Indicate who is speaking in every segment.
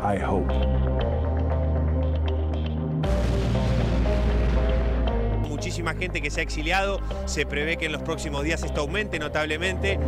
Speaker 1: I hope.
Speaker 2: Muchísima gente que se ha exiliado, se prevé que en los próximos días esto aumente notablemente.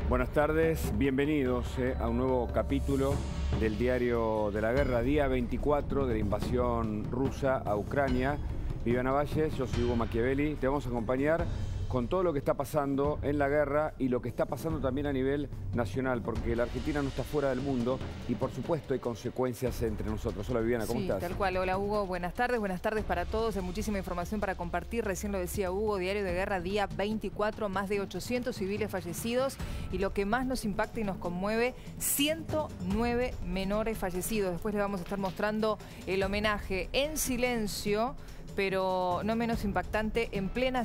Speaker 3: Buenas tardes, bienvenidos a un nuevo capítulo del Diario de la Guerra, día 24 de la invasión rusa a Ucrania. Viviana Valles, yo soy Hugo Machiavelli, te vamos a acompañar con todo lo que está pasando en la guerra y lo que está pasando también a nivel nacional, porque la Argentina no está fuera del mundo y por supuesto hay consecuencias entre nosotros. Hola Viviana, ¿cómo estás?
Speaker 4: Tal cual. Hola Hugo, buenas tardes para todos. Hay muchísima información para compartir, recién lo decía Hugo, Diario de Guerra, día 24, más de 800 civiles fallecidos y lo que más nos impacta y nos conmueve, 109 menores fallecidos. Después les vamos a estar mostrando el homenaje en silencio, pero no menos impactante, en plena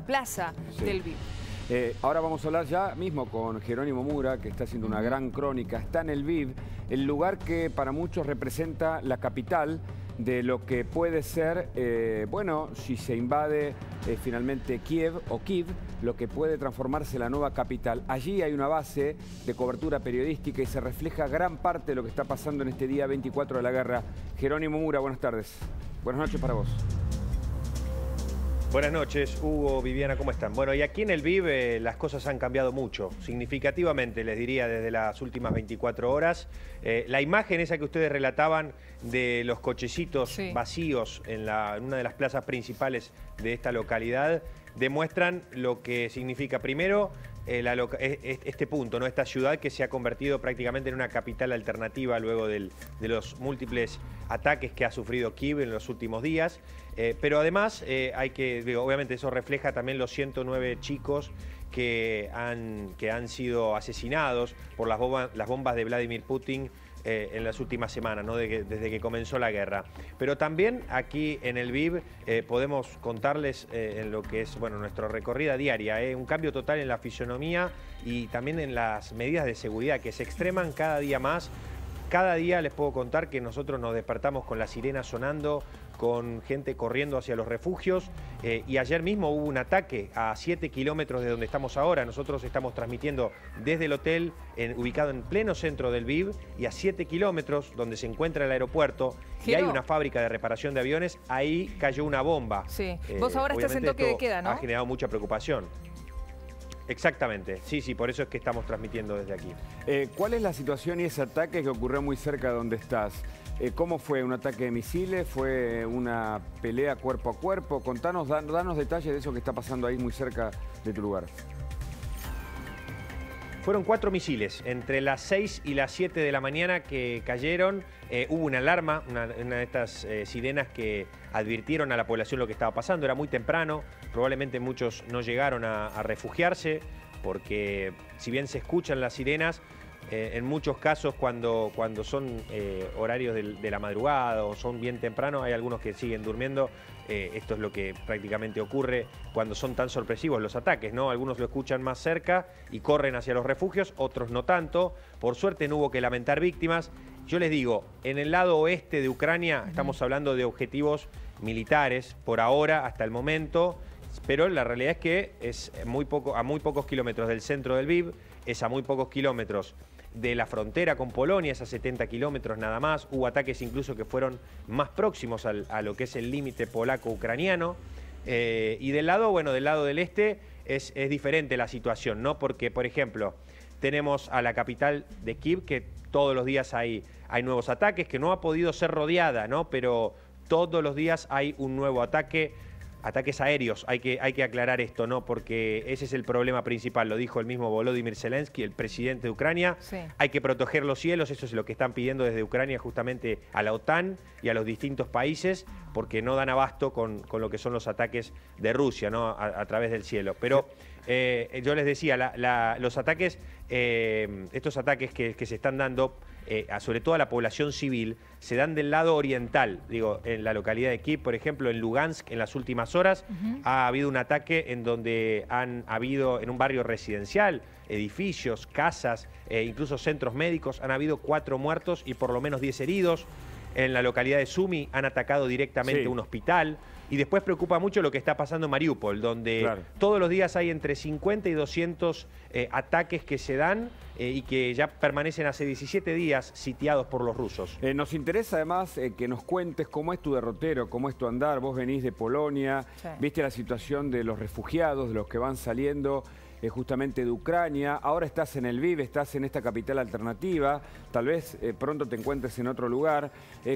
Speaker 4: plaza del VIV.
Speaker 3: Ahora vamos a hablar ya mismo con Jerónimo Mura, que está haciendo una gran crónica. Está en el VIV, el lugar que para muchos representa la capital de lo que puede ser, bueno, si se invade finalmente Kiev o Kyiv, lo que puede transformarse en la nueva capital. Allí hay una base de cobertura periodística y se refleja gran parte de lo que está pasando en este día 24 de la guerra. Jerónimo Mura, buenas tardes. Buenas noches para vos.
Speaker 2: Buenas noches, Hugo, Viviana, ¿cómo están? Bueno, y aquí en el VIV las cosas han cambiado mucho, significativamente, les diría, desde las últimas 24 horas. La imagen esa que ustedes relataban de los cochecitos vacíos en una de las plazas principales de esta localidad demuestran lo que significa, primero, este punto, ¿no? Esta ciudad que se ha convertido prácticamente en una capital alternativa luego de los múltiples ataques que ha sufrido Kyiv en los últimos días. Pero además, obviamente eso refleja también los 109 chicos que han sido asesinados por las bombas de Vladimir Putin en las últimas semanas, ¿no? Desde que comenzó la guerra. Pero también aquí en el VIV podemos contarles en lo que es, bueno, nuestra recorrida diaria, un cambio total en la fisonomía y también en las medidas de seguridad que se extreman cada día más. Cada día les puedo contar que nosotros nos despertamos con la sirena sonando, con gente corriendo hacia los refugios y ayer mismo hubo un ataque a 7 kilómetros de donde estamos ahora. Nosotros estamos transmitiendo desde el hotel ubicado en pleno centro del VIV y a 7 kilómetros donde se encuentra el aeropuerto y hay una fábrica de reparación de aviones, ahí cayó una bomba.
Speaker 4: Sí, vos ahora estás en toque de queda, ¿no?
Speaker 2: Ha generado mucha preocupación. Exactamente, sí, por eso es que estamos transmitiendo desde aquí.
Speaker 3: ¿Cuál es la situación y ese ataque que ocurrió muy cerca de donde estás? ¿Cómo fue? ¿Un ataque de misiles? ¿Fue una pelea cuerpo a cuerpo? Contanos, danos detalles de eso que está pasando ahí muy cerca de tu lugar.
Speaker 2: Fueron 4 misiles, entre las 6 y las 7 de la mañana que cayeron. Hubo una alarma, una de estas sirenas que advirtieron a la población lo que estaba pasando. Era muy temprano, probablemente muchos no llegaron a refugiarse, porque si bien se escuchan las sirenas, en muchos casos cuando son horarios de la madrugada o son bien temprano, hay algunos que siguen durmiendo. Esto es lo que prácticamente ocurre cuando son tan sorpresivos los ataques, ¿no? Algunos lo escuchan más cerca y corren hacia los refugios, otros no tanto. Por suerte no hubo que lamentar víctimas. Yo les digo, en el lado oeste de Ucrania estamos hablando de objetivos militares por ahora, hasta el momento, pero la realidad es que es a muy pocos kilómetros del centro del VIV, es a muy pocos kilómetros de la frontera con Polonia, es a 70 kilómetros nada más. Hubo ataques incluso que fueron más próximos a lo que es el límite polaco-ucraniano. Y del lado del este es diferente la situación, ¿no? Porque, por ejemplo, tenemos a la capital de Kyiv, que todos los días hay nuevos ataques, que no ha podido ser rodeada, ¿no? Pero todos los días hay un nuevo ataque. ataques aéreos, hay que aclarar esto, ¿no? Porque ese es el problema principal, lo dijo el mismo Volodymyr Zelensky, el presidente de Ucrania.
Speaker 4: Sí.
Speaker 2: Hay que proteger los cielos, eso es lo que están pidiendo desde Ucrania justamente a la OTAN y a los distintos países, porque no dan abasto con lo que son los ataques de Rusia, ¿no? A través del cielo. Pero yo les decía, los ataques, estos ataques que se están dando, sobre todo a la población civil, se dan del lado oriental. Digo, en la localidad de Kiev, por ejemplo, en Lugansk, en las últimas horas, ha habido un ataque en donde han habido, en un barrio residencial, edificios, casas, incluso centros médicos, han habido 4 muertos y por lo menos 10 heridos. En la localidad de Sumy han atacado directamente un hospital. Y después preocupa mucho lo que está pasando en Mariupol, donde todos los días hay entre 50 y 200 ataques que se dan y que ya permanecen hace 17 días sitiados por los rusos.
Speaker 3: Nos interesa además que nos cuentes cómo es tu derrotero, cómo es tu andar. Vos venís de Polonia, viste la situación de los refugiados, de los que van saliendo justamente de Ucrania. Ahora estás en el Lviv, estás en esta capital alternativa, tal vez pronto te encuentres en otro lugar.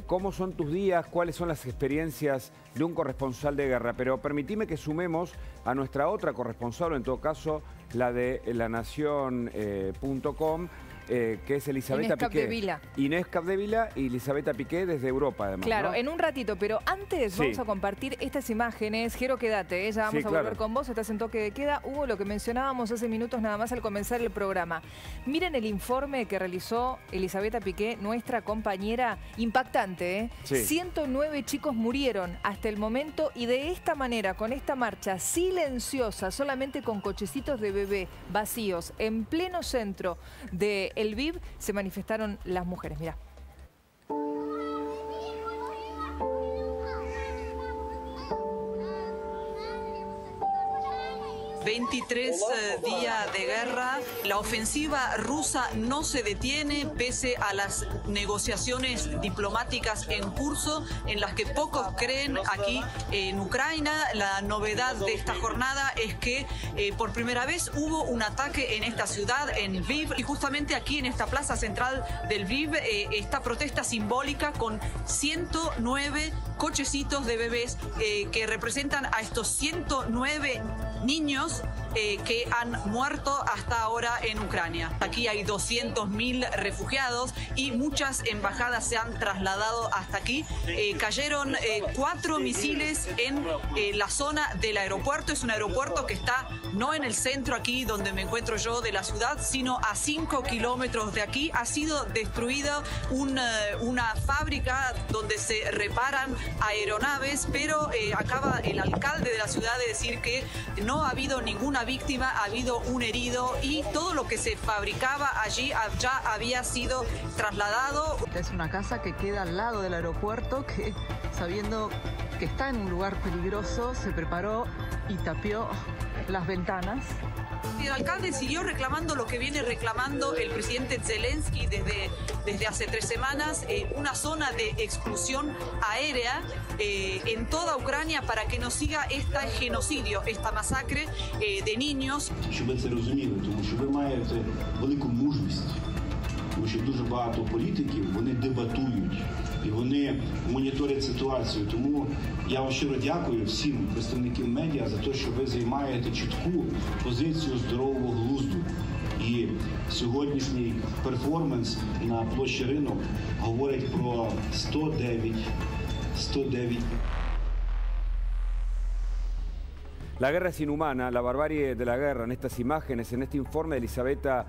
Speaker 3: ¿Cómo son tus días? ¿Cuáles son las experiencias de un corresponsal de guerra? Pero permitime que sumemos a nuestra otra corresponsal, o en todo caso la de lanación.com, que es Elisabetta Piqué. Inés Capdevila y Elisabetta Piqué desde Europa, además.
Speaker 4: Claro,
Speaker 3: ¿no?
Speaker 4: En un ratito, pero antes vamos a compartir estas imágenes. Jero, quédate, ya vamos a volver con vos, estás en toque de queda. Hugo, lo que mencionábamos hace minutos nada más al comenzar el programa. Miren el informe que realizó Elisabetta Piqué, nuestra compañera, impactante, ¿eh? 109 chicos murieron hasta el momento y de esta manera, con esta marcha silenciosa, solamente con cochecitos de bebé vacíos, en pleno centro de el Lviv, se manifestaron las mujeres. Mirá.
Speaker 5: 23 días de guerra, la ofensiva rusa no se detiene pese a las negociaciones diplomáticas en curso, en las que pocos creen aquí en Ucrania. La novedad de esta jornada es que por primera vez hubo un ataque en esta ciudad, en Lviv, y justamente aquí en esta plaza central del Lviv, esta protesta simbólica con 109 cochecitos de bebés que representan a estos 109 niños que han muerto hasta ahora en Ucrania. Aquí hay 200.000 refugiados y muchas embajadas se han trasladado hasta aquí. Cayeron 4 misiles en la zona del aeropuerto. Es un aeropuerto que está no en el centro aquí donde me encuentro yo de la ciudad, sino a 5 kilómetros de aquí. Ha sido destruida una fábrica donde se reparan aeronaves, pero acaba el alcalde de la ciudad de decir que no ha habido ninguna víctima, ha habido un herido y todo lo que se fabricaba allí ya había sido trasladado.
Speaker 6: Es una casa que queda al lado del aeropuerto, que sabiendo que está en un lugar peligroso, se preparó y tapió las ventanas.
Speaker 5: El alcalde siguió reclamando lo que viene reclamando el presidente Zelensky desde hace 3 semanas, una zona de exclusión aérea en toda Ucrania para que no siga este genocidio, esta masacre de niños.
Speaker 7: Щоб ви це розуміли, тому що ви маєте велику мужність, тому що дуже багато політиків, вони дебатують і вони моніторять ситуацію. Тому я вам щиро дякую всім представникам медіа за те, що ви займаєте чітку позицію здорового глузду. І сьогоднішній перформанс на площі Ринок говорить про 109.
Speaker 3: La guerra es inhumana, la barbarie de la guerra en estas imágenes, en este informe de Elisabetta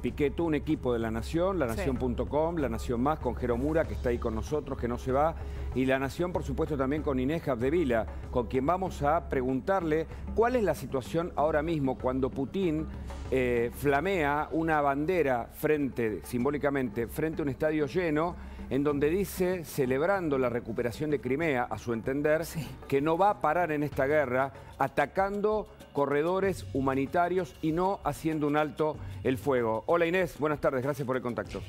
Speaker 3: Piqué, todo un equipo de La Nación, lanación.com, La Nación Más, con Jero Mura, que está ahí con nosotros, que no se va, y La Nación, por supuesto, también con Inés Capdevila, con quien vamos a preguntarle cuál es la situación ahora mismo cuando Putin flamea una bandera simbólicamente, frente a un estadio lleno, en donde dice, celebrando la recuperación de Crimea, a su entender, que no va a parar en esta guerra, atacando corredores humanitarios y no haciendo un alto el fuego. Hola Inés, buenas tardes, gracias por el contacto.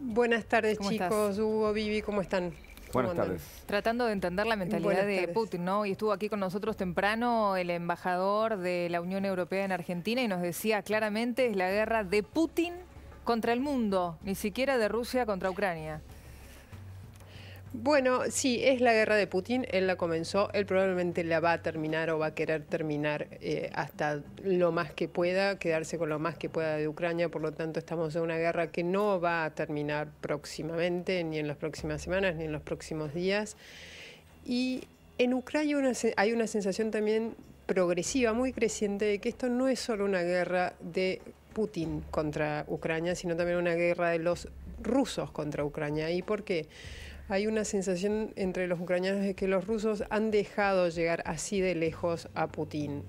Speaker 8: Buenas tardes chicos,
Speaker 4: estás?
Speaker 8: Hugo, Vivi, ¿cómo están?
Speaker 3: Buenas tardes.
Speaker 4: Tratando de entender la mentalidad de Putin, ¿no? Y estuvo aquí con nosotros temprano el embajador de la Unión Europea en Argentina y nos decía claramente es la guerra de Putin contra el mundo, ni siquiera de Rusia contra Ucrania.
Speaker 8: Bueno, sí, es la guerra de Putin, él la comenzó, él probablemente la va a terminar o va a querer terminar hasta lo más que pueda, quedarse con lo más que pueda de Ucrania, por lo tanto estamos en una guerra que no va a terminar próximamente, ni en las próximas semanas, ni en los próximos días. Y en Ucrania hay una sensación también progresiva, muy creciente, de que esto no es solo una guerra de Putin contra Ucrania, sino también una guerra de los rusos contra Ucrania. ¿Y por qué? Hay una sensación entre los ucranianos de que los rusos han dejado llegar así de lejos a Putin.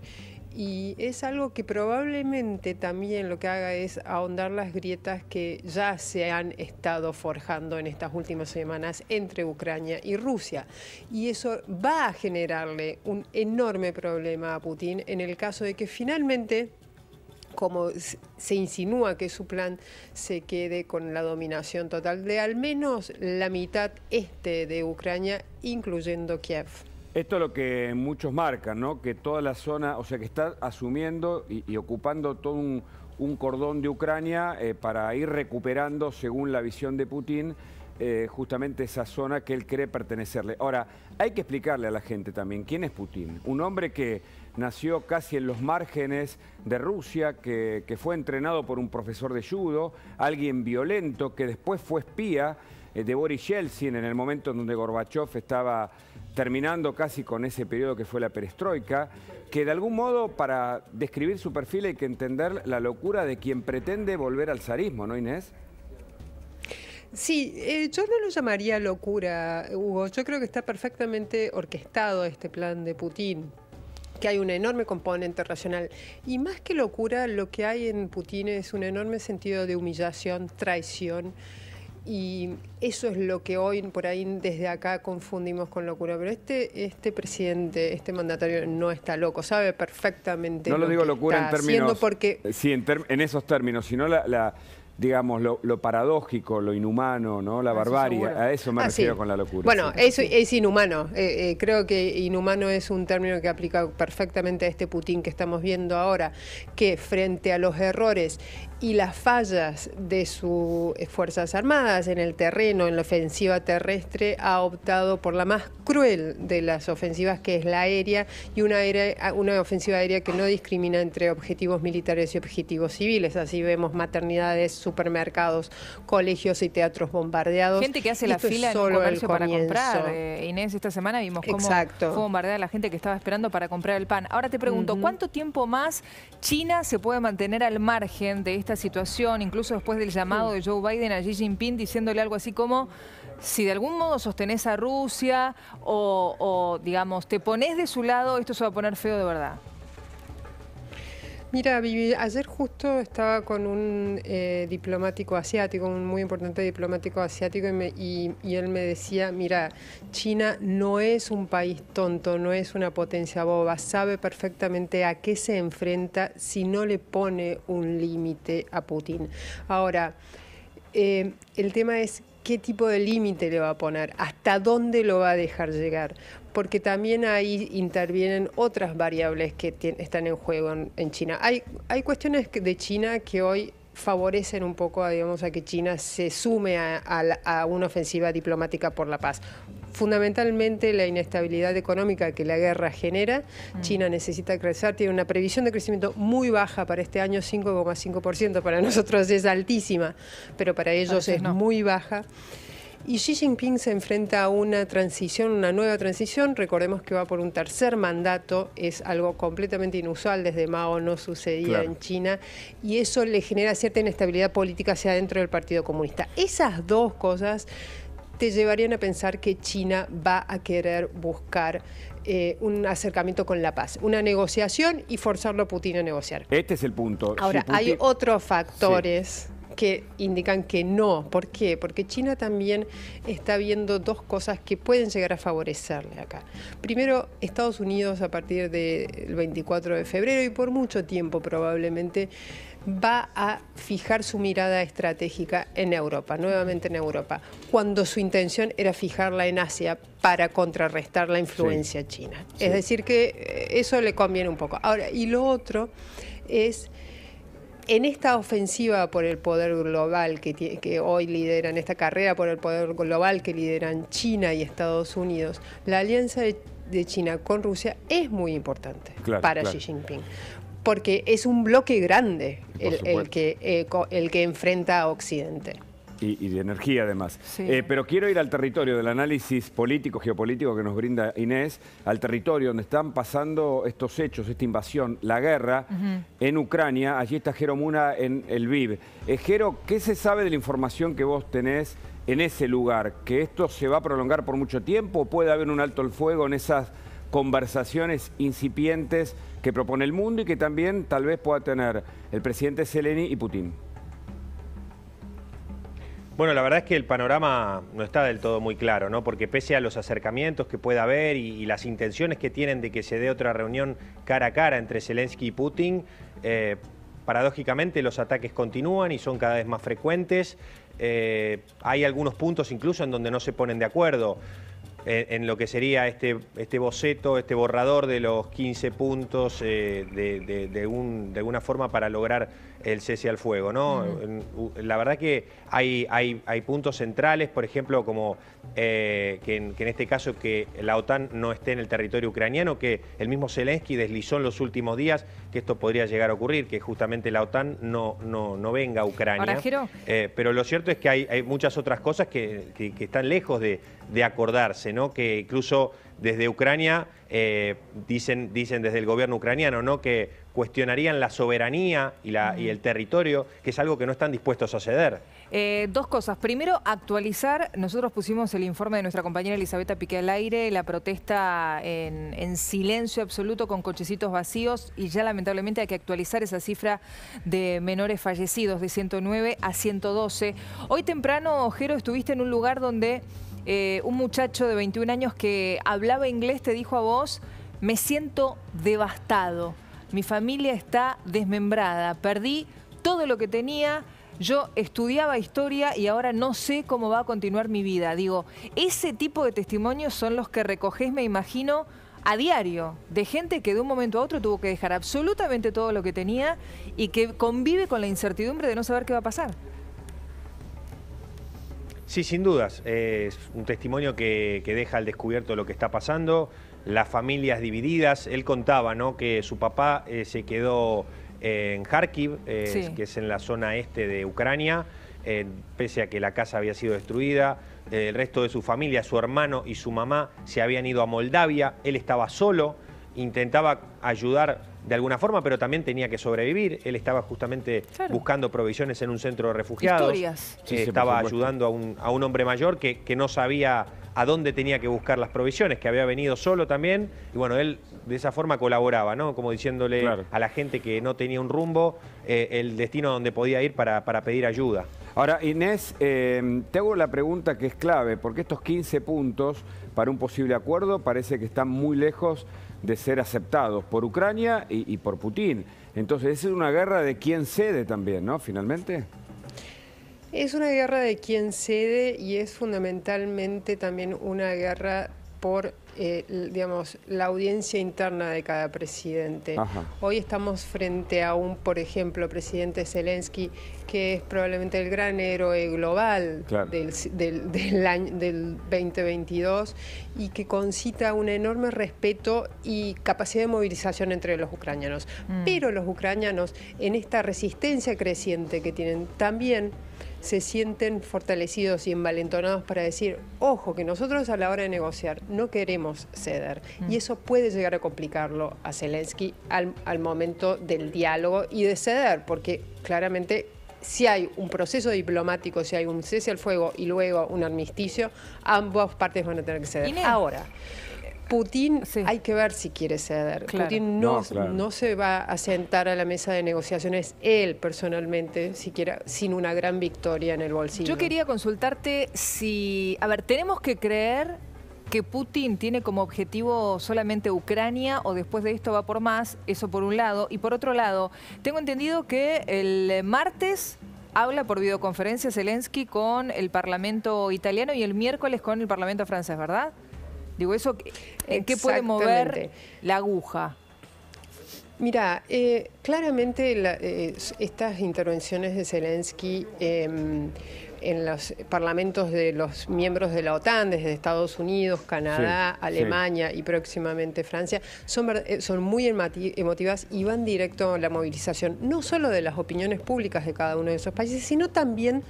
Speaker 8: Y es algo que probablemente también lo que haga es ahondar las grietas que ya se han estado forjando en estas últimas semanas entre Ucrania y Rusia. Y eso va a generarle un enorme problema a Putin en el caso de que finalmente, como se insinúa que su plan, se quede con la dominación total de al menos la mitad este de Ucrania, incluyendo Kiev.
Speaker 3: Esto es lo que muchos marcan, ¿no? Que toda la zona, o sea, que está asumiendo y ocupando todo un cordón de Ucrania para ir recuperando, según la visión de Putin, justamente esa zona que él cree pertenecerle. Ahora, hay que explicarle a la gente también quién es Putin. Un hombre que nació casi en los márgenes de Rusia, que fue entrenado por un profesor de judo, alguien violento, que después fue espía de Boris Yeltsin en el momento en donde Gorbachev estaba terminando casi con ese periodo que fue la perestroika, que de algún modo para describir su perfil hay que entender la locura de quien pretende volver al zarismo, ¿no, Inés?
Speaker 8: Sí, yo no lo llamaría locura, Hugo. Yo creo que está perfectamente orquestado este plan de Putin, que hay un enorme componente racional. Y más que locura, lo que hay en Putin es un enorme sentido de humillación, traición. Y eso es lo que hoy por ahí desde acá confundimos con locura. Pero este presidente, este mandatario no está loco, sabe perfectamente
Speaker 3: no lo digo locura en términos,
Speaker 8: porque
Speaker 3: sí, en esos términos, sino digamos, lo paradójico, lo inhumano, ¿no? La barbarie,
Speaker 8: seguro.
Speaker 3: A eso me refiero
Speaker 8: sí.
Speaker 3: con la locura.
Speaker 8: Bueno,
Speaker 3: sí.
Speaker 8: eso es inhumano. Creo que inhumano es un término que aplica perfectamente a este Putin que estamos viendo ahora, que frente a los errores y las fallas de sus Fuerzas Armadas en el terreno, en la ofensiva terrestre, ha optado por la más cruel de las ofensivas, que es la aérea, y una ofensiva aérea que no discrimina entre objetivos militares y objetivos civiles. Así vemos maternidades, supermercados, colegios y teatros bombardeados.
Speaker 4: Gente que hace la fila en un comercio para comprar. Inés, esta semana vimos cómo fue bombardeada la gente que estaba esperando para comprar el pan. Ahora te pregunto, ¿cuánto tiempo más China se puede mantener al margen de esta situación, incluso después del llamado de Joe Biden a Xi Jinping diciéndole algo así como: si de algún modo sostenés a Rusia o digamos, te pones de su lado, esto se va a poner feo de verdad?
Speaker 8: Mira, Vivi, ayer justo estaba con un diplomático asiático, un muy importante diplomático asiático, y él me decía: mira, China no es un país tonto, no es una potencia boba, sabe perfectamente a qué se enfrenta si no le pone un límite a Putin. Ahora, el tema es qué tipo de límite le va a poner, hasta dónde lo va a dejar llegar, porque también ahí intervienen otras variables que están en juego en China. Hay cuestiones de China que hoy favorecen un poco a que China se sume a una ofensiva diplomática por la paz. Fundamentalmente la inestabilidad económica que la guerra genera. China necesita crecer, tiene una previsión de crecimiento muy baja para este año, 5,5%. Para nosotros es altísima, pero para ellos es muy baja. Y Xi Jinping se enfrenta a una transición, una nueva transición. Recordemos que va por un tercer mandato, es algo completamente inusual, desde Mao no sucedía en China, y eso le genera cierta inestabilidad política hacia dentro del Partido Comunista. Esas dos cosas te llevarían a pensar que China va a querer buscar un acercamiento con la paz, una negociación y forzarlo a Putin a negociar.
Speaker 3: Este es el punto.
Speaker 8: Ahora,
Speaker 3: Putin...
Speaker 8: hay otros factores que indican que no. ¿Por qué? Porque China también está viendo dos cosas que pueden llegar a favorecerle acá. Primero, Estados Unidos a partir del 24 de febrero y por mucho tiempo probablemente va a fijar su mirada estratégica en Europa, nuevamente en Europa, cuando su intención era fijarla en Asia para contrarrestar la influencia china. Es decir que eso le conviene un poco. Ahora, y lo otro es en esta ofensiva por el poder global que hoy lideran, esta carrera por el poder global que lideran China y Estados Unidos, la alianza de China con Rusia es muy importante para Xi Jinping. Porque es un bloque grande el que enfrenta a Occidente.
Speaker 3: Y de energía además.
Speaker 4: Sí.
Speaker 3: Pero quiero ir al territorio del análisis político, geopolítico que nos brinda Inés, al territorio donde están pasando estos hechos, esta invasión, la guerra en Ucrania. Allí está Jero Mura en el Lviv. Jero, ¿qué se sabe de la información que vos tenés en ese lugar? ¿Que esto se va a prolongar por mucho tiempo o puede haber un alto el fuego en esas conversaciones incipientes que propone el mundo y que también tal vez pueda tener el presidente Zelensky y Putin?
Speaker 2: Bueno, la verdad es que el panorama no está del todo muy claro, ¿no? Porque pese a los acercamientos que pueda haber y las intenciones que tienen de que se dé otra reunión cara a cara entre Zelensky y Putin, paradójicamente los ataques continúan y son cada vez más frecuentes. Hay algunos puntos incluso en donde no se ponen de acuerdo en lo que sería este boceto, este borrador de los 15 puntos de alguna forma para lograr el cese al fuego, ¿no? La verdad que hay puntos centrales, por ejemplo, como que en este caso que la OTAN no esté en el territorio ucraniano, que el mismo Zelensky deslizó en los últimos días que esto podría llegar a ocurrir, que justamente la OTAN no venga a Ucrania.
Speaker 4: Ahora, Jero,
Speaker 2: pero lo cierto es que hay muchas otras cosas que están lejos de acordarse, ¿no? Que incluso desde Ucrania dicen desde el gobierno ucraniano, ¿no? Que cuestionarían la soberanía y el territorio, que es algo que no están dispuestos a ceder.
Speaker 4: Dos cosas. Primero, actualizar. Nosotros pusimos el informe de nuestra compañera Elisabetta Piqué al aire, la protesta en silencio absoluto con cochecitos vacíos y ya lamentablemente hay que actualizar esa cifra de menores fallecidos de 109 a 112. Hoy temprano, Jero, estuviste en un lugar donde un muchacho de 21 años que hablaba inglés te dijo a vos: me siento devastado, mi familia está desmembrada, perdí todo lo que tenía, yo estudiaba historia y ahora no sé cómo va a continuar mi vida. Digo, ese tipo de testimonios son los que recogés, me imagino, a diario, de gente que de un momento a otro tuvo que dejar absolutamente todo lo que tenía y que convive con la incertidumbre de no saber qué va a pasar.
Speaker 2: Sí, sin dudas. Es un testimonio que deja al descubierto lo que está pasando, las familias divididas. Él contaba, ¿no?, que su papá se quedó en Kharkiv,
Speaker 4: sí,
Speaker 2: que es en la zona este de Ucrania, pese a que la casa había sido destruida. El resto de su familia, su hermano y su mamá, se habían ido a Moldavia. Él estaba solo, intentaba ayudar de alguna forma, pero también tenía que sobrevivir. Él estaba justamente buscando provisiones en un centro de refugiados.
Speaker 4: Historias.
Speaker 2: Estaba ayudando a un hombre mayor que no sabía a dónde tenía que buscar las provisiones, que había venido solo también. Y bueno, él de esa forma colaboraba, ¿no? Como diciéndole a la gente que no tenía un rumbo, el destino donde podía ir para pedir ayuda.
Speaker 3: Ahora, Inés, te hago la pregunta que es clave, porque estos 15 puntos para un posible acuerdo parece que están muy lejos de ser aceptados por Ucrania y por Putin. Entonces, es una guerra de quién cede también, ¿no? Finalmente.
Speaker 8: Es una guerra de quién cede y es fundamentalmente también una guerra por, digamos, la audiencia interna de cada presidente. Hoy estamos frente a un, por ejemplo, presidente Zelensky, que es probablemente el gran héroe global del 2022 y que concita un enorme respeto y capacidad de movilización entre los ucranianos. Pero los ucranianos, en esta resistencia creciente que tienen, también se sienten fortalecidos y envalentonados para decir, ojo, que nosotros a la hora de negociar no queremos ceder. Y eso puede llegar a complicarlo a Zelensky al momento del diálogo y de ceder, porque claramente si hay un proceso diplomático, si hay un cese al fuego y luego un armisticio, ambas partes van a tener que ceder.
Speaker 4: Inés.
Speaker 8: Ahora, Putin hay que ver si quiere ceder. Putin no se va a sentar a la mesa de negociaciones él personalmente, siquiera sin una gran victoria en el bolsillo.
Speaker 4: Yo quería consultarte si... A ver, ¿tenemos que creer que Putin tiene como objetivo solamente Ucrania o después de esto va por más? Eso por un lado. Y por otro lado, tengo entendido que el martes habla por videoconferencia Zelensky con el Parlamento italiano y el miércoles con el Parlamento francés, ¿verdad? Digo, eso, ¿en qué puede mover la aguja?
Speaker 8: Mira, claramente estas intervenciones de Zelensky en los parlamentos de los miembros de la OTAN, desde Estados Unidos, Canadá, Alemania y próximamente Francia, son muy emotivas y van directo a la movilización, no solo de las opiniones públicas de cada uno de esos países, sino también,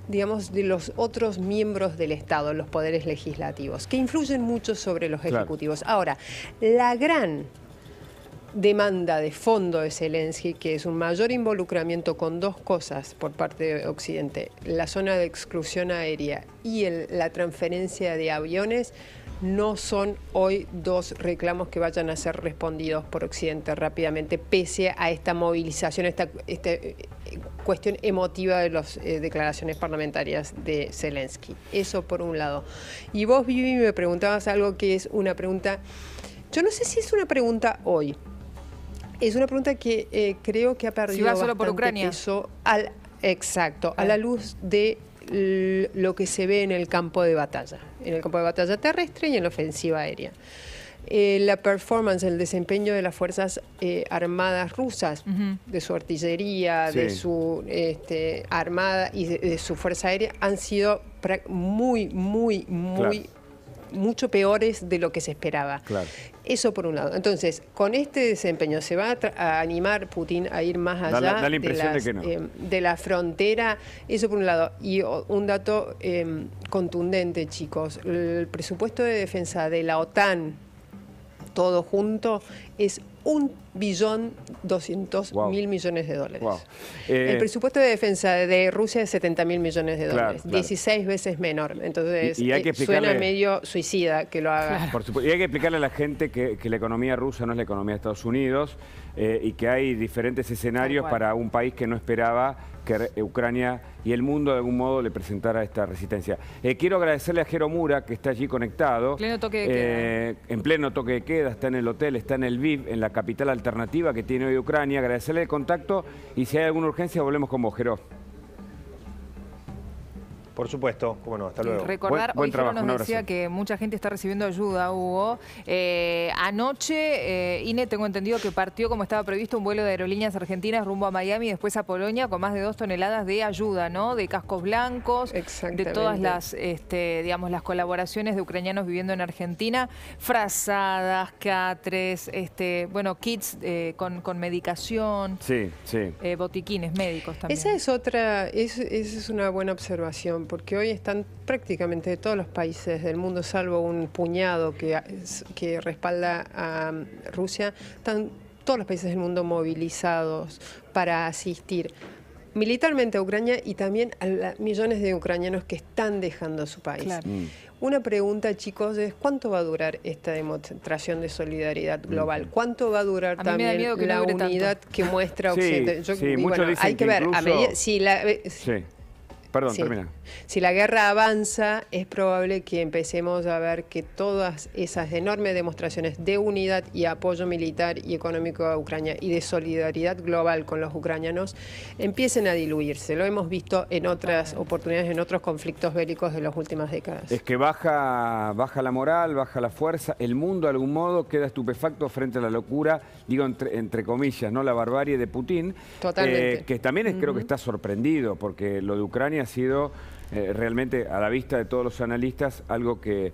Speaker 8: digamos, de los otros miembros del Estado, los poderes legislativos, que influyen mucho sobre los ejecutivos. Ahora, la gran demanda de fondo de Zelensky, que es un mayor involucramiento con dos cosas por parte de Occidente, la zona de exclusión aérea y la transferencia de aviones, no son hoy dos reclamos que vayan a ser respondidos por Occidente rápidamente, pese a esta movilización, esta cuestión emotiva de las declaraciones parlamentarias de Zelensky. Eso por un lado. Y vos, Vivi, me preguntabas algo que es una pregunta, yo no sé si es una pregunta hoy. Es una pregunta que creo que ha perdido bastante peso a la luz de lo que se ve en el campo de batalla terrestre y en la ofensiva aérea. La performance, el desempeño de las fuerzas armadas rusas, de su artillería, de su armada y de su fuerza aérea, han sido mucho peores de lo que se esperaba. Eso por un lado. Entonces, con este desempeño, ¿se va a animar Putin a ir más allá
Speaker 3: da la impresión de que no.
Speaker 8: De la frontera? Eso por un lado. Y un dato contundente, chicos. El presupuesto de defensa de la OTAN, todo junto, es 1.200.000 millones de dólares. El presupuesto de defensa de Rusia es 70.000 millones de dólares, 16 veces menor. Entonces,
Speaker 3: y hay que
Speaker 8: suena medio suicida que lo haga.
Speaker 3: Por supuesto. Y hay que explicarle a la gente que la economía rusa no es la economía de Estados Unidos y que hay diferentes escenarios para un país que no esperaba que Ucrania y el mundo de algún modo le presentara esta resistencia. Quiero agradecerle a Jero Mura, que está allí conectado.
Speaker 4: Pleno toque de queda.
Speaker 3: En pleno toque de queda, está en el hotel, está en el VIV, en la capital alternativa que tiene hoy Ucrania. Agradecerle el contacto y si hay alguna urgencia volvemos con vos, Jero.
Speaker 2: Por supuesto, cómo no, hasta luego.
Speaker 4: Recordar,
Speaker 3: buen
Speaker 4: hoy Jero
Speaker 3: trabajo,
Speaker 4: nos decía que mucha gente está recibiendo ayuda, Hugo. Anoche, INE, tengo entendido que partió como estaba previsto un vuelo de aerolíneas argentinas rumbo a Miami y después a Polonia con más de 2 toneladas de ayuda, ¿no? De cascos blancos, de todas las, digamos, las colaboraciones de ucranianos viviendo en Argentina, frazadas, catres, bueno, kits con medicación, botiquines médicos también.
Speaker 8: Esa es otra, esa es una buena observación, porque hoy están prácticamente todos los países del mundo, salvo un puñado que respalda a Rusia, están todos los países del mundo movilizados para asistir militarmente a Ucrania y también a millones de ucranianos que están dejando su país. Una pregunta, chicos, es ¿cuánto va a durar esta demostración de solidaridad global? ¿Cuánto va a durar también la unidad que muestra Occidente? Hay que ver, a medida, termina. Si la guerra avanza, es probable que empecemos a ver que todas esas enormes demostraciones de unidad y apoyo militar y económico a Ucrania y de solidaridad global con los ucranianos empiecen a diluirse. Lo hemos visto en otras oportunidades, en otros conflictos bélicos de las últimas décadas.
Speaker 3: Es que baja la moral, baja la fuerza, el mundo de algún modo queda estupefacto frente a la locura, digo entre comillas, ¿no? La barbarie de Putin.
Speaker 8: Totalmente.
Speaker 3: Que también creo que está sorprendido, porque lo de Ucrania ha sido realmente, a la vista de todos los analistas, algo que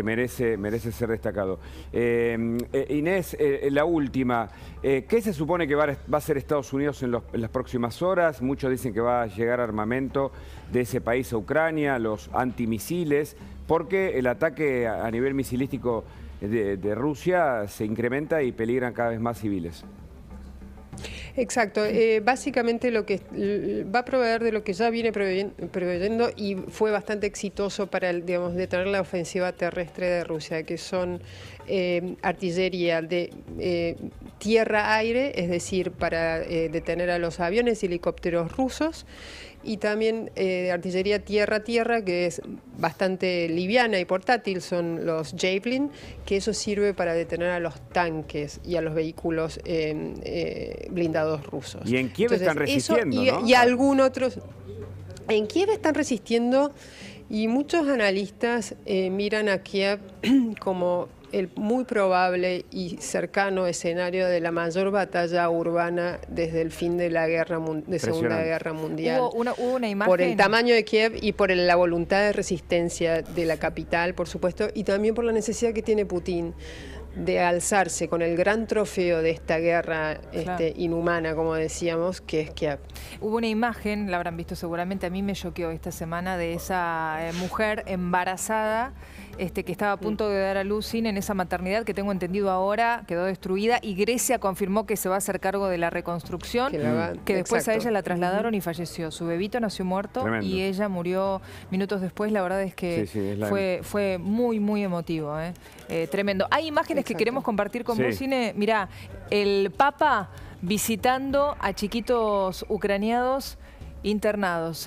Speaker 3: merece ser destacado. Inés, la última, ¿qué se supone que va a hacer Estados Unidos en las próximas horas? Muchos dicen que va a llegar armamento de ese país a Ucrania, los antimisiles, porque el ataque a nivel misilístico de Rusia se incrementa y peligran cada vez más civiles.
Speaker 8: Exacto, básicamente lo que va a proveer de lo que ya viene proveyendo y fue bastante exitoso para, digamos, detener la ofensiva terrestre de Rusia, que son artillería de tierra-aire, es decir, para detener a los aviones y helicópteros rusos, y también artillería tierra-tierra, que es bastante liviana y portátil, son los Javelin, que eso sirve para detener a los tanques y a los vehículos blindados rusos.
Speaker 3: Y en Kiev están resistiendo,
Speaker 8: ¿no? Y algún otro... En Kiev están resistiendo y muchos analistas miran a Kiev como el muy probable y cercano escenario de la mayor batalla urbana desde el fin de la Segunda Guerra Mundial.
Speaker 4: Hubo una imagen.
Speaker 8: Por el tamaño de Kiev y por la voluntad de resistencia de la capital, por supuesto, y también por la necesidad que tiene Putin de alzarse con el gran trofeo de esta guerra inhumana, como decíamos, que es Kiev.
Speaker 4: Hubo una imagen, la habrán visto seguramente, a mí me choqueó esta semana, de esa mujer embarazada que estaba a punto de dar a luz en esa maternidad que tengo entendido ahora quedó destruida, y Grecia confirmó que se va a hacer cargo de la reconstrucción, que después a ella la trasladaron y falleció. Su bebito nació muerto. Tremendo. Y ella murió minutos después. La verdad es que fue muy, muy emotivo. Tremendo. Hay imágenes que queremos compartir con vos, Ine. Mirá, el Papa visitando a chiquitos ucranianos internados,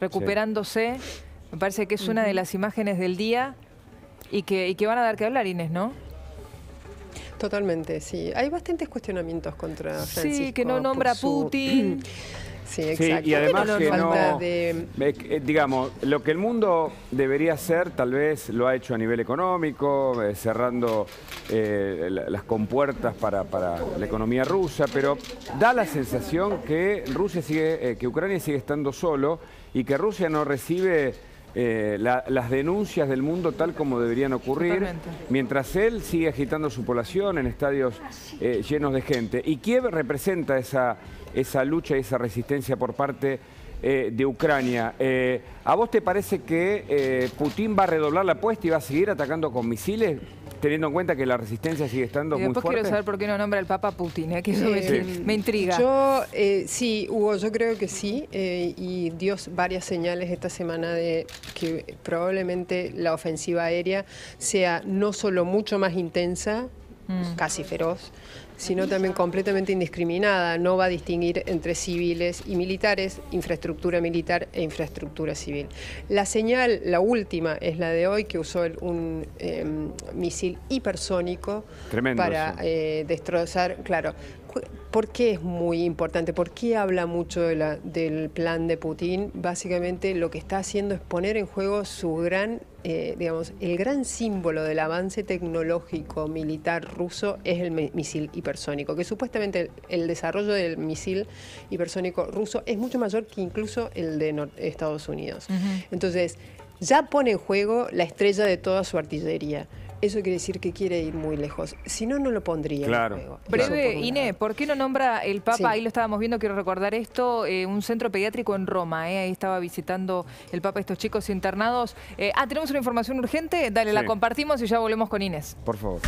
Speaker 4: recuperándose. Me parece que es una de las imágenes del día y que van a dar que hablar, Inés, ¿no?
Speaker 8: Totalmente, sí. Hay bastantes cuestionamientos contra Francisco.
Speaker 4: Sí, que no nombra a Putin.
Speaker 8: Sí, exacto.
Speaker 3: Sí, y además que no, digamos, lo que el mundo debería hacer, tal vez lo ha hecho a nivel económico, cerrando las compuertas para la economía rusa, pero da la sensación que que Ucrania sigue estando solo y que Rusia no recibe las denuncias del mundo tal como deberían ocurrir. Totalmente. Mientras él sigue agitando su población en estadios llenos de gente. Y Kiev representa esa lucha y esa resistencia por parte de Ucrania. ¿A vos te parece que Putin va a redoblar la apuesta y va a seguir atacando con misiles, teniendo en cuenta que la resistencia sigue estando muy fuerte?
Speaker 4: Después quiero saber por qué no nombra el Papa Putin, que eso me intriga.
Speaker 8: Sí, Hugo, yo creo que sí, y dio varias señales esta semana de que probablemente la ofensiva aérea sea no solo mucho más intensa, casi feroz, sino también completamente indiscriminada. No va a distinguir entre civiles y militares, infraestructura militar e infraestructura civil. La señal, la última, es la de hoy, que usó un misil hipersónico. Tremendo, para destrozar, claro. ¿Por qué es muy importante? ¿Por qué habla mucho del plan de Putin? Básicamente lo que está haciendo es poner en juego su gran, el gran símbolo del avance tecnológico militar ruso es el misil hipersónico, que supuestamente el desarrollo del misil hipersónico ruso es mucho mayor que incluso el de Estados Unidos. Entonces, ya pone en juego la estrella de toda su artillería. Eso quiere decir que quiere ir muy lejos. Si no, no lo pondría en juego.
Speaker 4: Breve, Inés, ¿por qué no nombra el Papa? Ahí lo estábamos viendo, quiero recordar esto, un centro pediátrico en Roma. Ahí estaba visitando el Papa estos chicos internados. Tenemos una información urgente. Dale, la compartimos y ya volvemos con Inés.
Speaker 3: Por favor.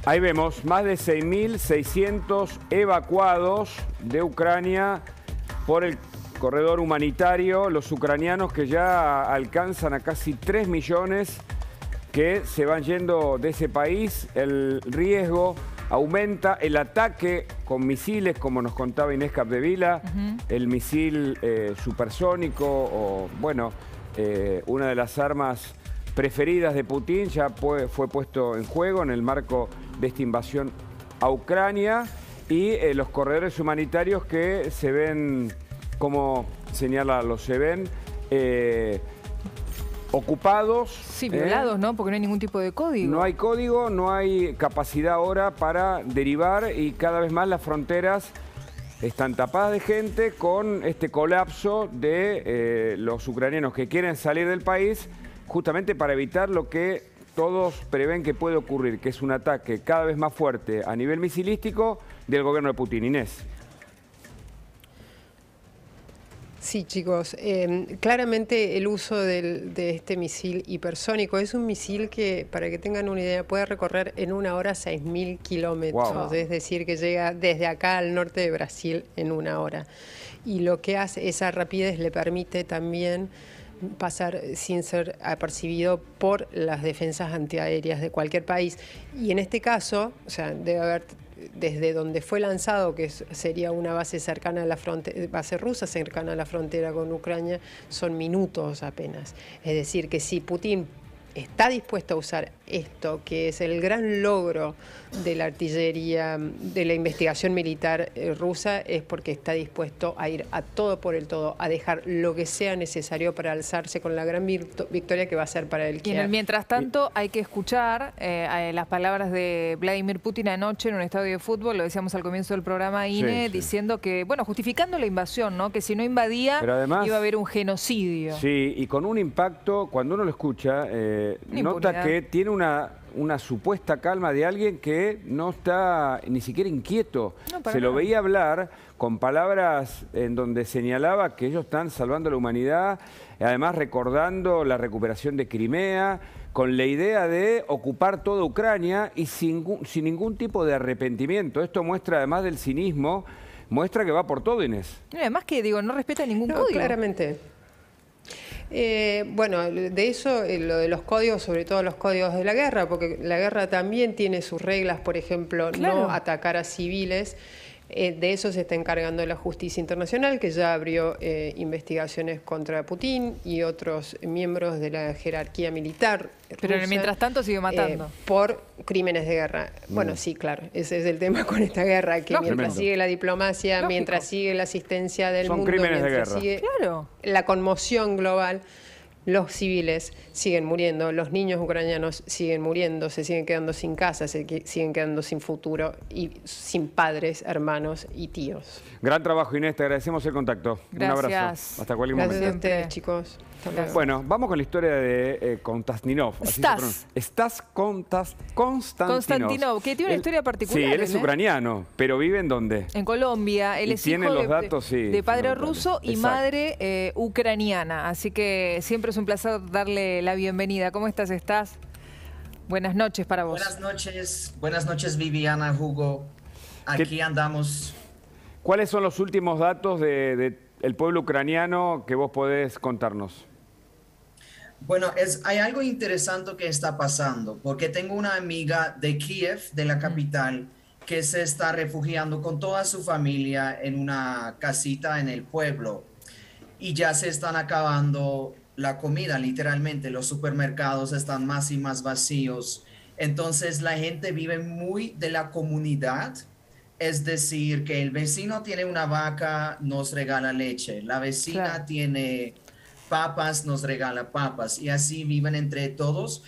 Speaker 3: Ahí vemos más de 6.600 evacuados de Ucrania por el corredor humanitario. Los ucranianos que ya alcanzan a casi 3 millones que se van yendo de ese país. El riesgo aumenta, el ataque con misiles, como nos contaba Inés Capdevila, el misil supersónico, o bueno, una de las armas preferidas de Putin, ya fue puesto en juego en el marco de esta invasión a Ucrania, y los corredores humanitarios que se ven, como señalarlo, se ven ocupados.
Speaker 4: Sí, violados, ¿no? Porque no hay ningún tipo de código.
Speaker 3: No hay código, no hay capacidad ahora para derivar, y cada vez más las fronteras están tapadas de gente con este colapso de los ucranianos que quieren salir del país, justamente para evitar lo que todos prevén que puede ocurrir, que es un ataque cada vez más fuerte a nivel misilístico del gobierno de Putin. Inés.
Speaker 8: Sí, chicos, claramente el uso de este misil hipersónico es un misil que, para que tengan una idea, puede recorrer en una hora 6.000 kilómetros, wow. Es decir, que llega desde acá al norte de Brasil en una hora. Y lo que hace, esa rapidez le permite también pasar sin ser apercibido por las defensas antiaéreas de cualquier país. Y en este caso, o sea, debe haber desde donde fue lanzado, que sería una base cercana a la frontera, base rusa cercana a la frontera con Ucrania, son minutos apenas. Es decir, que si Putin está dispuesto a usar esto, que es el gran logro de la artillería, de la investigación militar rusa, es porque está dispuesto a ir a todo por el todo, a dejar lo que sea necesario para alzarse con la gran victoria que va a ser para él.
Speaker 4: Y en el mientras tanto hay que escuchar las palabras de Vladimir Putin anoche en un estadio de fútbol, lo decíamos al comienzo del programa, Ine, diciendo que, bueno, justificando la invasión, ¿no? Que si no invadía además, iba a haber un genocidio.
Speaker 3: Sí, y con un impacto, cuando uno lo escucha, nota que tiene una supuesta calma de alguien que no está ni siquiera inquieto. No, se lo veía hablar con palabras en donde señalaba que ellos están salvando la humanidad, además recordando la recuperación de Crimea, con la idea de ocupar toda Ucrania y sin ningún tipo de arrepentimiento. Esto muestra, además del cinismo, muestra que va por todo, Inés.
Speaker 4: Y además que, digo, no respeta ningún código.
Speaker 8: Claramente. Bueno, de eso, lo de los códigos, sobre todo los códigos de la guerra, porque la guerra también tiene sus reglas, por ejemplo, no atacar a civiles. De eso se está encargando la justicia internacional, que ya abrió investigaciones contra Putin y otros miembros de la jerarquía militar rusa.
Speaker 4: Pero mientras tanto sigue matando.
Speaker 8: Por crímenes de guerra. Bueno, sí, claro, ese es el tema con esta guerra, que mientras sigue la diplomacia, mientras sigue la asistencia del mundo, mientras sigue la conmoción global, los civiles siguen muriendo, los niños ucranianos siguen muriendo, se siguen quedando sin casa, se siguen quedando sin futuro y sin padres, hermanos y tíos.
Speaker 3: Gran trabajo, Inés, te agradecemos el contacto.
Speaker 4: Gracias.
Speaker 3: Un abrazo. Hasta cualquier momento.
Speaker 8: Gracias a ustedes, chicos.
Speaker 3: Bueno, vamos con la historia de Konstantinov. Stas Konstantinov,
Speaker 4: que tiene una historia particular.
Speaker 3: Sí, él es ucraniano, pero ¿vive en dónde?
Speaker 4: En Colombia. Él es hijo de padre ruso y madre ucraniana. Así que siempre es un placer darle la bienvenida. ¿Cómo estás, Stas? Buenas noches para vos.
Speaker 9: Buenas noches, Viviana, Hugo. Aquí andamos.
Speaker 3: ¿Cuáles son los últimos datos del pueblo ucraniano que vos podés contarnos?
Speaker 9: Bueno, hay algo interesante que está pasando, porque tengo una amiga de Kiev, de la capital, que se está refugiando con toda su familia en una casita en el pueblo. Y ya se están acabando la comida, literalmente. Los supermercados están más y más vacíos. Entonces la gente vive muy de la comunidad. Es decir, que el vecino tiene una vaca, nos regala leche. La vecina tiene papas, nos regala papas. Y así viven entre todos.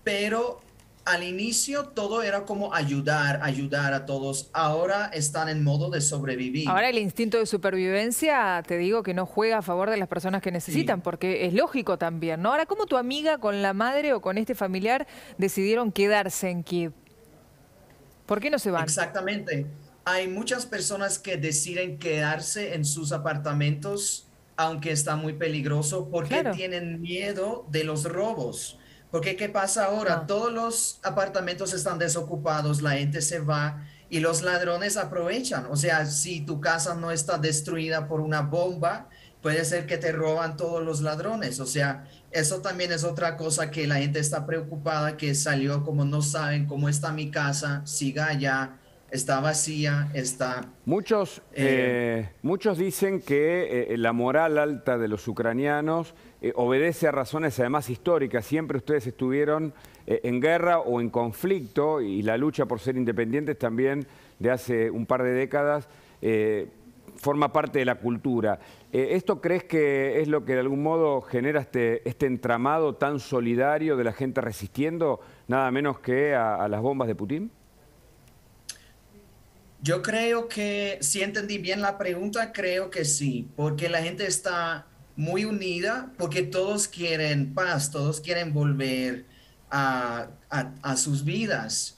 Speaker 9: Pero al inicio todo era como ayudar a todos. Ahora están en modo de sobrevivir.
Speaker 4: Ahora el instinto de supervivencia, te digo que no juega a favor de las personas que necesitan, porque es lógico también, ¿no? Ahora, ¿cómo tu amiga con la madre o con este familiar decidieron quedarse en Kiev? ¿Por qué no se van?
Speaker 9: Exactamente. Hay muchas personas que deciden quedarse en sus apartamentos, aunque está muy peligroso, porque tienen miedo de los robos. Porque ¿qué pasa ahora? Todos los apartamentos están desocupados, la gente se va y los ladrones aprovechan. O sea, si tu casa no está destruida por una bomba, puede ser que te roban todos los ladrones. O sea, eso también es otra cosa que la gente está preocupada, que salió como no saben cómo está mi casa, siga allá. Está vacía, está...
Speaker 3: Muchos dicen que la moral alta de los ucranianos obedece a razones además históricas. Siempre ustedes estuvieron en guerra o en conflicto y la lucha por ser independientes también de hace un par de décadas forma parte de la cultura. ¿Esto crees que es lo que de algún modo genera este entramado tan solidario de la gente resistiendo nada menos que a las bombas de Putin?
Speaker 9: Yo creo que, si entendí bien la pregunta, creo que sí, porque la gente está muy unida, porque todos quieren paz, todos quieren volver a sus vidas.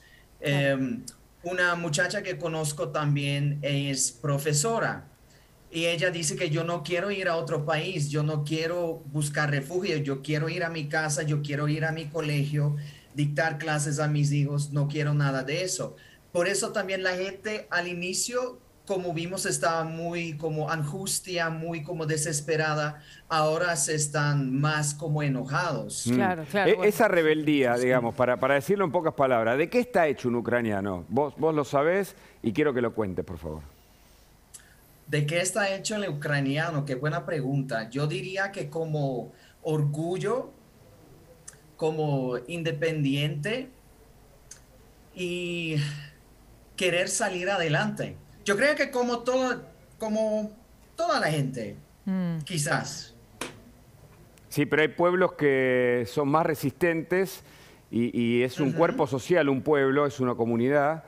Speaker 9: Una muchacha que conozco también es profesora y ella dice que yo no quiero ir a otro país, yo no quiero buscar refugio, yo quiero ir a mi casa, yo quiero ir a mi colegio, dictar clases a mis hijos, no quiero nada de eso. Por eso también la gente al inicio como vimos, estaba muy como angustia, muy como desesperada. Ahora se están más como enojados.
Speaker 4: Claro, claro. Bueno.
Speaker 3: Esa rebeldía, digamos, para decirlo en pocas palabras, ¿de qué está hecho un ucraniano? Vos lo sabés y quiero que lo cuentes, por favor.
Speaker 9: ¿De qué está hecho el ucraniano? Qué buena pregunta. Yo diría que como orgullo, como independiente y querer salir adelante. Yo creo que como toda la gente, quizás.
Speaker 3: Sí, pero hay pueblos que son más resistentes y es un cuerpo social, un pueblo, es una comunidad,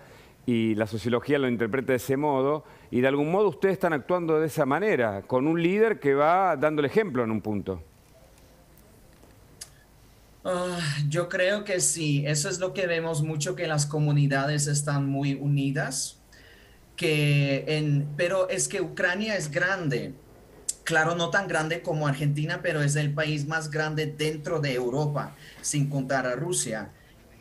Speaker 3: y la sociología lo interpreta de ese modo, y de algún modo ustedes están actuando de esa manera, con un líder que va dando el ejemplo en un punto.
Speaker 9: Yo creo que sí, eso es lo que vemos mucho, que las comunidades están muy unidas, pero es que Ucrania es grande. Claro, no tan grande como Argentina, pero es el país más grande dentro de Europa, sin contar a Rusia.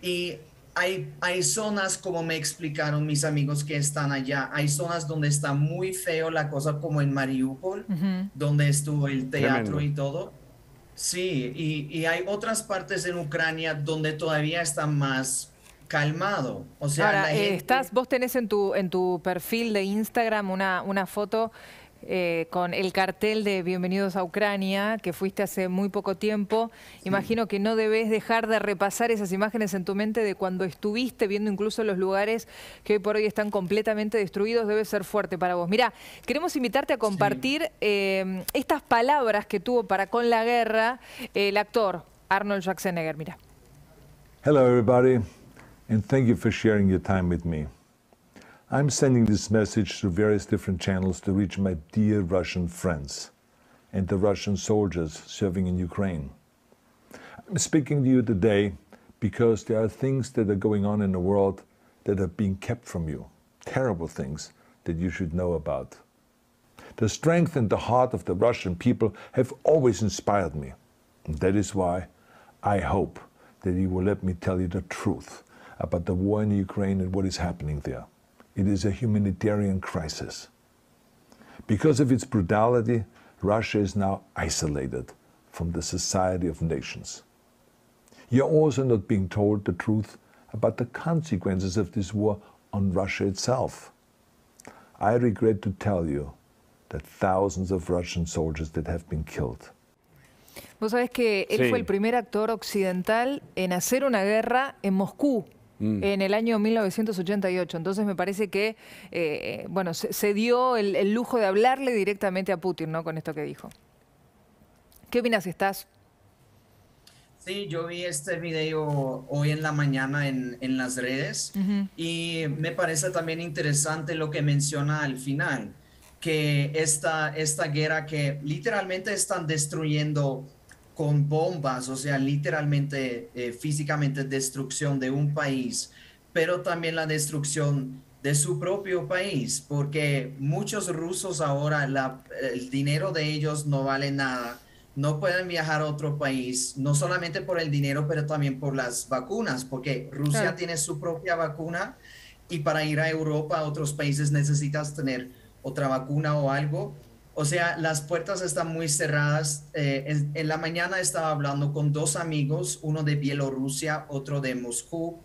Speaker 9: Y hay zonas, como me explicaron mis amigos que están allá, hay zonas donde está muy feo la cosa, como en Mariupol, donde estuvo el teatro. Tremendo. Y todo. Sí, y hay otras partes en Ucrania donde todavía está más calmado. O sea,
Speaker 4: ahora,
Speaker 9: la gente...
Speaker 4: vos tenés en tu perfil de Instagram una foto con el cartel de Bienvenidos a Ucrania, que fuiste hace muy poco tiempo. Sí. Imagino que no debes dejar de repasar esas imágenes en tu mente de cuando estuviste, viendo incluso los lugares que hoy por hoy están completamente destruidos. Debe ser fuerte para vos. Mirá, queremos invitarte a compartir estas palabras que tuvo para con la guerra el actor Arnold Schwarzenegger. Mirá.
Speaker 1: Hello everybody, and thank you for sharing your time with me. I'm sending this message through various different channels to reach my dear Russian friends and the Russian soldiers serving in Ukraine. I'm speaking to you today because there are things that are going on in the world that are being kept from you, terrible things that you should know about. The strength and the heart of the Russian people have always inspired me, and that is why I hope that you will let me tell you the truth about the war in Ukraine and what is happening there. It is a humanitarian crisis. Because of its brutality, Russia is now isolated from the society of nations. You're also not being told the truth about the consequences of this war on Russia itself. I regret to tell you that thousands of Russian soldiers that have been killed.
Speaker 4: Vos sabés que él fue el primer actor occidental en hacer una guerra en Moscú. En el año 1988. Entonces me parece que bueno, se dio el lujo de hablarle directamente a Putin, ¿no? Con esto que dijo. ¿Qué opinas? ¿Estás?
Speaker 9: Sí, yo vi este video hoy en la mañana en las redes y me parece también interesante lo que menciona al final, que esta guerra que literalmente están destruyendo con bombas, o sea, literalmente, físicamente destrucción de un país, pero también la destrucción de su propio país, porque muchos rusos ahora, el dinero de ellos no vale nada, no pueden viajar a otro país, no solamente por el dinero, pero también por las vacunas, porque Rusia tiene su propia vacuna y para ir a Europa, a otros países, necesitas tener otra vacuna o algo. O sea, las puertas están muy cerradas. En la mañana estaba hablando con dos amigos, uno de Bielorrusia, otro de Moscú,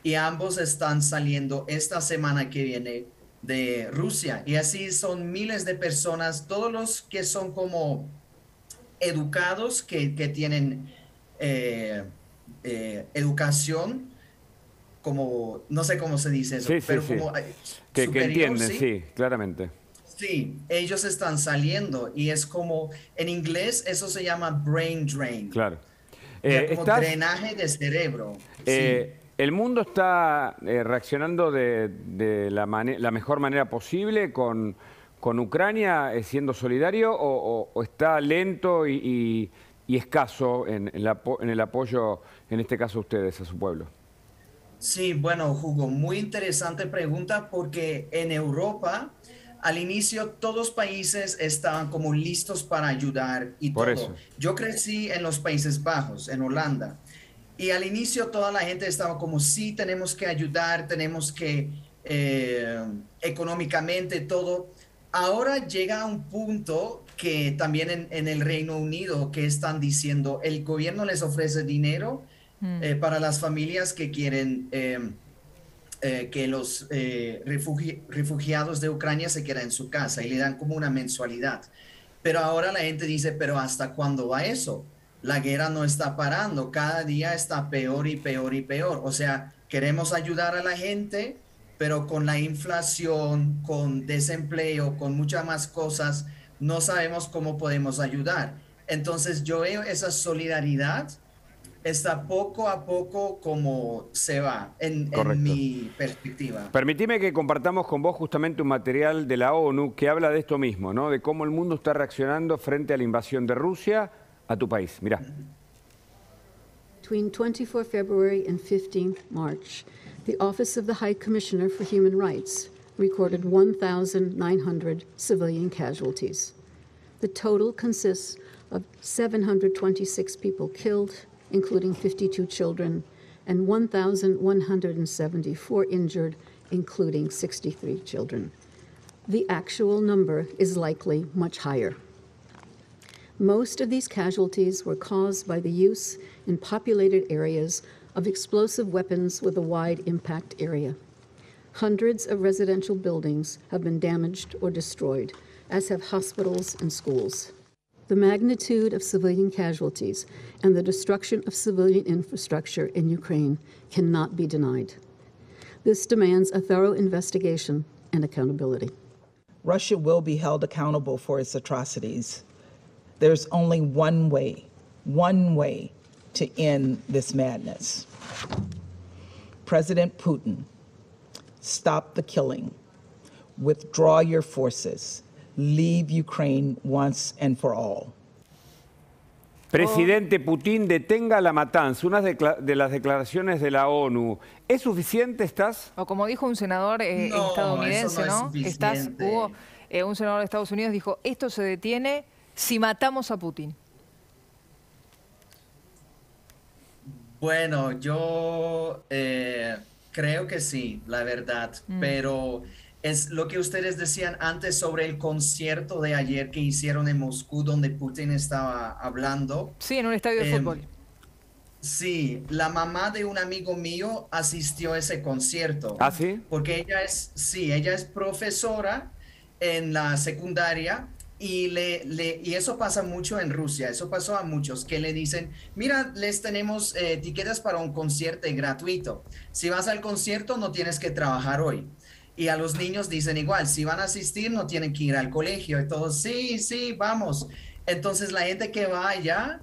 Speaker 9: y ambos están saliendo esta semana que viene de Rusia. Y así son miles de personas, todos los que son como educados, que tienen educación, como, no sé cómo se dice eso, pero como
Speaker 3: que
Speaker 9: superior,
Speaker 3: entienden, sí, claramente.
Speaker 9: Sí, ellos están saliendo y es como, en inglés eso se llama brain drain.
Speaker 3: Claro.
Speaker 9: Como drenaje de cerebro.
Speaker 3: ¿El mundo está reaccionando de la mejor manera posible con Ucrania, siendo solidario, o está lento y escaso en el apoyo, en este caso ustedes, a su pueblo?
Speaker 9: Sí, bueno, Hugo, muy interesante pregunta, porque en Europa al inicio todos los países estaban como listos para ayudar y todo. Eso. Yo crecí en los Países Bajos, en Holanda, y al inicio toda la gente estaba como, sí, tenemos que ayudar, tenemos que económicamente, todo. Ahora llega a un punto que también en el Reino Unido, que están diciendo, el gobierno les ofrece dinero para las familias que quieren que los refugiados de Ucrania se queden en su casa y le dan como una mensualidad. Pero ahora la gente dice, pero ¿hasta cuándo va eso? La guerra no está parando, cada día está peor y peor y peor. O sea, queremos ayudar a la gente, pero con la inflación, con desempleo, con muchas más cosas, no sabemos cómo podemos ayudar. Entonces yo veo esa solidaridad está poco a poco como se va en mi perspectiva.
Speaker 3: Permitime que compartamos con vos justamente un material de la ONU que habla de esto mismo, ¿no? De cómo el mundo está reaccionando frente a la invasión de Rusia a tu país. Mirá.
Speaker 10: Between 24 February and 15 March, the Office of the High Commissioner for Human Rights recorded 1,900 civilian casualties. The total consists of 726 people killed, including 52 children, and 1,174 injured, including 63 children. The actual number is likely much higher. Most of these casualties were caused by the use in populated areas of explosive weapons with a wide impact area. Hundreds of residential buildings have been damaged or destroyed, as have hospitals and schools. The magnitude of civilian casualties and the destruction of civilian infrastructure in Ukraine cannot be denied. This demands a thorough investigation and accountability.
Speaker 11: Russia will be held accountable for its atrocities. There's only one way to end this madness. President Putin, stop the killing, withdraw your forces, leave Ukraine once and for all.
Speaker 3: Presidente Putin, detenga la matanza. Una de las declaraciones de la ONU. ¿Es suficiente, estás?
Speaker 4: O como dijo un senador estadounidense, ¿no? Hubo un senador de Estados Unidos dijo, esto se detiene si matamos a Putin.
Speaker 9: Bueno, yo creo que sí, la verdad, pero es lo que ustedes decían antes sobre el concierto de ayer que hicieron en Moscú, donde Putin estaba hablando.
Speaker 4: Sí, en un estadio de fútbol.
Speaker 9: Sí, la mamá de un amigo mío asistió a ese concierto.
Speaker 3: ¿Ah, sí?
Speaker 9: Porque ella es profesora en la secundaria y eso pasa mucho en Rusia, eso pasó a muchos que le dicen, mira, les tenemos etiquetas para un concierto gratuito. Si vas al concierto no tienes que trabajar hoy. Y a los niños dicen igual, si van a asistir no tienen que ir al colegio. Y todos, sí, vamos. Entonces la gente que va allá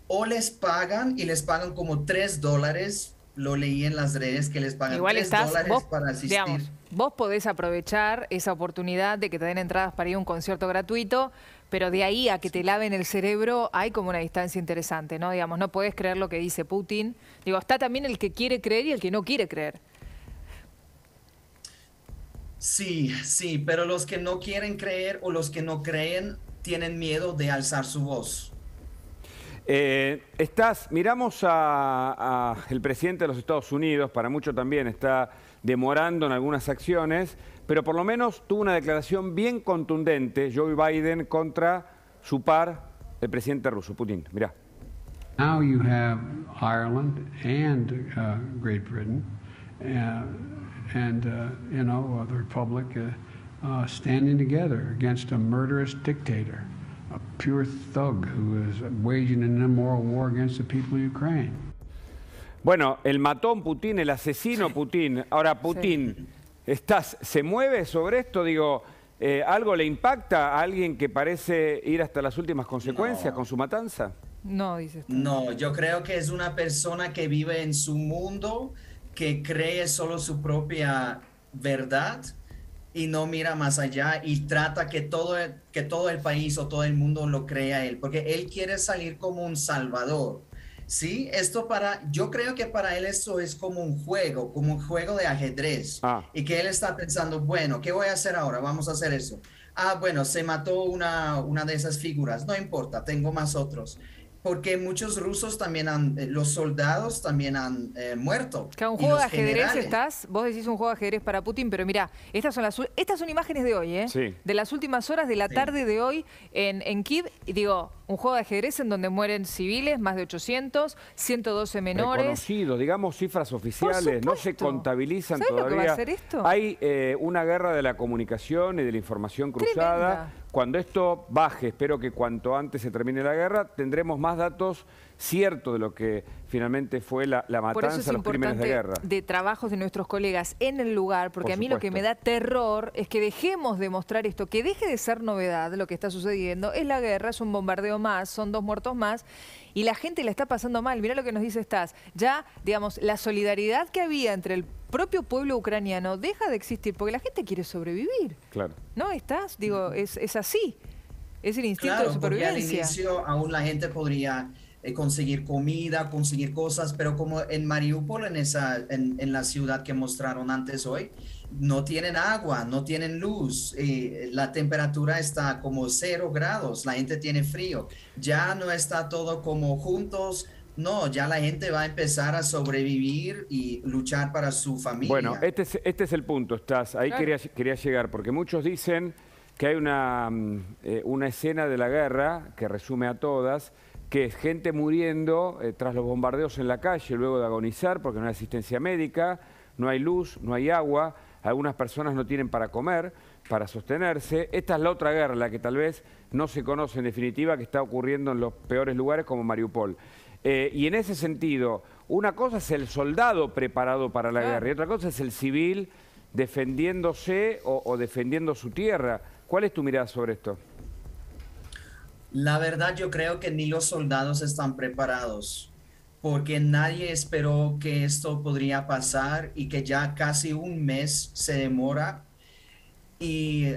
Speaker 9: o les pagan y les pagan como $3. Lo leí en las redes que les pagan
Speaker 4: igual
Speaker 9: $3 para asistir.
Speaker 4: Digamos, vos podés aprovechar esa oportunidad de que te den entradas para ir a un concierto gratuito, pero de ahí a que te laven el cerebro hay como una distancia interesante, ¿no? Digamos, no podés creer lo que dice Putin. Digo, está también el que quiere creer y el que no quiere creer.
Speaker 9: Sí, pero los que no quieren creer o los que no creen tienen miedo de alzar su voz.
Speaker 3: Miramos a el presidente de los Estados Unidos, para mucho también está demorando en algunas acciones, pero por lo menos tuvo una declaración bien contundente, Joe Biden, contra su par, el presidente ruso, Putin. Mirá.
Speaker 12: Now you have Ireland and Great Britain and the Republic standing together against a murderous dictator, a pure thug who is waging an immoral war against the people of Ukraine.
Speaker 3: Bueno, el matón Putin, el asesino Putin. Ahora, Putin, ¿se mueve sobre esto? Digo, ¿algo le impacta a alguien que parece ir hasta las últimas consecuencias con su matanza?
Speaker 4: No, dices tú.
Speaker 9: No, yo creo que es una persona que vive en su mundo, que cree solo su propia verdad y no mira más allá y trata que todo el país o todo el mundo lo crea él, porque él quiere salir como un salvador. Sí, yo creo que para él esto es como un juego de ajedrez. Y que él está pensando, bueno, ¿qué voy a hacer ahora? Vamos a hacer eso. Bueno, se mató una de esas figuras, no importa, tengo más otros. porque muchos rusos también los soldados también han muerto.
Speaker 4: Que un
Speaker 9: y
Speaker 4: juego de
Speaker 9: los
Speaker 4: ajedrez
Speaker 9: generales.
Speaker 4: vos decís un juego de ajedrez para Putin, pero mira, estas son imágenes de hoy, ¿eh?
Speaker 3: Sí.
Speaker 4: De las últimas horas de la tarde de hoy en Kiev, y digo, un juego de ajedrez en donde mueren civiles, más de 800, 112 menores.
Speaker 3: Reconocidos, digamos cifras oficiales, no se contabilizan
Speaker 4: ¿Sabes
Speaker 3: todavía.
Speaker 4: lo que va a hacer esto?
Speaker 3: Hay una guerra de la comunicación y de la información cruzada.
Speaker 4: Tremenda.
Speaker 3: Cuando esto baje, espero que cuanto antes se termine la guerra, tendremos más datos ciertos de lo que finalmente fue la
Speaker 4: Por eso es
Speaker 3: matanza, los crímenes de guerra.
Speaker 4: de trabajos de nuestros colegas en el lugar, porque
Speaker 3: Por
Speaker 4: a mí lo que
Speaker 3: supuesto.
Speaker 4: me da terror es que dejemos de mostrar esto, que deje de ser novedad lo que está sucediendo. Es la guerra, es un bombardeo más, son 2 muertos más, y la gente la está pasando mal. Mirá lo que nos dice Stas. Ya, digamos, la solidaridad que había entre el propio pueblo ucraniano deja de existir, porque la gente quiere sobrevivir.
Speaker 3: Claro.
Speaker 4: ¿No, Stas? Digo, es así. Es el instinto
Speaker 9: Claro,
Speaker 4: de
Speaker 9: porque al
Speaker 4: supervivencia.
Speaker 9: inicio aún la gente podría conseguir comida, conseguir cosas, pero como en Mariupol, en la ciudad que mostraron antes hoy, no tienen agua, no tienen luz, la temperatura está como 0 grados, la gente tiene frío, ya no está todo como juntos. No, ya la gente va a empezar a sobrevivir y luchar para su familia.
Speaker 3: Bueno, este es el punto, Stas. Ahí
Speaker 4: Claro.
Speaker 3: quería llegar, porque muchos dicen que hay una escena de la guerra que resume a todas, que es gente muriendo tras los bombardeos en la calle, luego de agonizar, porque no hay asistencia médica, no hay luz, no hay agua, algunas personas no tienen para comer, para sostenerse. Esta es la otra guerra, la que tal vez no se conoce en definitiva, que está ocurriendo en los peores lugares como Mariupol. Y en ese sentido, una cosa es el soldado preparado para la guerra y otra cosa es el civil defendiéndose o defendiendo su tierra. ¿Cuál es tu mirada sobre esto?
Speaker 9: La verdad, yo creo que ni los soldados están preparados, porque nadie esperó que esto podría pasar y que ya casi un mes se demora. Y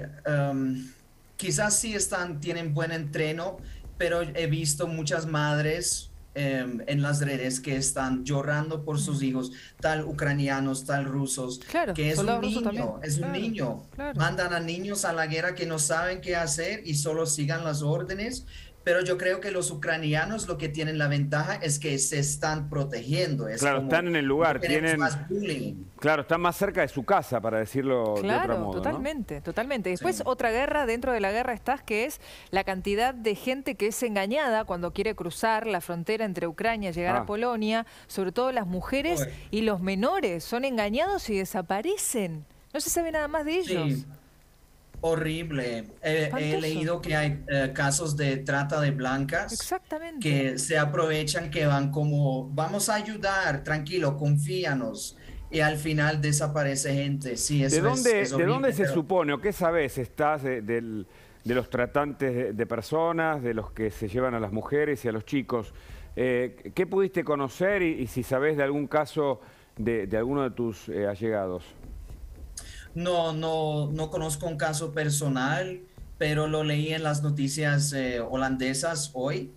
Speaker 9: quizás sí tienen buen entreno, pero he visto muchas madres en las redes que están llorando por sus hijos, tal ucranianos, tal rusos,
Speaker 4: Claro,
Speaker 9: que es un
Speaker 4: soldado ruso
Speaker 9: niño,
Speaker 4: también.
Speaker 9: es
Speaker 4: Claro,
Speaker 9: un niño.
Speaker 4: claro.
Speaker 9: Mandan a niños a la guerra que no saben qué hacer y solo sigan las órdenes. Pero yo creo que los ucranianos lo que tienen la ventaja es que se están protegiendo. Es
Speaker 3: Claro,
Speaker 9: como,
Speaker 3: están en el lugar,
Speaker 9: no tenemos
Speaker 3: tienen...
Speaker 9: más bullying.
Speaker 3: Claro, están más cerca de su casa, para decirlo de
Speaker 4: Claro,
Speaker 3: otro modo, ¿no?
Speaker 4: totalmente, totalmente. Después otra guerra, dentro de la guerra estás, que es la cantidad de gente que es engañada cuando quiere cruzar la frontera entre Ucrania y llegar a Polonia, sobre todo las mujeres y los menores, son engañados y desaparecen. No se sabe nada más de ellos.
Speaker 9: Sí. Horrible. He
Speaker 4: Espantoso.
Speaker 9: leído que hay casos de trata de blancas.
Speaker 4: Exactamente.
Speaker 9: Que se aprovechan, que van como, vamos a ayudar, tranquilo, confíanos. Y al final desaparece gente. Sí, eso es
Speaker 3: ¿De
Speaker 9: horrible,
Speaker 3: dónde se
Speaker 9: pero-
Speaker 3: supone o qué sabes estás de los tratantes de personas, de los que se llevan a las mujeres y a los chicos? ¿Qué pudiste conocer y si sabes de algún caso de alguno de tus allegados?
Speaker 9: No conozco un caso personal, pero lo leí en las noticias holandesas hoy,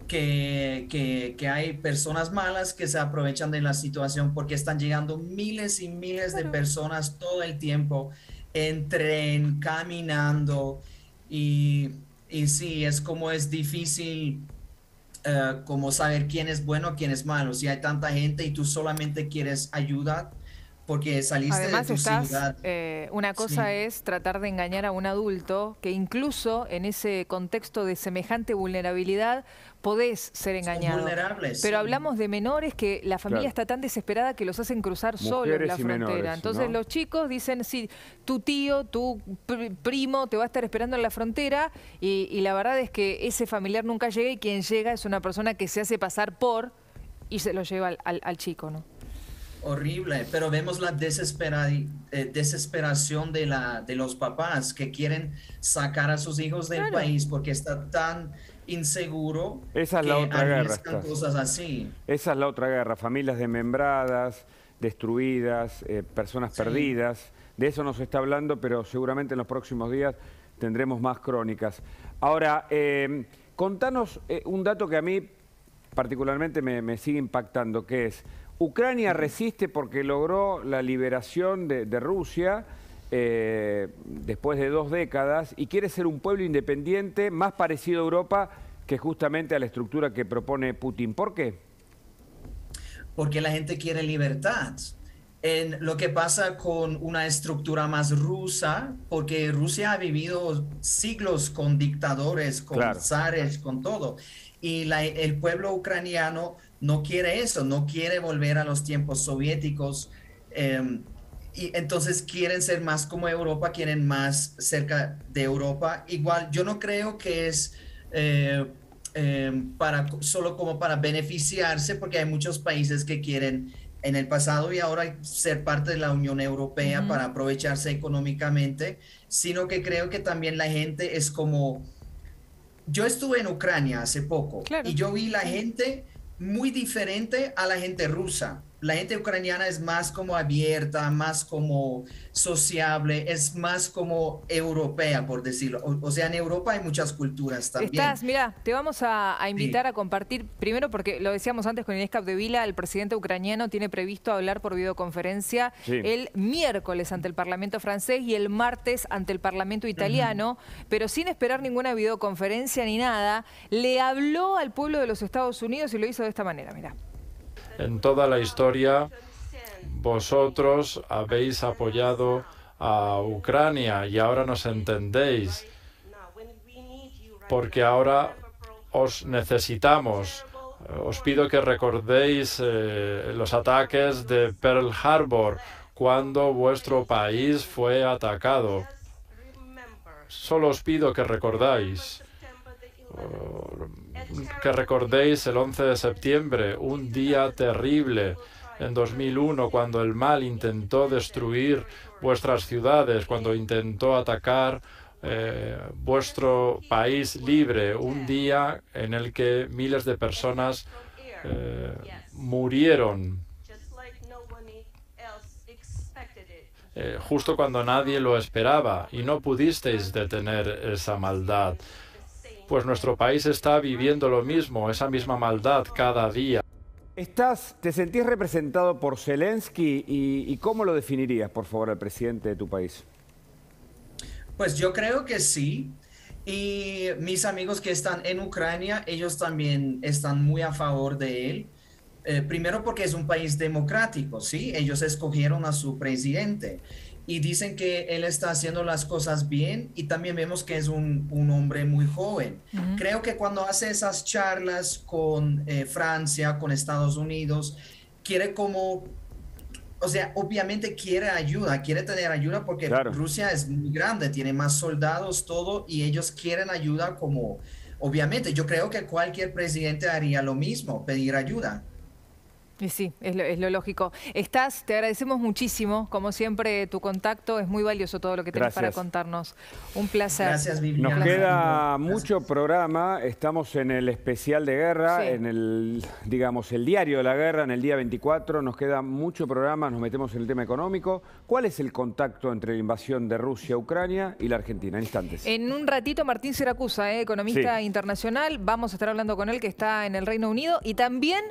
Speaker 9: que hay personas malas que se aprovechan de la situación porque están llegando miles y miles de personas todo el tiempo en tren, caminando, y sí, es difícil como saber quién es bueno, quién es malo. Si hay tanta gente y tú solamente quieres ayuda porque saliste
Speaker 4: Además,
Speaker 9: de tu ciudad.
Speaker 4: una cosa
Speaker 9: Sí.
Speaker 4: es tratar de engañar a un adulto, que incluso en ese contexto de semejante vulnerabilidad podés ser engañado.
Speaker 9: vulnerables,
Speaker 4: Pero
Speaker 9: sí.
Speaker 4: hablamos de menores que la familia
Speaker 3: Claro.
Speaker 4: está tan desesperada que los hacen cruzar solos
Speaker 3: Mujeres
Speaker 4: la
Speaker 3: y
Speaker 4: frontera.
Speaker 3: menores,
Speaker 4: Entonces
Speaker 3: ¿no?
Speaker 4: los chicos dicen, sí, tu tío, tu primo te va a estar esperando en la frontera, y la verdad es que ese familiar nunca llega, y quien llega es una persona que se hace pasar por y se lo lleva al chico, ¿no?
Speaker 9: Horrible, pero vemos la desesperación de los papás que quieren sacar a sus hijos del país porque está tan inseguro.
Speaker 3: Esa es
Speaker 9: que
Speaker 3: la otra guerra,
Speaker 9: arriesgan
Speaker 3: Stas.
Speaker 9: cosas así.
Speaker 3: Esa es la otra guerra, familias desmembradas, destruidas, personas perdidas. De eso nos está hablando, pero seguramente en los próximos días tendremos más crónicas. Ahora, contanos un dato que a mí particularmente me sigue impactando, que es: Ucrania resiste porque logró la liberación de Rusia después de 2 décadas y quiere ser un pueblo independiente más parecido a Europa que justamente a la estructura que propone Putin. ¿Por qué?
Speaker 9: Porque la gente quiere libertad. En lo que pasa con una estructura más rusa, porque Rusia ha vivido siglos con dictadores, con zares, con todo. Y el pueblo ucraniano no quiere eso, no quiere volver a los tiempos soviéticos. Y entonces quieren ser más como Europa, quieren más cerca de Europa. Igual, yo no creo que es solo como para beneficiarse, porque hay muchos países que quieren en el pasado y ahora ser parte de la Unión Europea para aprovecharse económicamente, sino que creo que también la gente es como... Yo estuve en Ucrania hace poco y yo vi la gente muy diferente a la gente rusa. La gente ucraniana es más como abierta, más como sociable, es más como europea, por decirlo. O sea, en Europa hay muchas culturas también.
Speaker 4: Mira, te vamos a invitar a compartir, primero porque lo decíamos antes con Inés Capdevila, el presidente ucraniano tiene previsto hablar por videoconferencia el miércoles ante el Parlamento francés y el martes ante el Parlamento italiano, pero sin esperar ninguna videoconferencia ni nada, le habló al pueblo de los Estados Unidos y lo hizo de esta manera, mira.
Speaker 13: En toda la historia, vosotros habéis apoyado a Ucrania y ahora nos entendéis, porque ahora os necesitamos. Os pido que recordéis los ataques de Pearl Harbor, cuando vuestro país fue atacado. Solo os pido que recordéis el 11 de septiembre, un día terrible en 2001, cuando el mal intentó destruir vuestras ciudades, cuando intentó atacar vuestro país libre, un día en el que miles de personas murieron, justo cuando nadie lo esperaba, y no pudisteis detener esa maldad. Pues nuestro país está viviendo lo mismo, esa misma maldad cada día.
Speaker 3: ¿Te sentís representado por Zelensky y cómo lo definirías, por favor, al presidente de tu país?
Speaker 9: Pues yo creo que sí. Y mis amigos que están en Ucrania, ellos también están muy a favor de él. Primero porque es un país democrático, ¿sí? Ellos escogieron a su presidente. Y dicen que él está haciendo las cosas bien y también vemos que es un hombre muy joven. Creo que cuando hace esas charlas con Francia, con Estados Unidos, quiere como, o sea, obviamente quiere ayuda, quiere tener ayuda porque Rusia es muy grande, tiene más soldados, todo, y ellos quieren ayuda como, obviamente, yo creo que cualquier presidente haría lo mismo, pedir ayuda.
Speaker 4: Y sí, es lo lógico. Te agradecemos muchísimo, como siempre, tu contacto, es muy valioso todo lo que tenés para contarnos. Un placer.
Speaker 9: Gracias, Viviana.
Speaker 3: Nos queda mucho programa, estamos en el especial de guerra, en el, digamos, el diario de la guerra, en el día 24, nos queda mucho programa, nos metemos en el tema económico. ¿Cuál es el contacto entre la invasión de Rusia a Ucrania y la Argentina? En instantes.
Speaker 4: En un ratito, Martín Siracusa, economista internacional, vamos a estar hablando con él, que está en el Reino Unido, y también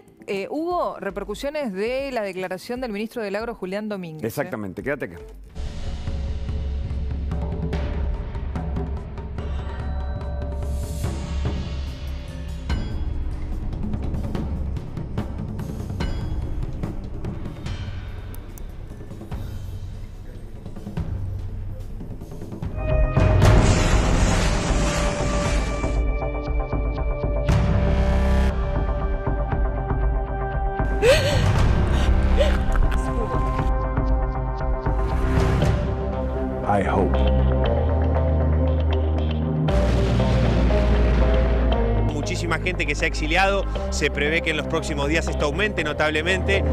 Speaker 4: hubo repercusiones de la declaración del ministro del Agro, Julián Domínguez.
Speaker 3: Exactamente, quédate acá.
Speaker 1: I hope.
Speaker 2: Muchísima gente que se ha exiliado, se prevé que en los próximos días esto aumente notablemente.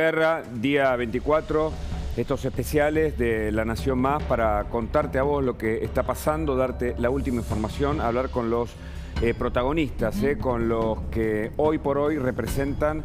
Speaker 3: guerra, día 24, estos especiales de La Nación Más para contarte a vos lo que está pasando, darte la última información, hablar con los protagonistas, con los que hoy por hoy representan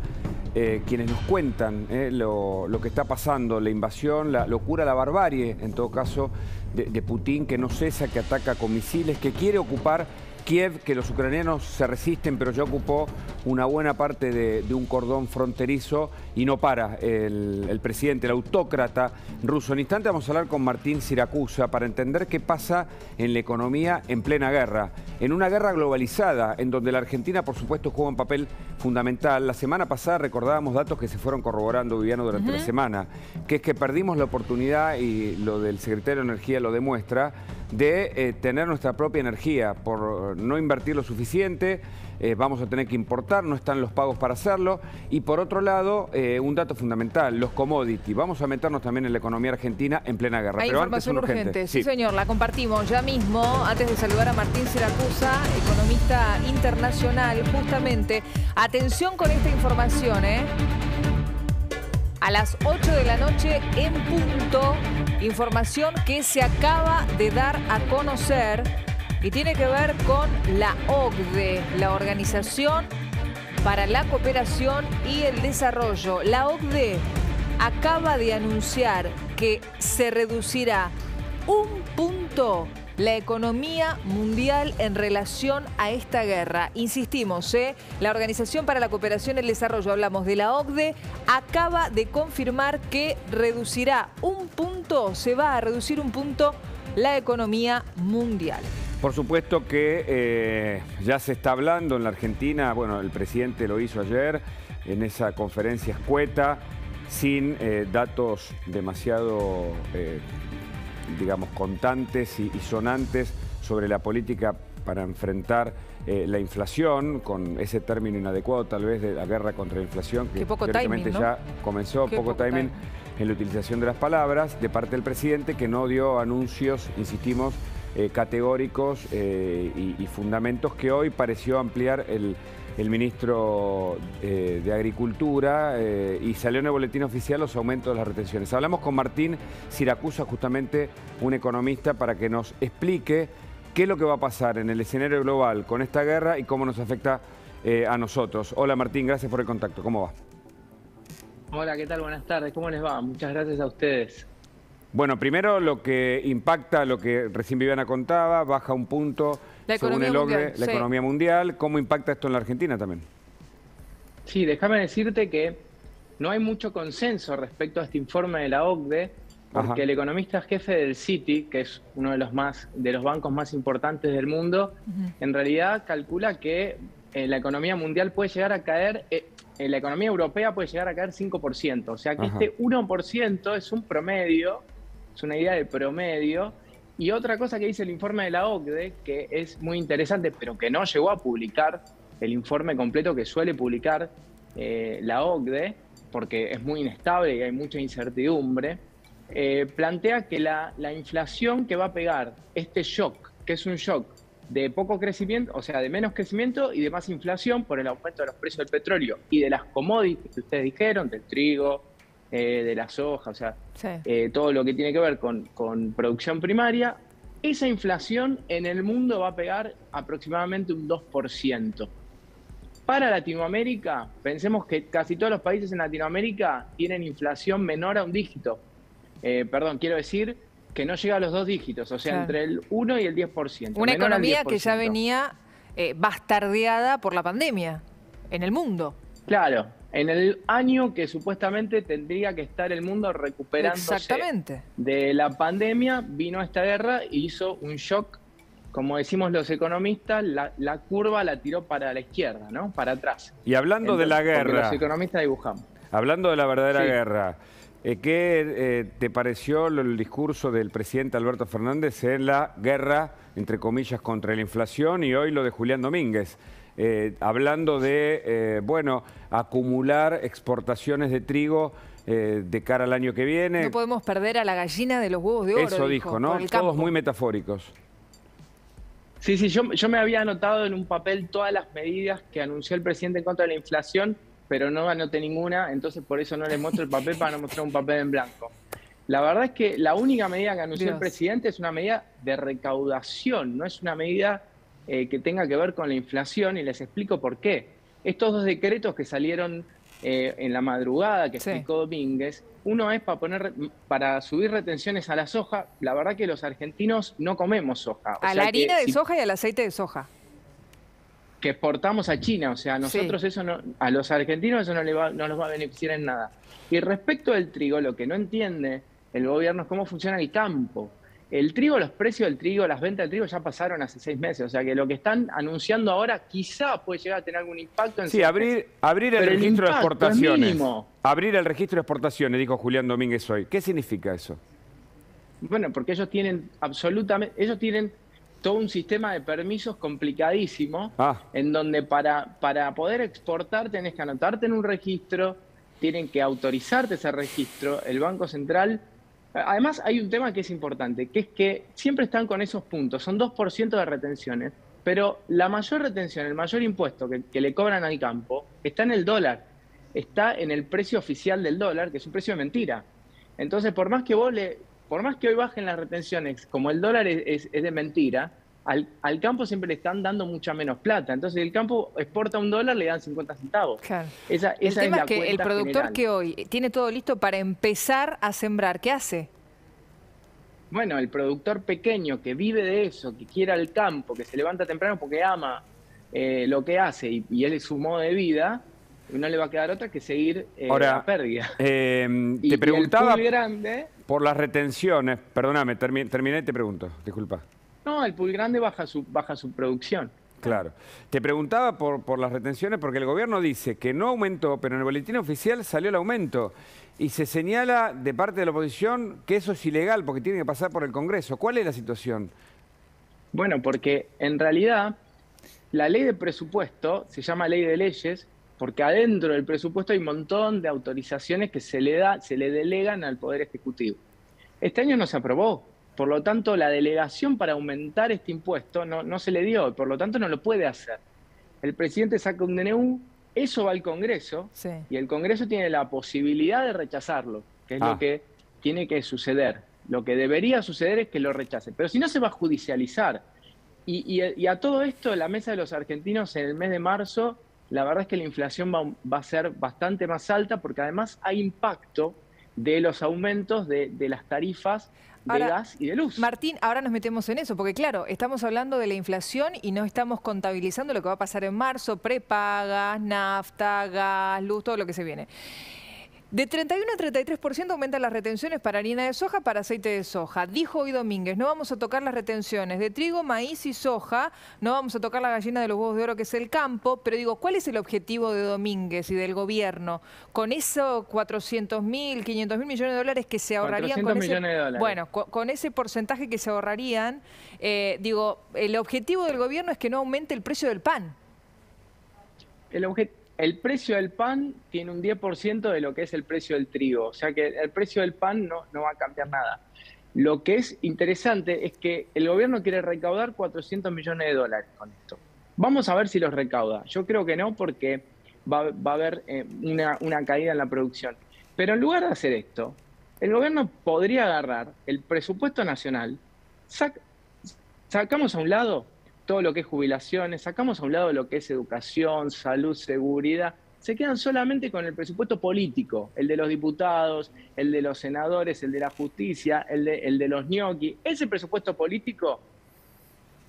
Speaker 3: quienes nos cuentan lo que está pasando, la invasión, la locura, la barbarie, en todo caso, de Putin, que no cesa, que ataca con misiles, que quiere ocupar Kiev, que los ucranianos se resisten, pero ya ocupó una buena parte de un cordón fronterizo y no para el presidente, el autócrata ruso. En instante vamos a hablar con Martín Siracusa para entender qué pasa en la economía en plena guerra, en una guerra globalizada, en donde la Argentina, por supuesto, juega un papel fundamental. La semana pasada recordábamos datos que se fueron corroborando, Viviano, durante la semana, que es que perdimos la oportunidad, y lo del secretario de Energía lo demuestra, de tener nuestra propia energía. Por no invertir lo suficiente, vamos a tener que importar, no están los pagos para hacerlo. Y por otro lado, un dato fundamental, los commodities. Vamos a meternos también en la economía argentina en plena guerra.
Speaker 4: Hay
Speaker 3: pero
Speaker 4: información
Speaker 3: antes
Speaker 4: urgente. Sí, señor, la compartimos ya mismo. Antes de saludar a Martín Siracusa, economista internacional, justamente. Atención con esta información, A las 8 de la noche en punto, información que se acaba de dar a conocer y tiene que ver con la OCDE, la Organización para la Cooperación y el Desarrollo. La OCDE acaba de anunciar que se reducirá 1 punto la economía mundial en relación a esta guerra. Insistimos, la Organización para la Cooperación y el Desarrollo, hablamos de la OCDE, acaba de confirmar que reducirá 1 punto, se va a reducir 1 punto la economía mundial.
Speaker 3: Por supuesto que ya se está hablando en la Argentina, bueno, el presidente lo hizo ayer en esa conferencia escueta, sin datos demasiado digamos, contantes y sonantes sobre la política para enfrentar la inflación, con ese término inadecuado tal vez de la guerra contra la inflación, que teóricamente ya comenzó, poco timing en la utilización de las palabras, de parte del presidente, que no dio anuncios, insistimos, categóricos y fundamentos, que hoy pareció ampliar el ministro de Agricultura y salió en el boletín oficial los aumentos de las retenciones. Hablamos con Martín Siracusa, justamente un economista, para que nos explique qué es lo que va a pasar en el escenario global con esta guerra y cómo nos afecta a nosotros. Hola Martín, gracias por el contacto. ¿Cómo va?
Speaker 14: Hola, ¿qué tal? Buenas tardes. ¿Cómo les va? Muchas gracias a ustedes.
Speaker 3: Bueno, primero lo que impacta, lo que recién Viviana contaba, baja 1 punto según el OCDE, la economía mundial. ¿Cómo impacta esto en la Argentina también?
Speaker 14: Sí, déjame decirte que no hay mucho consenso respecto a este informe de la OCDE, porque el economista jefe del Citi, que es uno de los bancos más importantes del mundo, en realidad calcula que la economía mundial puede llegar a caer, la economía europea puede llegar a caer 5%. O sea que este 1% es un promedio, es una idea de promedio. Y otra cosa que dice el informe de la OCDE, que es muy interesante, pero que no llegó a publicar el informe completo que suele publicar la OCDE, porque es muy inestable y hay mucha incertidumbre, plantea que la inflación que va a pegar este shock, que es un shock de poco crecimiento, o sea, de menos crecimiento y de más inflación por el aumento de los precios del petróleo y de las commodities que ustedes dijeron, del trigo, de la soja, o sea, todo lo que tiene que ver con producción primaria. Esa inflación en el mundo va a pegar aproximadamente un 2%. Para Latinoamérica, pensemos que casi todos los países en Latinoamérica tienen inflación menor a un dígito. Quiero decir que no llega a los 2 dígitos, o sea, entre el 1 y el 10%.
Speaker 4: Una economía que ya venía bastardeada por la pandemia en el mundo.
Speaker 14: Claro, en el año que supuestamente tendría que estar el mundo recuperándose de la pandemia, vino esta guerra y hizo un shock. Como decimos los economistas, la curva la tiró para la izquierda, ¿no? Para atrás.
Speaker 3: Y hablando de la guerra,
Speaker 14: los economistas dibujamos.
Speaker 3: Hablando de la verdadera guerra, ¿qué te pareció el discurso del presidente Alberto Fernández en la guerra, entre comillas, contra la inflación, y hoy lo de Julián Domínguez? Hablando de, acumular exportaciones de trigo de cara al año que viene.
Speaker 4: No podemos perder a la gallina de los huevos de oro.
Speaker 3: Eso dijo, ¿no? Todos muy metafóricos.
Speaker 14: Sí, yo me había anotado en un papel todas las medidas que anunció el presidente en contra de la inflación pero no anoté ninguna, entonces por eso no les muestro el papel para no mostrar un papel en blanco. La verdad es que la única medida que anunció el presidente es una medida de recaudación, no es una medida que tenga que ver con la inflación, y les explico por qué. Estos dos decretos que salieron en la madrugada, que explicó Domínguez, uno es para subir retenciones a la soja. La verdad que los argentinos no comemos soja.
Speaker 4: A la harina de soja y al aceite de soja.
Speaker 14: Que exportamos a China, o sea, a nosotros eso no, a los argentinos eso no nos va a beneficiar en nada. Y respecto del trigo, lo que no entiende el gobierno es cómo funciona el campo. El trigo, los precios del trigo, las ventas del trigo ya pasaron hace 6 meses, o sea que lo que están anunciando ahora quizá puede llegar a tener algún impacto en
Speaker 3: abrir el registro de exportaciones. Abrir el registro de exportaciones, dijo Julián Domínguez hoy. ¿Qué significa eso?
Speaker 14: Bueno, porque ellos tienen todo un sistema de permisos complicadísimo, en donde para poder exportar tenés que anotarte en un registro, tienen que autorizarte ese registro, el Banco Central. Además, hay un tema que es importante, que es que siempre están con esos puntos, son 2% de retenciones, pero la mayor retención, el mayor impuesto que le cobran al campo, está en el dólar, está en el precio oficial del dólar, que es un precio de mentira. Entonces, por más que hoy bajen las retenciones, como el dólar es de mentira, al campo siempre le están dando mucha menos plata. Entonces, el campo exporta $1, le dan 50 centavos.
Speaker 4: Claro.
Speaker 14: Esa
Speaker 4: el tema
Speaker 14: es
Speaker 4: es que el productor
Speaker 14: general.
Speaker 4: que hoy tiene todo listo para empezar a sembrar, ¿qué hace?
Speaker 14: Bueno, el productor pequeño que vive de eso, que quiere al campo, que se levanta temprano porque ama lo que hace y él es su modo de vida, no le va a quedar otra que seguir la pérdida.
Speaker 3: Te preguntaba
Speaker 14: el pool grande,
Speaker 3: por las retenciones. Perdóname, terminé y te pregunto. Disculpa.
Speaker 14: No, el pool grande baja su producción.
Speaker 3: Claro. Te preguntaba por las retenciones porque el gobierno dice que no aumentó, pero en el boletín oficial salió el aumento. Y se señala de parte de la oposición que eso es ilegal porque tiene que pasar por el Congreso. ¿Cuál es la situación?
Speaker 14: Bueno, porque en realidad la ley de presupuesto se llama ley de leyes porque adentro del presupuesto hay un montón de autorizaciones que se le delegan al Poder Ejecutivo. Este año no se aprobó. Por lo tanto, la delegación para aumentar este impuesto no se le dio, por lo tanto no lo puede hacer. El presidente saca un DNU, eso va al Congreso, y el Congreso tiene la posibilidad de rechazarlo, que es lo que tiene que suceder. Lo que debería suceder es que lo rechace, pero si no se va a judicializar. Y a todo esto, la Mesa de los Argentinos en el mes de marzo, la verdad es que la inflación va a ser bastante más alta, porque además hay impacto de los aumentos de las tarifas de gas y de luz.
Speaker 4: Martín, ahora nos metemos en eso, porque claro, estamos hablando de la inflación y no estamos contabilizando lo que va a pasar en marzo, prepagas, nafta, gas, luz, todo lo que se viene. De 31 a 33% aumentan las retenciones para harina de soja, para aceite de soja. Dijo hoy Domínguez, no vamos a tocar las retenciones de trigo, maíz y soja, no vamos a tocar la gallina de los huevos de oro que es el campo, pero digo, ¿cuál es el objetivo de Domínguez y del gobierno con esos 400.000, 500.000 millones de dólares que se ahorrarían? Con ese porcentaje que se ahorrarían, digo, el objetivo del gobierno es que no aumente el precio del pan.
Speaker 14: El precio del pan tiene un 10% de lo que es el precio del trigo, o sea que el precio del pan no va a cambiar nada. Lo que es interesante es que el gobierno quiere recaudar 400 millones de dólares con esto. Vamos a ver si los recauda. Yo creo que no, porque va a haber una caída en la producción. Pero en lugar de hacer esto, el gobierno podría agarrar el presupuesto nacional, sacamos a un lado todo lo que es jubilaciones, sacamos a un lado lo que es educación, salud, seguridad, se quedan solamente con el presupuesto político, el de los diputados, el de los senadores, el de la justicia, el de los ñoquis. Ese presupuesto político,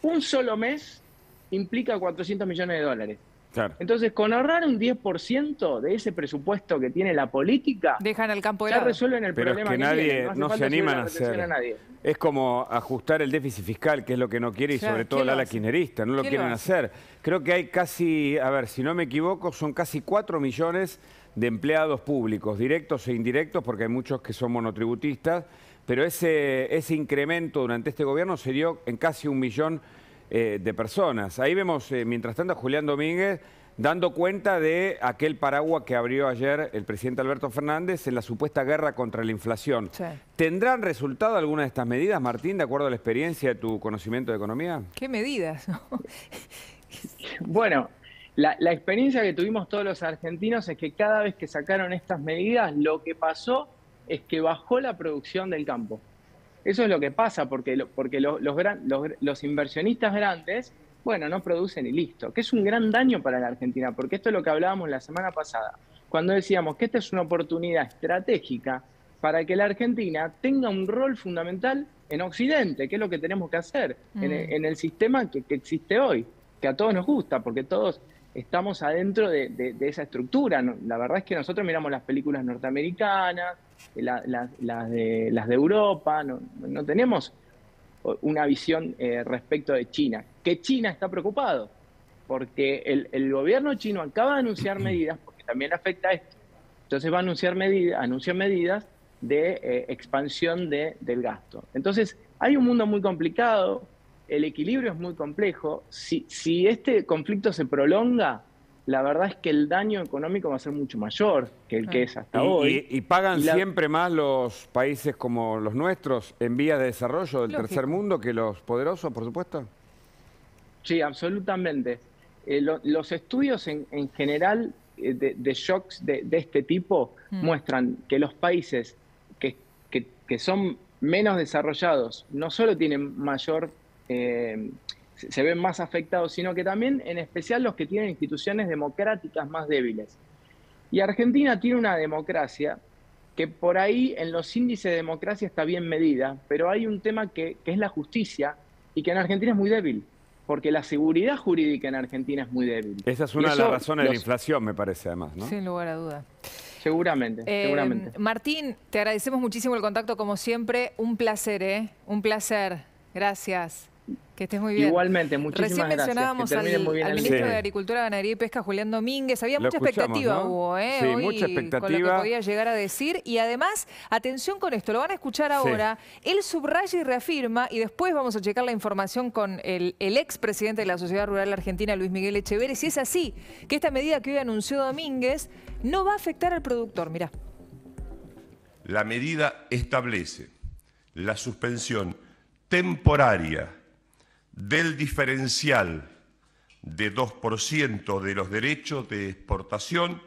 Speaker 14: un solo mes implica 400 millones de dólares.
Speaker 3: Claro.
Speaker 14: Entonces, con ahorrar un 10% de ese presupuesto que tiene la política,
Speaker 4: dejan al campo de
Speaker 14: ya resuelven el
Speaker 3: problema. Pero es que nadie
Speaker 14: no
Speaker 3: se animan a hacer. Es como ajustar el déficit fiscal, que es lo que no quiere, y sobre todo el ala kirchnerista, no lo quieren hacer. Creo que hay casi, a ver, si no me equivoco, son casi 4 millones de empleados públicos, directos e indirectos, porque hay muchos que son monotributistas, pero ese incremento durante este gobierno se dio en casi 1 millón de personas. Ahí vemos, mientras tanto, a Julián Domínguez dando cuenta de aquel paraguas que abrió ayer el presidente Alberto Fernández en la supuesta guerra contra la inflación. Sí. ¿Tendrán resultado alguna de estas medidas, Martín, de acuerdo a la experiencia de tu conocimiento de economía?
Speaker 4: ¿Qué medidas?
Speaker 14: Bueno, La experiencia que tuvimos todos los argentinos es que cada vez que sacaron estas medidas, lo que pasó es que bajó la producción del campo. Eso es lo que pasa, porque los inversionistas grandes, bueno, no producen y listo, que es un gran daño para la Argentina, porque esto es lo que hablábamos la semana pasada, cuando decíamos que esta es una oportunidad estratégica para que la Argentina tenga un rol fundamental en Occidente, que es lo que tenemos que hacer en el sistema que existe hoy, que a todos nos gusta, porque todos estamos adentro de esa estructura. La verdad es que nosotros miramos las películas norteamericanas, las de Europa, no tenemos una visión respecto de China. Que China está preocupado, porque el gobierno chino acaba de anunciar medidas, porque también afecta a esto. Entonces va a anunciar medidas de expansión del gasto. Entonces hay un mundo muy complicado, el equilibrio es muy complejo. Si este conflicto se prolonga, la verdad es que el daño económico va a ser mucho mayor que el que es hasta hoy.
Speaker 3: ¿Y pagan siempre más los países como los nuestros en vías de desarrollo del tercer mundo que los poderosos, por supuesto?
Speaker 14: Sí, absolutamente. Los estudios en general de shocks de este tipo muestran que los países que son menos desarrollados no solo tienen se ven más afectados, sino que también, en especial, los que tienen instituciones democráticas más débiles. Y Argentina tiene una democracia que por ahí en los índices de democracia está bien medida, pero hay un tema que es la justicia y que en Argentina es muy débil, porque la seguridad jurídica en Argentina es muy débil.
Speaker 3: Esa es una de las razones de la inflación, me parece, además, ¿no?
Speaker 4: Sin lugar a duda.
Speaker 14: Seguramente, seguramente.
Speaker 4: Martín, te agradecemos muchísimo el contacto, como siempre. Un placer, ¿eh? Un placer. Gracias. Que estés muy bien.
Speaker 14: Igualmente, muchísimas
Speaker 4: Recién
Speaker 14: gracias.
Speaker 4: mencionábamos al ministro de Agricultura, Ganadería y Pesca, Julián Domínguez. Había mucha expectativa, ¿no? Hubo,
Speaker 3: Sí,
Speaker 4: hoy,
Speaker 3: mucha expectativa.
Speaker 4: con lo que podía llegar a decir. Y además, atención con esto, lo van a escuchar ahora. Sí. Él subraya y reafirma, y después vamos a checar la información con el expresidente de la Sociedad Rural Argentina, Luis Miguel Echeverri, si es así, que esta medida que hoy anunció Domínguez no va a afectar al productor. Mirá.
Speaker 15: La medida establece la suspensión temporaria del diferencial de 2% de los derechos de exportación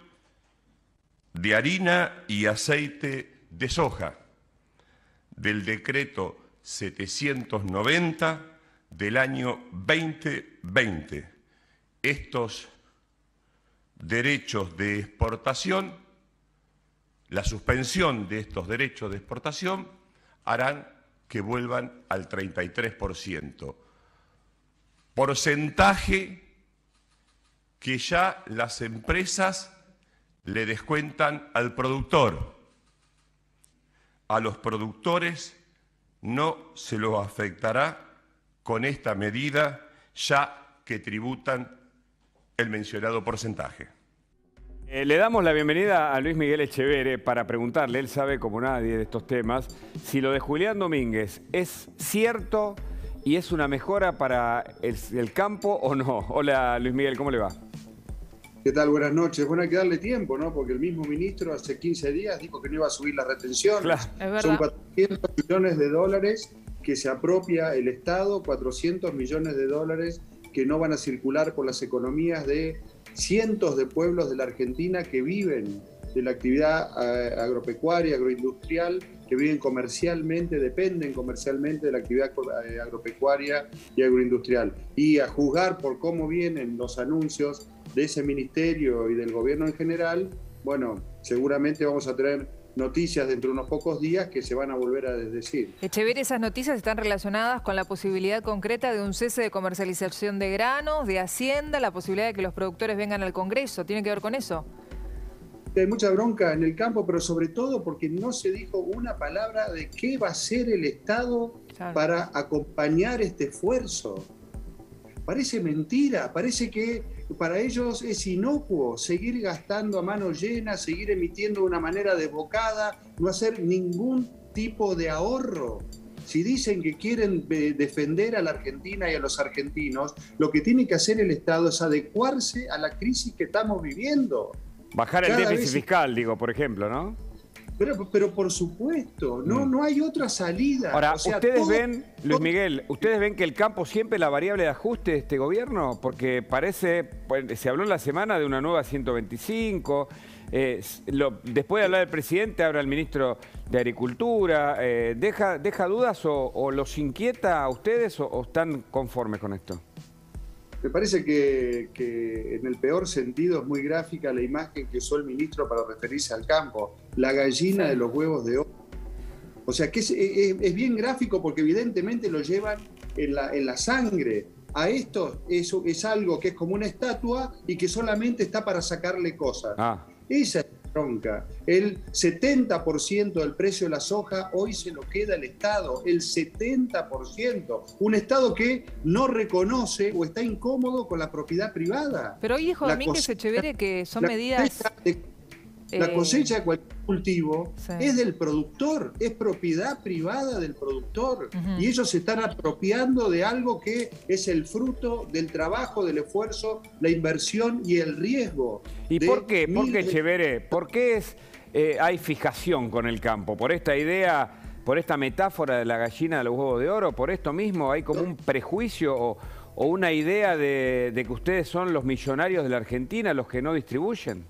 Speaker 15: de harina y aceite de soja del decreto 790 del año 2020. Estos derechos de exportación, la suspensión de estos derechos de exportación harán que vuelvan al 33%. Porcentaje que ya las empresas le descuentan al productor. A los productores no se los afectará con esta medida, ya que tributan el mencionado porcentaje.
Speaker 3: Le damos la bienvenida a Luis Miguel Echeverri para preguntarle, él sabe como nadie de estos temas, si lo de Julián Domínguez es cierto y es una mejora para el campo o no. Hola Luis Miguel, ¿cómo le va?
Speaker 16: ¿Qué tal? Buenas noches. Bueno, hay que darle tiempo, ¿no? Porque el mismo ministro hace 15 días dijo que no iba a subir las retenciones.
Speaker 3: Claro.
Speaker 16: Son 400 millones de dólares que se apropia el Estado, 400 millones de dólares que no van a circular por las economías de cientos de pueblos de la Argentina que viven de la actividad agropecuaria, agroindustrial, que viven comercialmente, dependen comercialmente de la actividad agropecuaria y agroindustrial. Y a juzgar por cómo vienen los anuncios de ese ministerio y del gobierno en general, bueno, seguramente vamos a tener noticias dentro de unos pocos días que se van a volver a desdecir.
Speaker 4: Echeverri, esas noticias están relacionadas con la posibilidad concreta de un cese de comercialización de granos, de Hacienda, la posibilidad de que los productores vengan al Congreso. ¿Tiene que ver con eso?
Speaker 16: Hay mucha bronca en el campo, pero sobre todo porque no se dijo una palabra de qué va a hacer el Estado para acompañar este esfuerzo. Parece mentira, parece que para ellos es inocuo seguir gastando a mano llena, seguir emitiendo de una manera desbocada, no hacer ningún tipo de ahorro. Si dicen que quieren defender a la Argentina y a los argentinos, lo que tiene que hacer el Estado es adecuarse a la crisis que estamos viviendo.
Speaker 3: Bajar el déficit fiscal, digo, por ejemplo, ¿no?
Speaker 16: Pero por supuesto, no hay otra salida.
Speaker 3: Ahora,
Speaker 16: o sea,
Speaker 3: ¿ustedes ven, Luis Miguel, ustedes ven que el campo siempre es la variable de ajuste de este gobierno? Porque parece, se habló en la semana de una nueva 125, después de hablar del presidente, habla el ministro de Agricultura. ¿Deja dudas o los inquieta a ustedes o están conformes con esto?
Speaker 16: Me parece que en el peor sentido es muy gráfica la imagen que usó el ministro para referirse al campo. La gallina de los huevos de oro. O sea, que es bien gráfico porque evidentemente lo llevan en la sangre. A esto es algo que es como una estatua y que solamente está para sacarle cosas. Esa es la bronca. El 70% del precio de la soja hoy se lo queda el Estado. El 70%. Un Estado que no reconoce o está incómodo con la propiedad privada.
Speaker 4: Pero hoy dijo Domínguez Echeverre que son medidas...
Speaker 16: La cosecha de cualquier cultivo es del productor, es propiedad privada del productor. Y ellos se están apropiando de algo que es el fruto del trabajo, del esfuerzo, la inversión y el riesgo.
Speaker 3: ¿Y por qué? ¿Por qué, Echeverre? ¿Por qué hay fijación con el campo? ¿Por esta idea, por esta metáfora de la gallina de los huevos de oro? ¿Por esto mismo hay como un prejuicio o una idea de que ustedes son los millonarios de la Argentina, los que no distribuyen?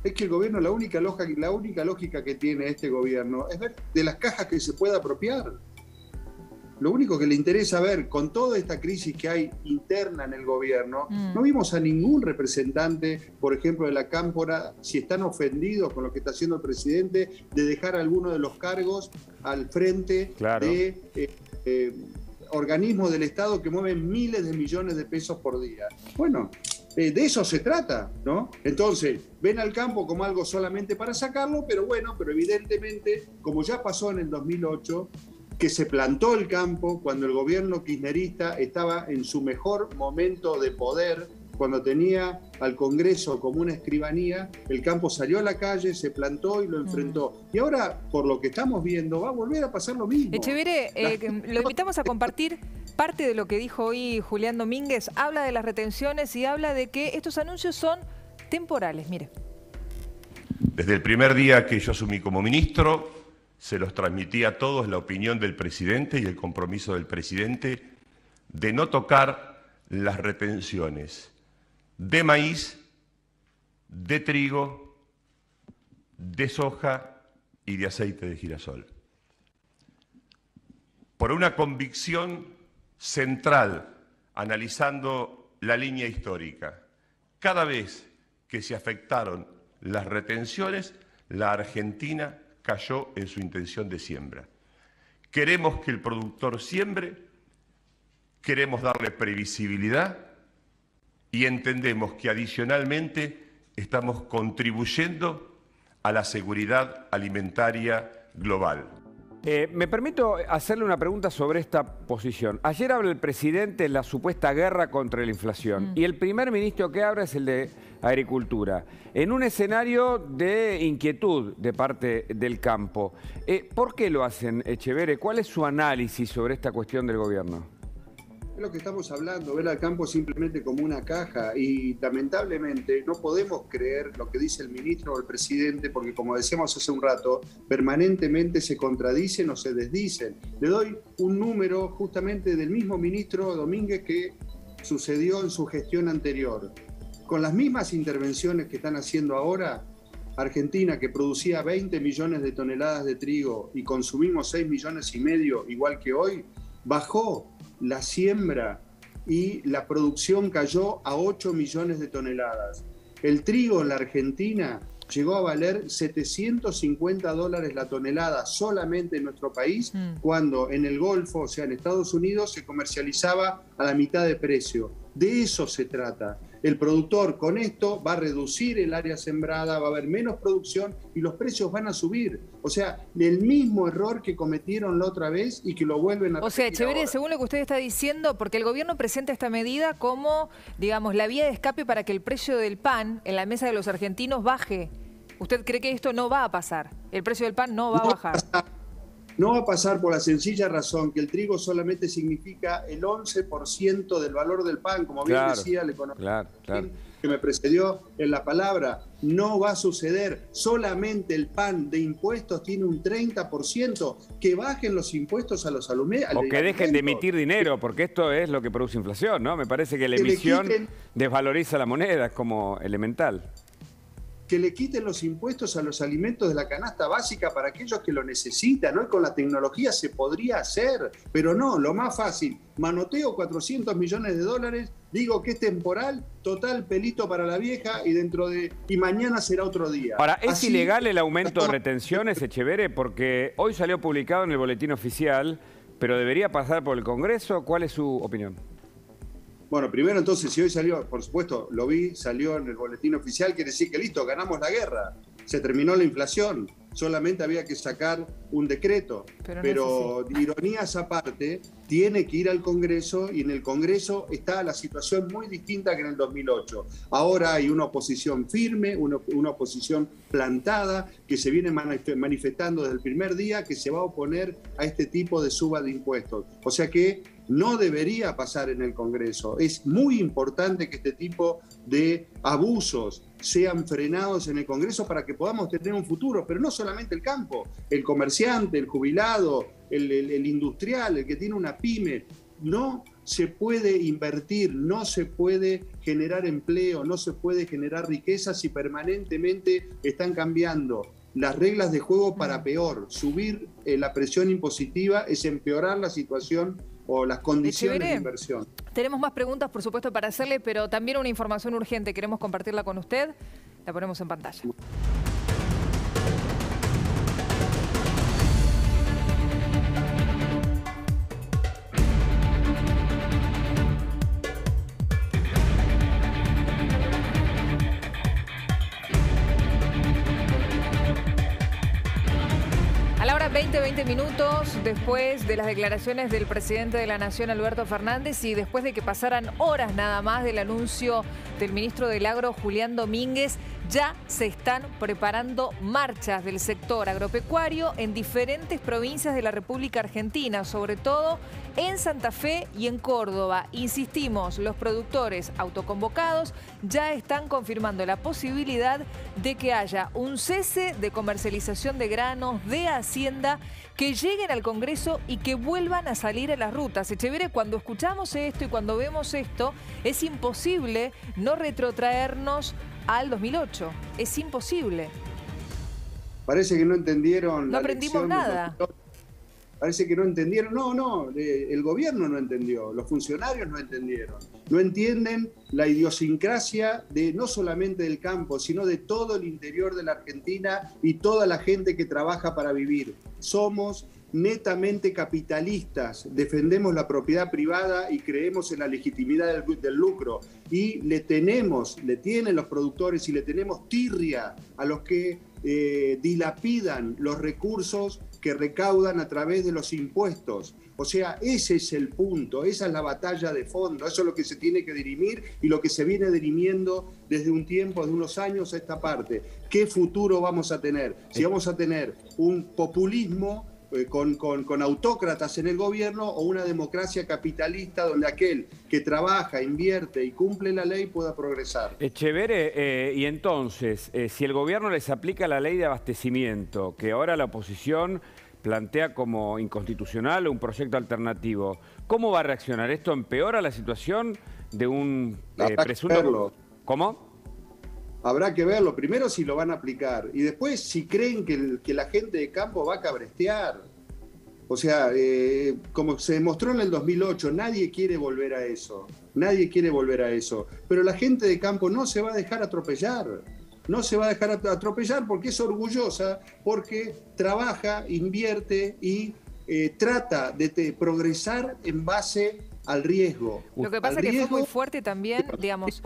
Speaker 16: Es que el gobierno, la única lógica que tiene este gobierno es ver de las cajas que se pueda apropiar. Lo único que le interesa ver, con toda esta crisis que hay interna en el gobierno, no vimos a ningún representante, por ejemplo, de la Cámpora, si están ofendidos con lo que está haciendo el presidente, de dejar alguno de los cargos al frente de organismos del Estado que mueven miles de millones de pesos por día. Bueno, de eso se trata, ¿no? Entonces, ven al campo como algo solamente para sacarlo, pero evidentemente, como ya pasó en el 2008, que se plantó el campo cuando el gobierno kirchnerista estaba en su mejor momento de poder, cuando tenía al Congreso como una escribanía, el campo salió a la calle, se plantó y lo enfrentó. Y ahora, por lo que estamos viendo, va a volver a pasar lo mismo.
Speaker 4: Echeverre, lo invitamos a compartir parte de lo que dijo hoy Julián Domínguez. Habla de las retenciones y habla de que estos anuncios son temporales. Mire.
Speaker 15: Desde el primer día que yo asumí como ministro, se los transmití a todos la opinión del presidente y el compromiso del presidente de no tocar las retenciones de maíz, de trigo, de soja y de aceite de girasol. Por una convicción central, analizando la línea histórica, cada vez que se afectaron las retenciones, la Argentina cayó en su intención de siembra. Queremos que el productor siembre, queremos darle previsibilidad y entendemos que adicionalmente estamos contribuyendo a la seguridad alimentaria global.
Speaker 3: Me permito hacerle una pregunta sobre esta posición. Ayer habla el presidente de la supuesta guerra contra la inflación y el primer ministro que habla es el de Agricultura, en un escenario de inquietud de parte del campo. ¿Por qué lo hacen, Echeverre? ¿Cuál es su análisis sobre esta cuestión del gobierno?
Speaker 16: Es lo que estamos hablando, ver al campo simplemente como una caja y lamentablemente no podemos creer lo que dice el ministro o el presidente porque, como decíamos hace un rato, permanentemente se contradicen o se desdicen. Le doy un número justamente del mismo ministro Domínguez que sucedió en su gestión anterior. Con las mismas intervenciones que están haciendo ahora, Argentina, que producía 20 millones de toneladas de trigo y consumimos 6,5 millones, igual que hoy, bajó la siembra y la producción cayó a 8 millones de toneladas. El trigo en la Argentina llegó a valer $750 la tonelada solamente en nuestro país, cuando en el Golfo, o sea, en Estados Unidos, se comercializaba a la mitad de precio. De eso se trata. El productor con esto va a reducir el área sembrada, va a haber menos producción y los precios van a subir. O sea, el mismo error que cometieron la otra vez y que lo vuelven a repetir.
Speaker 4: O sea, Echeverre,
Speaker 16: ahora.
Speaker 4: según lo que usted está diciendo, porque el gobierno presenta esta medida como, digamos, la vía de escape para que el precio del pan en la mesa de los argentinos baje. ¿Usted cree que esto no va a pasar? ¿El precio del pan no va a bajar?
Speaker 16: No va a pasar por la sencilla razón que el trigo solamente significa el 11% del valor del pan, como bien decía el economista que me precedió en la palabra. No va a suceder. Solamente el pan de impuestos tiene un 30%. Que bajen los impuestos a los alimentos.
Speaker 3: O que dejen de emitir dinero, porque esto es lo que produce inflación, ¿no? Me parece que la emisión desvaloriza la moneda, es como elemental.
Speaker 16: Que le quiten los impuestos a los alimentos de la canasta básica para aquellos que lo necesitan. Hoy con la tecnología se podría hacer, pero no, lo más fácil, manoteo 400 millones de dólares, digo que es temporal, total pelito para la vieja y mañana será otro día.
Speaker 3: Ahora, ¿es ilegal el aumento de retenciones, Echeverre? Porque hoy salió publicado en el boletín oficial, pero debería pasar por el Congreso. ¿Cuál es su opinión?
Speaker 16: Bueno, primero entonces, si hoy salió, por supuesto, lo vi, salió en el boletín oficial, quiere decir que listo, ganamos la guerra, se terminó la inflación, solamente había que sacar un decreto. Pero ironías aparte, tiene que ir al Congreso y en el Congreso está la situación muy distinta que en el 2008. Ahora hay una oposición firme, una oposición plantada, que se viene manifestando desde el primer día que se va a oponer a este tipo de suba de impuestos. O sea que no debería pasar en el Congreso. Es muy importante que este tipo de abusos sean frenados en el Congreso para que podamos tener un futuro, pero no solamente el campo, el comerciante, el jubilado, el industrial, el que tiene una pyme. No se puede invertir, no se puede generar empleo, no se puede generar riqueza si permanentemente están cambiando las reglas de juego para peor. Subir la presión impositiva es empeorar la situación o las condiciones de inversión.
Speaker 4: Tenemos más preguntas, por supuesto, para hacerle, pero también una información urgente. Queremos compartirla con usted. La ponemos en pantalla. A la hora 20 minutos después de las declaraciones del presidente de la Nación, Alberto Fernández, y después de que pasaran horas nada más del anuncio del ministro del Agro, Julián Domínguez, ya se están preparando marchas del sector agropecuario en diferentes provincias de la República Argentina, sobre todo en Santa Fe y en Córdoba. Insistimos, los productores autoconvocados ya están confirmando la posibilidad de que haya un cese de comercialización de granos de Hacienda, que lleguen al Congreso y que vuelvan a salir a las rutas. Echeverre, cuando escuchamos esto y cuando vemos esto, es imposible no retrotraernos al 2008. Es imposible.
Speaker 16: Parece que no entendieron.
Speaker 4: No aprendimos nada.
Speaker 16: Parece que no entendieron. No, el gobierno no entendió, los funcionarios no entendieron. No entienden la idiosincrasia de no solamente del campo, sino de todo el interior de la Argentina y toda la gente que trabaja para vivir. Somos netamente capitalistas, defendemos la propiedad privada y creemos en la legitimidad del lucro. Y le tienen los productores y le tenemos tirria a los que dilapidan los recursos que recaudan a través de los impuestos. O sea, ese es el punto, esa es la batalla de fondo, eso es lo que se tiene que dirimir y lo que se viene dirimiendo desde un tiempo, de unos años a esta parte. ¿Qué futuro vamos a tener? Si vamos a tener un populismo con autócratas en el gobierno o una democracia capitalista donde aquel que trabaja, invierte y cumple la ley pueda progresar.
Speaker 3: Echeverre, y entonces, si el gobierno les aplica la ley de abastecimiento, que ahora la oposición plantea como inconstitucional o un proyecto alternativo, ¿cómo va a reaccionar? ¿Esto empeora la situación de un presunto... ¿Cómo?
Speaker 16: Habrá que verlo, primero si lo van a aplicar y después si creen que la gente de campo va a cabrestear. O sea, como se demostró en el 2008, nadie quiere volver a eso, pero la gente de campo no se va a dejar atropellar. No se va a dejar atropellar porque es orgullosa, porque trabaja, invierte y trata de progresar en base al riesgo.
Speaker 4: Lo que pasa es que fue muy fuerte también, digamos...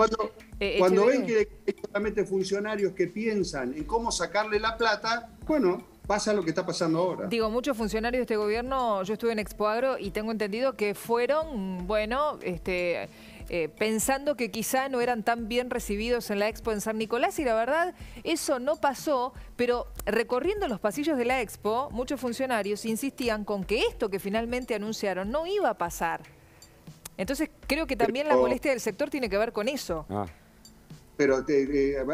Speaker 16: Cuando ven que hay solamente funcionarios que piensan en cómo sacarle la plata, bueno, pasa lo que está pasando ahora.
Speaker 4: Digo, muchos funcionarios de este gobierno, yo estuve en Expoagro y tengo entendido que fueron, bueno, pensando que quizá no eran tan bien recibidos en la Expo en San Nicolás, y la verdad, eso no pasó, pero recorriendo los pasillos de la Expo, muchos funcionarios insistían con que esto que finalmente anunciaron no iba a pasar. Entonces, creo que también la molestia del sector tiene que ver con eso.
Speaker 16: Pero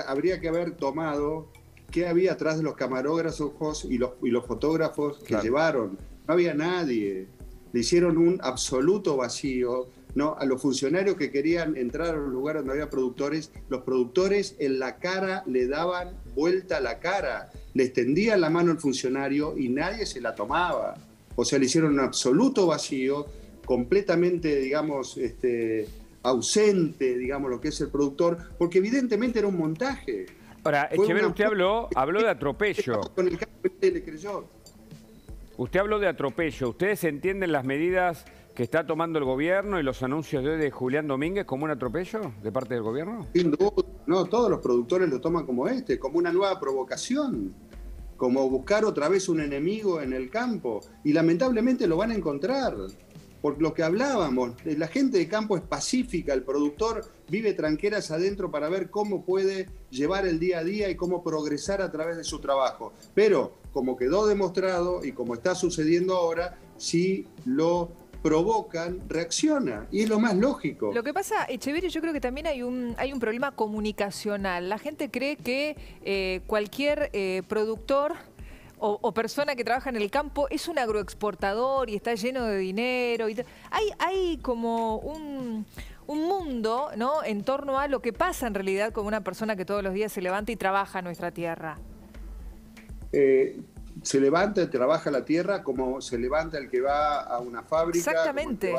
Speaker 16: habría que haber tomado qué había atrás de los camarógrafos y los fotógrafos que llevaron. No había nadie. Le hicieron un absoluto vacío. ¿No? A los funcionarios que querían entrar a los lugares donde había productores, los productores en la cara le daban vuelta la cara, le extendían la mano al funcionario y nadie se la tomaba. O sea, le hicieron un absoluto vacío, completamente, digamos, ausente, digamos, lo que es el productor, porque evidentemente era un montaje.
Speaker 3: Ahora, Echeverría, usted habló de atropello.
Speaker 16: Con el campo le creyó.
Speaker 3: Usted habló de atropello. ¿Ustedes entienden las medidas que está tomando el gobierno y los anuncios de hoy de Julián Domínguez como un atropello de parte del gobierno?
Speaker 16: Sin duda, no, todos los productores lo toman como como una nueva provocación, como buscar otra vez un enemigo en el campo, y lamentablemente lo van a encontrar, por lo que hablábamos, la gente de campo es pacífica, el productor vive tranqueras adentro para ver cómo puede llevar el día a día y cómo progresar a través de su trabajo, pero como quedó demostrado y como está sucediendo ahora, si lo provocan, reacciona, y es lo más lógico.
Speaker 4: Lo que pasa, Echeverría, yo creo que también hay un problema comunicacional. La gente cree que cualquier productor o persona que trabaja en el campo es un agroexportador y está lleno de dinero. Hay como un mundo, ¿no?, en torno a lo que pasa en realidad con una persona que todos los días se levanta y trabaja en nuestra tierra.
Speaker 16: Se levanta y trabaja la tierra como se levanta el que va a una fábrica.
Speaker 4: Exactamente.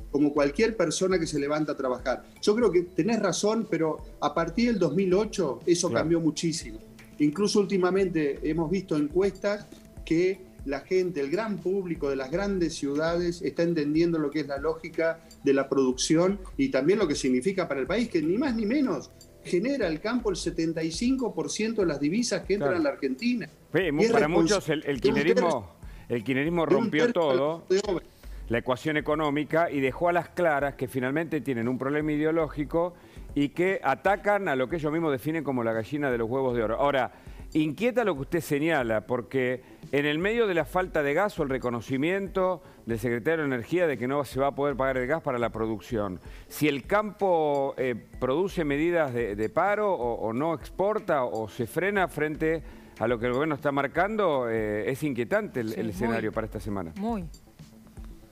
Speaker 16: Como cualquier persona que se levanta a trabajar. Yo creo que tenés razón, pero a partir del 2008 eso cambió muchísimo. Incluso últimamente hemos visto encuestas que la gente, el gran público de las grandes ciudades está entendiendo lo que es la lógica de la producción y también lo que significa para el país, que ni más ni menos genera el campo el 75% de las divisas que entran a la Argentina.
Speaker 3: Para muchos el kirchnerismo rompió todo, la ecuación económica, y dejó a las claras que finalmente tienen un problema ideológico y que atacan a lo que ellos mismos definen como la gallina de los huevos de oro. Ahora, inquieta lo que usted señala, porque en el medio de la falta de gas o el reconocimiento del secretario de Energía de que no se va a poder pagar el gas para la producción, si el campo produce medidas de paro o no exporta o se frena frente a lo que el gobierno está marcando, es inquietante el escenario para esta semana.
Speaker 4: Muy.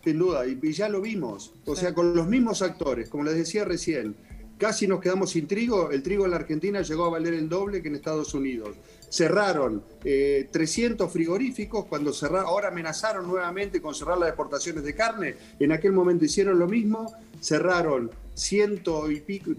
Speaker 16: Sin duda, y ya lo vimos. O sea, con los mismos actores, como les decía recién, casi nos quedamos sin trigo. El trigo en la Argentina llegó a valer el doble que en Estados Unidos. Cerraron 300 frigoríficos cuando cerraron. Ahora amenazaron nuevamente con cerrar las exportaciones de carne. En aquel momento hicieron lo mismo. Cerraron ciento y pico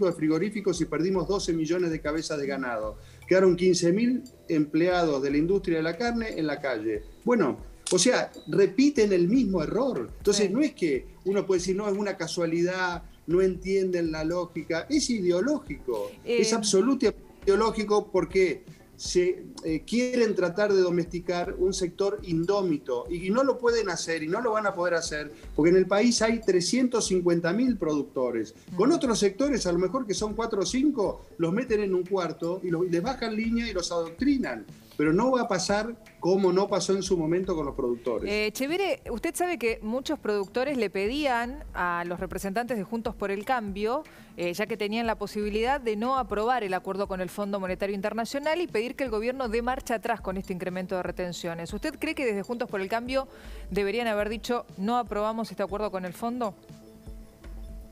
Speaker 16: de frigoríficos y perdimos 12 millones de cabezas de ganado. Quedaron 15.000 empleados de la industria de la carne en la calle. Bueno, o sea, repiten el mismo error. Entonces, no es que uno puede decir, no, es una casualidad, no entienden la lógica. Es ideológico, es absolutamente ideológico porque se quieren tratar de domesticar un sector indómito y no lo pueden hacer y no lo van a poder hacer porque en el país hay 350.000 productores. Con otros sectores, a lo mejor que son 4 o 5, los meten en un cuarto y les bajan línea y los adoctrinan. Pero no va a pasar como no pasó en su momento con los productores.
Speaker 4: Echeverría, usted sabe que muchos productores le pedían a los representantes de Juntos por el Cambio, ya que tenían la posibilidad de no aprobar el acuerdo con el Fondo Monetario Internacional y pedir que el gobierno dé marcha atrás con este incremento de retenciones. ¿Usted cree que desde Juntos por el Cambio deberían haber dicho no aprobamos este acuerdo con el fondo?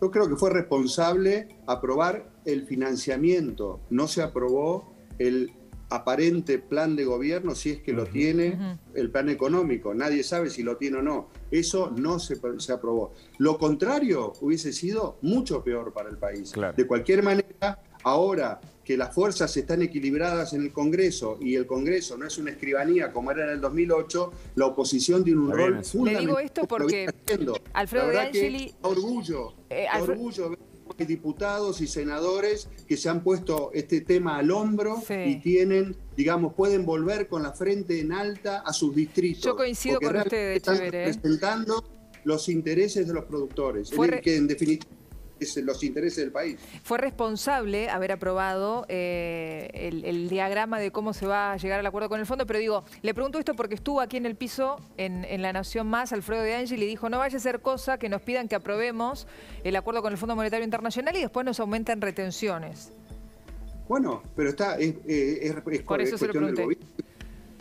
Speaker 16: Yo creo que fue responsable aprobar el financiamiento. No se aprobó el aparente plan de gobierno, si es que lo tiene, el plan económico. Nadie sabe si lo tiene o no. Eso no se aprobó. Lo contrario hubiese sido mucho peor para el país. Claro. De cualquier manera, ahora que las fuerzas están equilibradas en el Congreso y el Congreso no es una escribanía como era en el 2008, la oposición tiene un rol fundamental.
Speaker 4: Le digo esto porque Alfredo De Angeli...
Speaker 16: Orgullo hay diputados y senadores que se han puesto este tema al hombro y tienen, digamos, pueden volver con la frente en alta a sus distritos.
Speaker 4: Yo coincido con usted,
Speaker 16: están
Speaker 4: Echeverre,
Speaker 16: representando los intereses de los productores, que en definitiva es los intereses del país.
Speaker 4: Fue responsable haber aprobado el diagrama de cómo se va a llegar al acuerdo con el fondo, pero digo, le pregunto esto porque estuvo aquí en el piso, en La Nación Más, Alfredo de Angeli, y dijo, no vaya a ser cosa que nos pidan que aprobemos el acuerdo con el Fondo Monetario Internacional y después nos aumentan retenciones.
Speaker 16: Bueno, pero es cuestión del gobierno.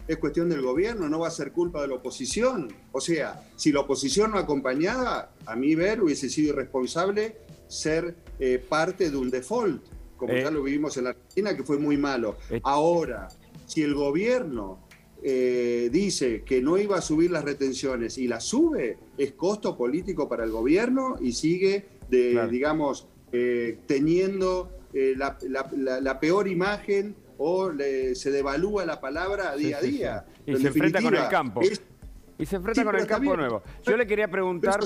Speaker 16: Es cuestión del gobierno, no va a ser culpa de la oposición. O sea, si la oposición no acompañaba, a mi ver, hubiese sido irresponsable ser parte de un default, como ya lo vivimos en la Argentina, que fue muy malo. Ahora, si el gobierno dice que no iba a subir las retenciones y las sube, es costo político para el gobierno y sigue, digamos, teniendo la peor imagen o se devalúa la palabra día a día.
Speaker 3: Y se enfrenta con el campo. Y se enfrenta con el campo nuevo. Yo le quería preguntar...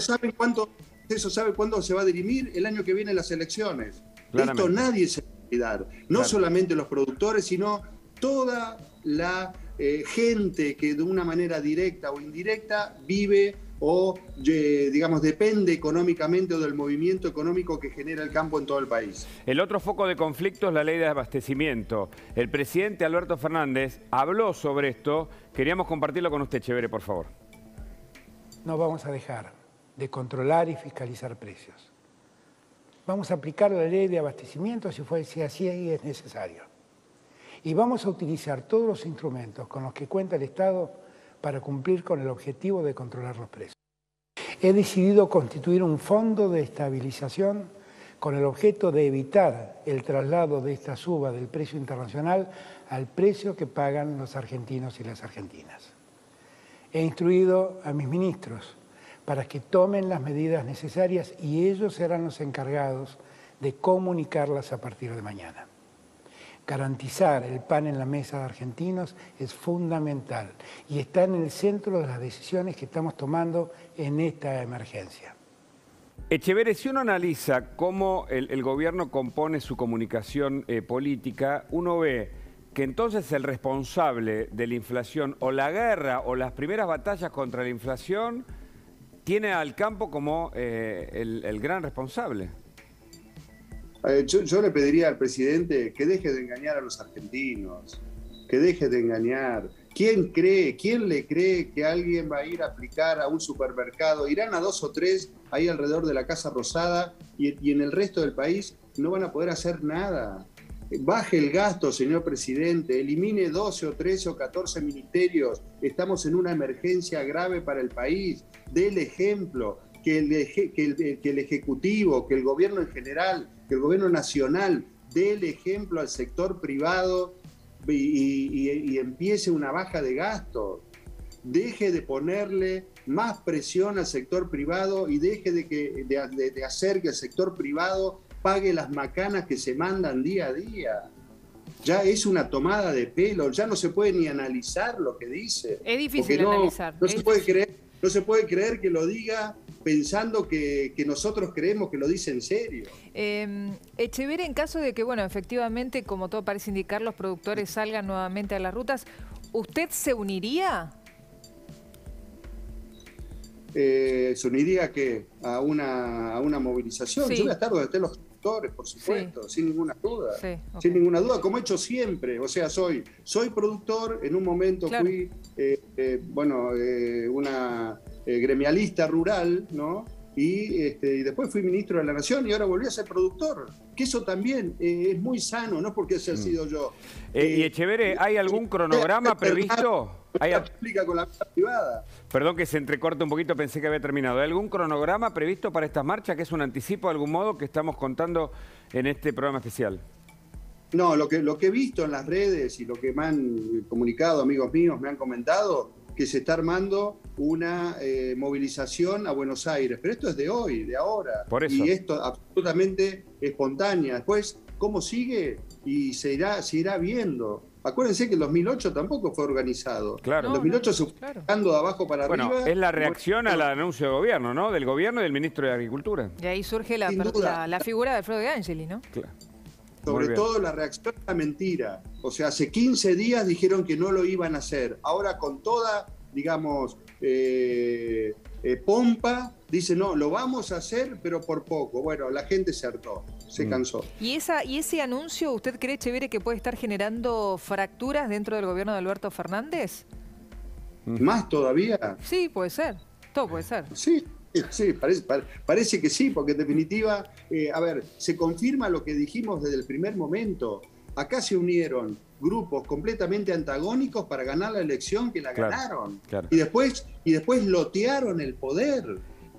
Speaker 16: ¿Eso sabe cuándo se va a dirimir? El año que viene las elecciones. Esto nadie se va a olvidar. No solamente los productores, sino toda la gente que de una manera directa o indirecta vive o, digamos, depende económicamente o del movimiento económico que genera el campo en todo el país.
Speaker 3: El otro foco de conflicto es la ley de abastecimiento. El presidente Alberto Fernández habló sobre esto. Queríamos compartirlo con usted, Echeverre, por favor.
Speaker 17: No vamos a dejar de controlar y fiscalizar precios. Vamos a aplicar la ley de abastecimiento si así es necesario. Y vamos a utilizar todos los instrumentos con los que cuenta el Estado para cumplir con el objetivo de controlar los precios. He decidido constituir un fondo de estabilización con el objeto de evitar el traslado de esta suba del precio internacional al precio que pagan los argentinos y las argentinas. He instruido a mis ministros para que tomen las medidas necesarias y ellos serán los encargados de comunicarlas a partir de mañana. Garantizar el pan en la mesa de argentinos es fundamental y está en el centro de las decisiones que estamos tomando en esta emergencia.
Speaker 3: Echeverre, si uno analiza cómo el gobierno compone su comunicación política, uno ve que entonces el responsable de la inflación o la guerra o las primeras batallas contra la inflación tiene al campo como el gran responsable.
Speaker 16: Yo le pediría al presidente que deje de engañar a los argentinos, que deje de engañar. ¿Quién le cree que alguien va a ir a aplicar a un supermercado? Irán a 2 o 3 ahí alrededor de la Casa Rosada y en el resto del país no van a poder hacer nada. Baje el gasto, señor presidente, elimine 12 o 13 o 14 ministerios. Estamos en una emergencia grave para el país. Dé el ejemplo, que el Ejecutivo, que el gobierno en general, que el gobierno nacional dé el ejemplo al sector privado y empiece una baja de gasto. Deje de ponerle más presión al sector privado y deje de hacer que el sector privado pague las macanas que se mandan día a día. Ya es una tomada de pelo, ya no se puede ni analizar lo que dice.
Speaker 4: Es difícil analizar.
Speaker 16: No se puede creer que lo diga pensando que nosotros creemos que lo dice en serio.
Speaker 4: Echeverre, en caso de que, bueno, efectivamente, como todo parece indicar, los productores salgan nuevamente a las rutas, ¿usted se uniría?
Speaker 16: ¿Se uniría a una movilización?
Speaker 4: Sí.
Speaker 16: Yo voy a estar donde estén los productores, por supuesto, sin ninguna duda.
Speaker 4: Sí, okay.
Speaker 16: Sin ninguna duda, como he hecho siempre. O sea, soy productor, en un momento fui, una gremialista rural, ¿no? Y después fui ministro de la Nación y ahora volví a ser productor. Que eso también es muy sano, no porque haya sido yo.
Speaker 3: Y Echeverre, ¿hay algún cronograma previsto?
Speaker 16: Aplica con la vida privada.
Speaker 3: Perdón que se entrecorte un poquito, pensé que había terminado. ¿Hay algún cronograma previsto para estas marchas, que es un anticipo de algún modo que estamos contando en este programa especial?
Speaker 16: No, lo que he visto en las redes y lo que me han comunicado amigos míos, me han comentado, que se está armando una movilización a Buenos Aires. Pero esto es de hoy, de ahora.
Speaker 3: Por eso.
Speaker 16: Y esto absolutamente espontánea. Después, ¿cómo sigue? Y se irá viendo. Acuérdense que el 2008 tampoco fue organizado.
Speaker 3: Claro.
Speaker 16: En 2008 se fue dando de abajo para arriba.
Speaker 3: Bueno, es la reacción al anuncio de gobierno, ¿no? Del gobierno y del ministro de Agricultura.
Speaker 4: Y ahí surge la figura de Alfredo de Angeli, ¿no?
Speaker 3: Claro.
Speaker 16: Sobre todo la reacción a la mentira. O sea, hace 15 días dijeron que no lo iban a hacer. Ahora con toda, digamos, pompa, dice no, lo vamos a hacer, pero por poco. Bueno, la gente se hartó, se cansó.
Speaker 4: ¿Y ese anuncio, usted cree, Echeverri, que puede estar generando fracturas dentro del gobierno de Alberto Fernández?
Speaker 16: ¿Más todavía?
Speaker 4: Sí, puede ser. Todo puede ser.
Speaker 16: Sí, parece que sí, porque en definitiva, a ver, se confirma lo que dijimos desde el primer momento. Acá se unieron grupos completamente antagónicos para ganar la elección que la ganaron.
Speaker 3: Claro.
Speaker 16: Y después lotearon el poder.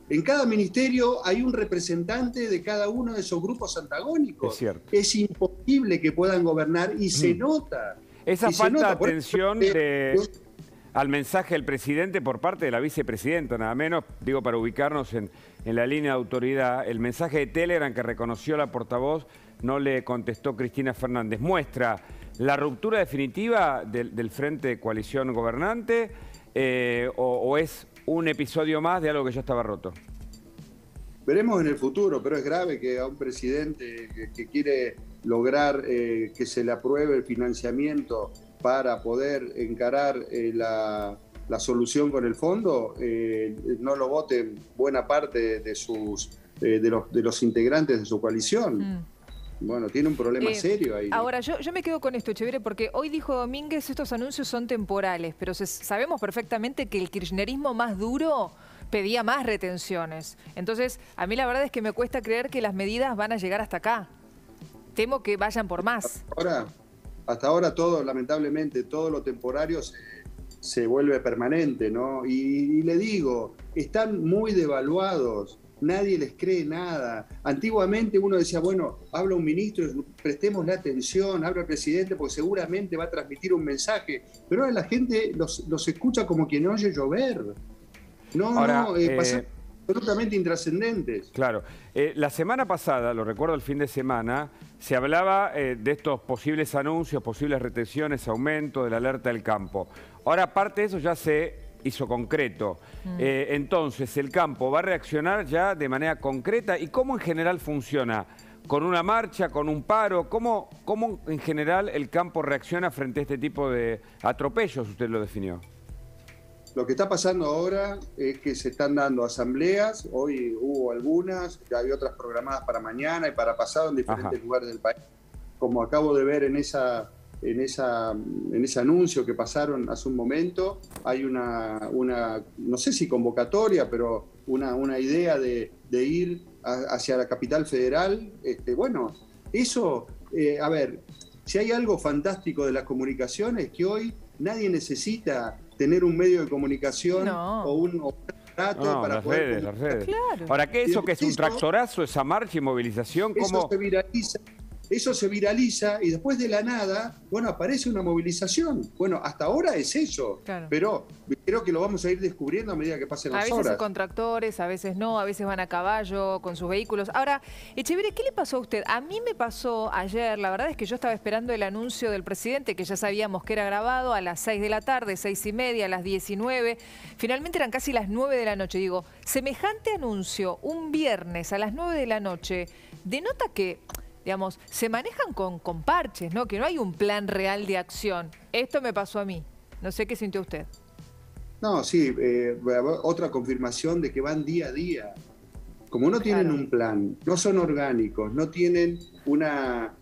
Speaker 16: En cada ministerio hay un representante de cada uno de esos grupos antagónicos.
Speaker 3: Es cierto.
Speaker 16: Es imposible que puedan gobernar y se nota.
Speaker 3: Esa
Speaker 16: Y se
Speaker 3: falta de
Speaker 16: nota. Por
Speaker 3: atención al mensaje del presidente por parte de la vicepresidenta, nada menos, digo, para ubicarnos en la línea de autoridad, el mensaje de Telegram que reconoció la portavoz no le contestó Cristina Fernández. ¿Muestra la ruptura definitiva del Frente de Coalición Gobernante o es un episodio más de algo que ya estaba roto?
Speaker 16: Veremos en el futuro, pero es grave que a un presidente que quiere lograr que se le apruebe el financiamiento para poder encarar la solución con el fondo, no lo voten buena parte de los integrantes de su coalición. Bueno, tiene un problema serio ahí.
Speaker 4: Ahora, yo me quedo con esto, Echeverri, porque hoy dijo Domínguez, estos anuncios son temporales, pero sabemos perfectamente que el kirchnerismo más duro pedía más retenciones. Entonces, a mí la verdad es que me cuesta creer que las medidas van a llegar hasta acá. Temo que vayan por más.
Speaker 16: Hasta ahora todo, lamentablemente, todo lo temporario se vuelve permanente, ¿no? Y le digo, están muy devaluados. Nadie les cree nada. Antiguamente uno decía, bueno, habla un ministro, prestémosle atención, habla el presidente porque seguramente va a transmitir un mensaje. Pero ahora la gente los escucha como quien oye llover. Pasan absolutamente intrascendentes.
Speaker 3: Claro. La semana pasada, lo recuerdo el fin de semana, se hablaba de estos posibles anuncios, posibles retenciones, aumento de la alerta del campo. Ahora parte de eso ya se hizo concreto. Entonces, ¿el campo va a reaccionar ya de manera concreta? ¿Y cómo en general funciona? ¿Con una marcha, con un paro? ¿Cómo en general el campo reacciona frente a este tipo de atropellos? Usted lo definió.
Speaker 16: Lo que está pasando ahora es que se están dando asambleas, hoy hubo algunas, ya hay otras programadas para mañana y para pasado en diferentes lugares del país. Como acabo de ver en ese anuncio que pasaron hace un momento, hay una no sé si convocatoria, pero una idea de ir hacia la capital federal. Bueno, eso, a ver, si hay algo fantástico de las comunicaciones, que hoy nadie necesita tener un medio de comunicación o un aparato para
Speaker 3: las
Speaker 16: poder...
Speaker 3: redes.
Speaker 4: Claro.
Speaker 3: Ahora, ¿qué es eso que es un tractorazo, esa marcha y movilización? ¿Cómo?
Speaker 16: Eso se viraliza y después de la nada, bueno, aparece una movilización. Bueno, hasta ahora es eso, pero creo que lo vamos a ir descubriendo a medida que pasen las horas.
Speaker 4: A veces con tractores, a veces no, a veces van a caballo con sus vehículos. Ahora, Echeverri, ¿qué le pasó a usted? A mí me pasó ayer, la verdad es que yo estaba esperando el anuncio del presidente, que ya sabíamos que era grabado, a las 6 de la tarde, 6:30, a las 19. Finalmente eran casi las 9 de la noche. Digo, semejante anuncio un viernes a las 9 de la noche denota que, digamos, se manejan con parches, ¿no? Que no hay un plan real de acción. Esto me pasó a mí. No sé qué sintió usted.
Speaker 16: No, sí, otra confirmación de que van día a día. Como no tienen un plan, no son orgánicos, no tienen una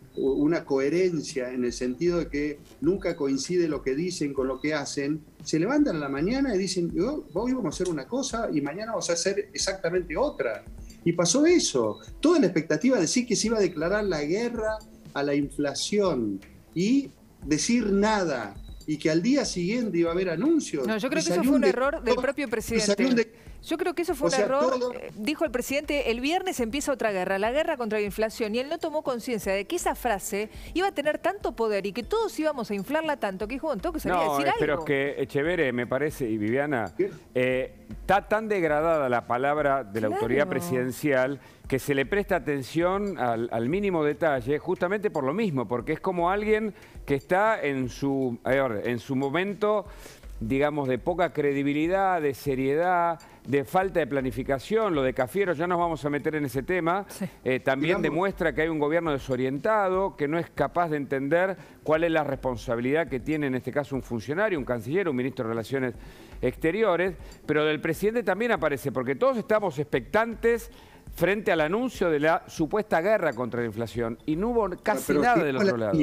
Speaker 16: coherencia en el sentido de que nunca coincide lo que dicen con lo que hacen, se levantan a la mañana y dicen, hoy vamos a hacer una cosa y mañana vamos a hacer exactamente otra. Y pasó eso. Toda la expectativa de decir que se iba a declarar la guerra a la inflación y decir nada. Y que al día siguiente iba a haber anuncios.
Speaker 4: No, yo creo que eso fue un error del propio presidente. Yo creo que eso fue un error. Dijo el presidente, el viernes empieza otra guerra, la guerra contra la inflación. Y él no tomó conciencia de que esa frase iba a tener tanto poder y que todos íbamos a inflarla tanto que dijo, bueno, tengo que salir a decir algo.
Speaker 3: Pero es que Echeverri, me parece, y Viviana, está tan degradada la palabra de la autoridad presidencial que se le presta atención al mínimo detalle, justamente por lo mismo, porque es como alguien que está en su momento, digamos, de poca credibilidad, de seriedad, de falta de planificación. Lo de Cafiero, ya nos vamos a meter en ese tema, también demuestra que hay un gobierno desorientado, que no es capaz de entender cuál es la responsabilidad que tiene en este caso un funcionario, un canciller, un ministro de Relaciones Exteriores, pero del presidente también aparece, porque todos estamos expectantes frente al anuncio de la supuesta guerra contra la inflación y no hubo casi nada del otro lado.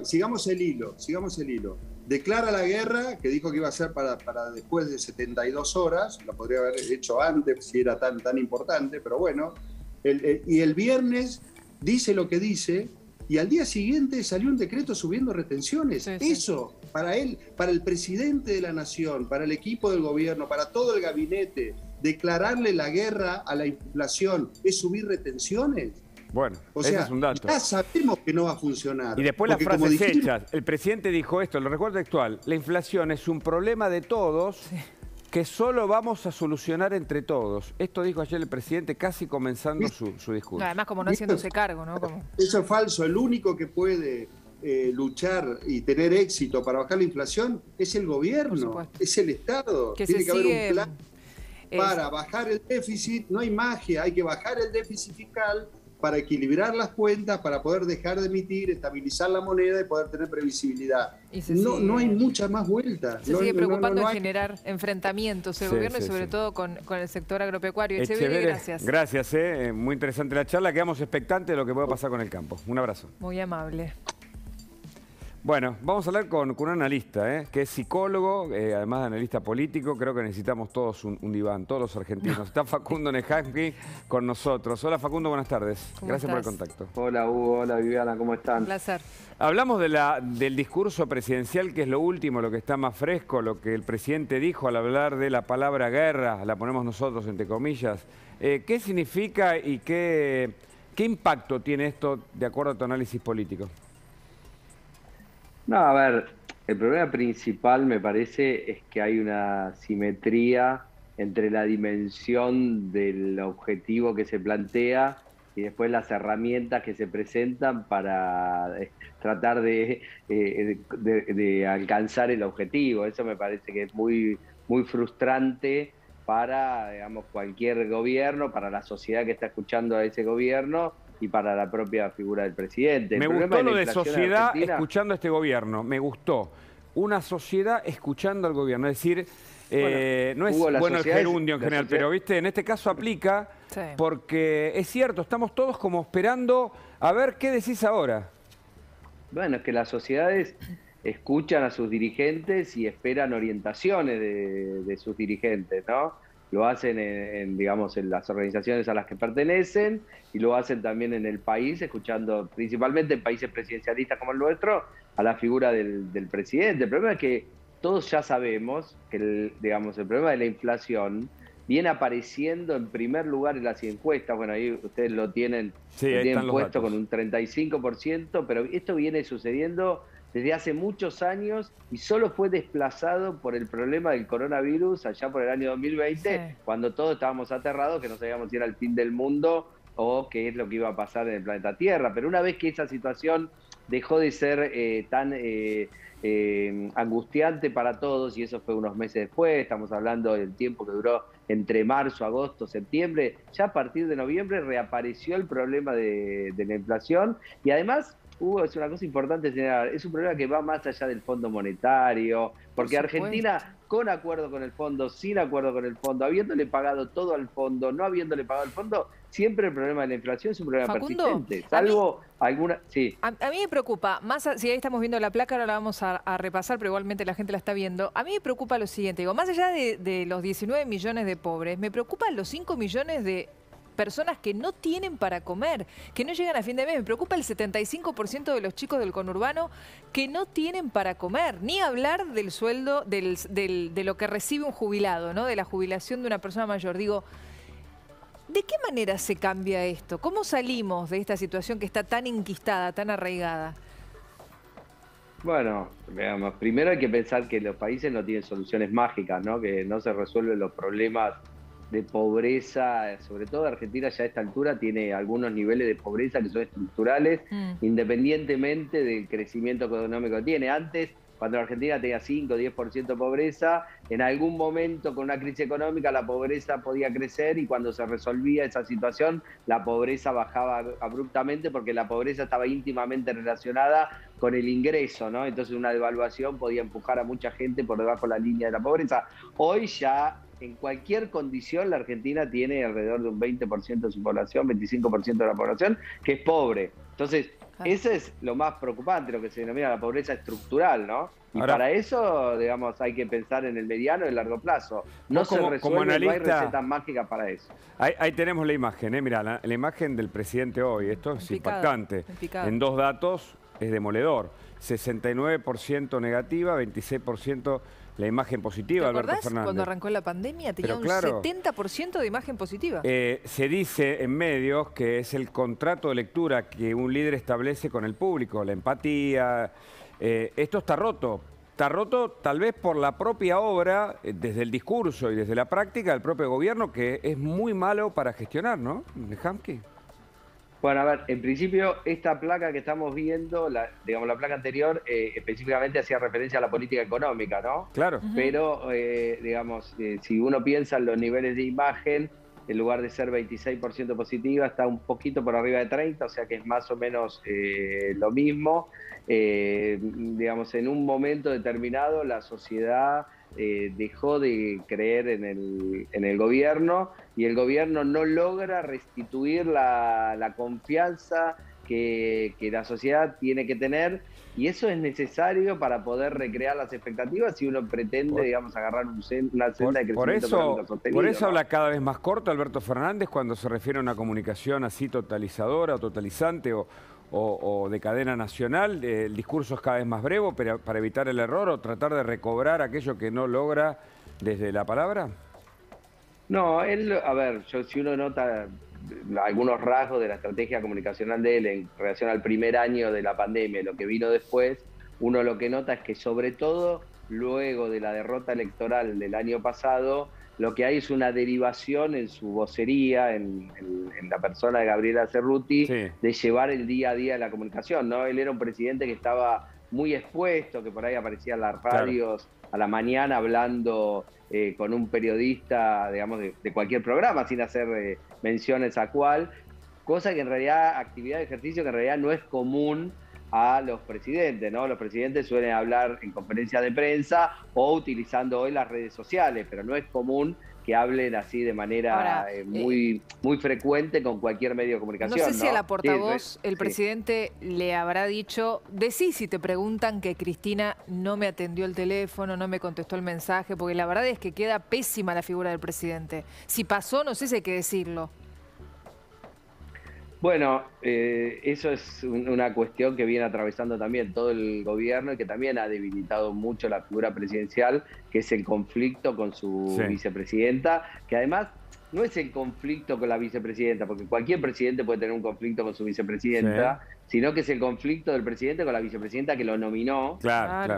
Speaker 16: Sigamos el hilo. Declara la guerra, que dijo que iba a ser para después de 72 horas, lo podría haber hecho antes si era tan importante, pero bueno. Y el viernes dice lo que dice, y al día siguiente salió un decreto subiendo retenciones. Eso, para él, para el presidente de la nación, para el equipo del gobierno, para todo el gabinete, declararle la guerra a la inflación es subir retenciones.
Speaker 3: Bueno, ese es un dato.
Speaker 16: Ya sabemos que no va a funcionar.
Speaker 3: Y después las frases hechas. El presidente dijo esto, lo recuerdo textual: la inflación es un problema de todos que solo vamos a solucionar entre todos. Esto dijo ayer el presidente casi comenzando su discurso.
Speaker 4: Además, como no haciéndose cargo, ¿no?
Speaker 16: Eso es falso. El único que puede luchar y tener éxito para bajar la inflación es el gobierno, es el Estado. Tiene que haber un plan para bajar el déficit. No hay magia, hay que bajar el déficit fiscal para equilibrar las cuentas, para poder dejar de emitir, estabilizar la moneda y poder tener previsibilidad. No hay mucha más vuelta.
Speaker 4: Se sigue preocupando en generar enfrentamientos el gobierno y sobre todo con el sector agropecuario. Echeverri, gracias.
Speaker 3: Gracias, muy interesante la charla. Quedamos expectantes de lo que pueda pasar con el campo. Un abrazo.
Speaker 4: Muy amable.
Speaker 3: Bueno, vamos a hablar con un analista, que es psicólogo, además de analista político. Creo que necesitamos todos un diván, todos los argentinos. Está Facundo Nejamsky con nosotros. Hola Facundo, buenas tardes. Gracias por el contacto.
Speaker 18: Hola Hugo, hola Viviana, ¿cómo están?
Speaker 4: Un placer.
Speaker 3: Hablamos del discurso presidencial, que es lo último, lo que está más fresco, lo que el presidente dijo al hablar de la palabra guerra, la ponemos nosotros entre comillas. ¿Qué significa y qué impacto tiene esto de acuerdo a tu análisis político?
Speaker 18: No, a ver, el problema principal me parece es que hay una simetría entre la dimensión del objetivo que se plantea y después las herramientas que se presentan para tratar de alcanzar el objetivo. Eso me parece que es muy frustrante para, digamos, cualquier gobierno, para la sociedad que está escuchando a ese gobierno y para la propia figura del presidente.
Speaker 3: Me gustó lo de sociedad escuchando a este gobierno, me gustó. Una sociedad escuchando al gobierno, es decir, no es bueno el gerundio en general, pero viste, en este caso aplica porque es cierto, estamos todos como esperando a ver qué decís ahora.
Speaker 18: Bueno, es que las sociedades escuchan a sus dirigentes y esperan orientaciones de sus dirigentes, ¿no? Lo hacen digamos, en las organizaciones a las que pertenecen y lo hacen también en el país, escuchando principalmente en países presidencialistas como el nuestro, a la figura del presidente. El problema es que todos ya sabemos que el problema de la inflación viene apareciendo en primer lugar en las encuestas. Bueno, ahí ustedes lo tienen puesto con un 35%, pero esto viene sucediendo desde hace muchos años y solo fue desplazado por el problema del coronavirus allá por el año 2020, cuando todos estábamos aterrados, que no sabíamos si era el fin del mundo o qué es lo que iba a pasar en el planeta Tierra. Pero una vez que esa situación dejó de ser tan angustiante para todos, y eso fue unos meses después, estamos hablando del tiempo que duró entre marzo, agosto, septiembre, ya a partir de noviembre reapareció el problema de la inflación. Y además, Hugo, es una cosa importante señalar, es un problema que va más allá del Fondo Monetario, porque Argentina, con acuerdo con el fondo, sin acuerdo con el fondo, habiéndole pagado todo al fondo, no habiéndole pagado al fondo, siempre el problema de la inflación es un problema persistente, salvo alguna... Sí.
Speaker 4: A mí me preocupa, si ahí estamos viendo la placa, ahora la vamos a repasar, pero igualmente la gente la está viendo. A mí me preocupa lo siguiente, digo, más allá de los 19 millones de pobres, me preocupan los 5 millones de personas que no tienen para comer, que no llegan a fin de mes. Me preocupa el 75% de los chicos del conurbano que no tienen para comer, ni hablar del sueldo, de lo que recibe un jubilado, ¿no? De la jubilación de una persona mayor. Digo, ¿de qué manera se cambia esto? ¿Cómo salimos de esta situación que está tan enquistada, tan arraigada?
Speaker 18: Bueno, veamos, primero hay que pensar que los países no tienen soluciones mágicas, ¿no? Que no se resuelven los problemas de pobreza, sobre todo Argentina ya a esta altura tiene algunos niveles de pobreza que son estructurales, independientemente del crecimiento económico que tiene. Antes, cuando la Argentina tenía 5 o 10% de pobreza, en algún momento con una crisis económica la pobreza podía crecer y cuando se resolvía esa situación la pobreza bajaba abruptamente porque la pobreza estaba íntimamente relacionada con el ingreso, ¿no? Entonces una devaluación podía empujar a mucha gente por debajo de la línea de la pobreza. Hoy ya en cualquier condición la Argentina tiene alrededor de un 20% de su población, 25% de la población que es pobre. Entonces, eso es lo más preocupante, lo que se denomina la pobreza estructural, ¿no? Y ahora, para eso, digamos, hay que pensar en el mediano y el largo plazo. No se resuelve, no hay recetas mágicas para eso.
Speaker 3: Ahí tenemos la imagen, Mira, la imagen del presidente hoy. Esto es impactante. En 2 datos es demoledor. 69% negativa, 26% la imagen positiva, Alberto Fernández.
Speaker 4: Cuando arrancó la pandemia tenía un 70% de imagen positiva.
Speaker 3: Se dice en medios que es el contrato de lectura que un líder establece con el público, la empatía. Esto está roto. Está roto tal vez por la propia obra, desde el discurso y desde la práctica del propio gobierno, que es muy malo para gestionar, ¿no? Hamke.
Speaker 18: Bueno, a ver, en principio esta placa que estamos viendo, digamos la placa anterior, específicamente hacía referencia a la política económica, ¿no?
Speaker 3: Claro.
Speaker 18: Pero, digamos, si uno piensa en los niveles de imagen, en lugar de ser 26% positiva, está un poquito por arriba de 30, o sea que es más o menos lo mismo. Digamos, en un momento determinado la sociedad dejó de creer en el gobierno y el gobierno no logra restituir la confianza que la sociedad tiene que tener, y eso es necesario para poder recrear las expectativas si uno pretende, digamos, agarrar una senda de crecimiento sostenido.
Speaker 3: Por eso
Speaker 18: ¿no?
Speaker 3: habla cada vez más corto Alberto Fernández cuando se refiere a una comunicación así totalizadora o totalizante o de cadena nacional. El discurso es cada vez más breve para evitar el error o tratar de recobrar aquello que no logra desde la palabra.
Speaker 18: No, a ver, si uno nota algunos rasgos de la estrategia comunicacional de él en relación al primer año de la pandemia y lo que vino después, uno lo que nota es que sobre todo luego de la derrota electoral del año pasado, lo que hay es una derivación en su vocería, en la persona de Gabriela Cerruti, de llevar el día a día de la comunicación, ¿no? Él era un presidente que estaba muy expuesto, que por ahí aparecía en las radios a la mañana hablando con un periodista, digamos, de cualquier programa, sin hacer menciones a cuál, cosa que en realidad, actividad de ejercicio que en realidad no es común a los presidentes, ¿no? Los presidentes suelen hablar en conferencias de prensa o utilizando hoy las redes sociales, pero no es común que hablen así de manera muy frecuente con cualquier medio de comunicación.
Speaker 4: No sé si a la portavoz el presidente le habrá dicho, decí si te preguntan que Cristina no me atendió el teléfono, no me contestó el mensaje, porque la verdad es que queda pésima la figura del presidente. Si pasó, no sé si hay que decirlo.
Speaker 18: Bueno, eso es una cuestión que viene atravesando también todo el gobierno y que también ha debilitado mucho la figura presidencial, que es el conflicto con su vicepresidenta, que además no es el conflicto con la vicepresidenta, porque cualquier presidente puede tener un conflicto con su vicepresidenta, sino que es el conflicto del presidente con la vicepresidenta que lo nominó,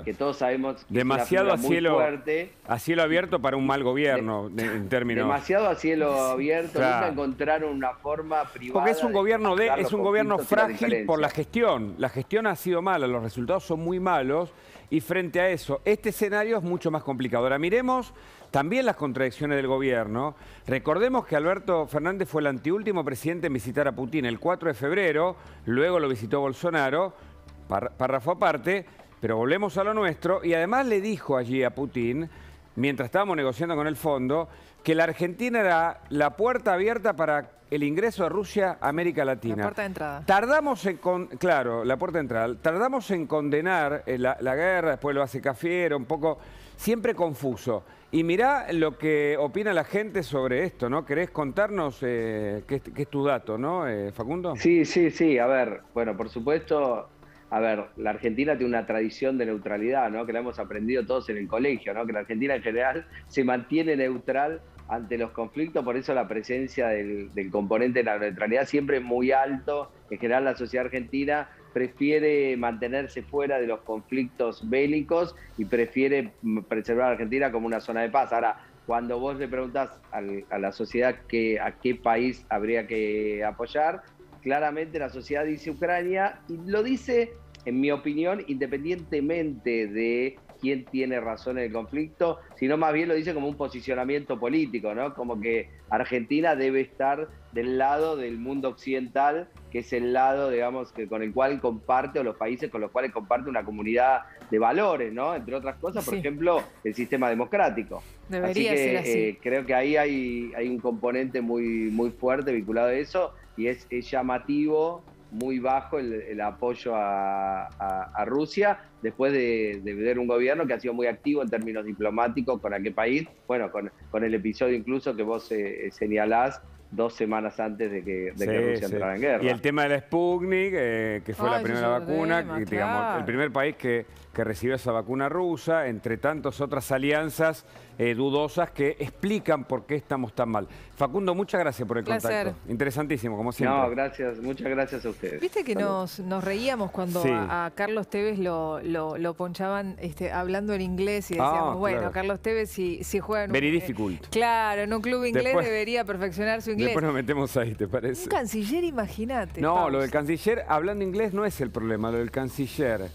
Speaker 18: que todos sabemos que
Speaker 3: demasiado
Speaker 18: es una figura muy fuerte.
Speaker 3: A cielo abierto para un mal gobierno, en términos...
Speaker 18: Demasiado a cielo abierto, nunca encontraron una forma privada.
Speaker 3: Porque es un gobierno frágil por la gestión. La gestión ha sido mala, los resultados son muy malos, y frente a eso, este escenario es mucho más complicado. Ahora miremos también las contradicciones del gobierno. Recordemos que Alberto Fernández fue el anteúltimo presidente en visitar a Putin el 4 de febrero, luego lo visitó Bolsonaro, párrafo aparte, pero volvemos a lo nuestro, y además le dijo allí a Putin, mientras estábamos negociando con el fondo, que la Argentina era la puerta abierta para el ingreso de Rusia a América Latina.
Speaker 4: La puerta de entrada.
Speaker 3: Tardamos en... Claro, la puerta de entrada. Tardamos en condenar la guerra, después lo hace Cafiero, un poco... Siempre confuso. Y mirá lo que opina la gente sobre esto, ¿no? ¿Querés contarnos qué es tu dato, ¿no, Facundo?
Speaker 18: Sí. A ver, bueno, por supuesto... A ver, la Argentina tiene una tradición de neutralidad, ¿no? Que la hemos aprendido todos en el colegio, ¿no? Que la Argentina en general se mantiene neutral ante los conflictos, por eso la presencia del componente de la neutralidad siempre es muy alto. En general la sociedad argentina prefiere mantenerse fuera de los conflictos bélicos y prefiere preservar a Argentina como una zona de paz. Ahora, cuando vos le preguntás a la sociedad a qué país habría que apoyar, claramente la sociedad dice Ucrania, y lo dice, en mi opinión, independientemente de quién tiene razón en el conflicto, sino más bien lo dice como un posicionamiento político, ¿no? Como que Argentina debe estar del lado del mundo occidental, que es el lado, digamos, que con el cual comparte, o los países con los cuales comparte una comunidad de valores, ¿no? Entre otras cosas, por ejemplo, el sistema democrático.
Speaker 4: Debería ser así.
Speaker 18: Creo que ahí hay un componente muy fuerte vinculado a eso, y es llamativo, muy bajo el apoyo a Rusia, después de ver un gobierno que ha sido muy activo en términos diplomáticos con aquel país, bueno, con el episodio incluso que vos señalás 2 semanas antes de que Rusia entrara en guerra.
Speaker 3: Y el tema de la Sputnik, que fue la primera vacuna, digamos, el primer país que recibió esa vacuna rusa, entre tantas otras alianzas dudosas que explican por qué estamos tan mal. Facundo, muchas gracias por el contacto. Interesantísimo, como siempre.
Speaker 18: No, gracias, muchas gracias a ustedes.
Speaker 4: Viste que nos reíamos cuando a Carlos Tevez lo ponchaban hablando en inglés y decíamos, bueno, claro, Carlos Tevez si juega en
Speaker 3: Very difficult.
Speaker 4: Claro, en un club inglés
Speaker 3: Después,
Speaker 4: debería perfeccionar su inglés.
Speaker 3: Después nos metemos ahí, ¿te parece?
Speaker 4: Un canciller, imagínate.
Speaker 3: No, lo del canciller hablando inglés no es el problema, lo del canciller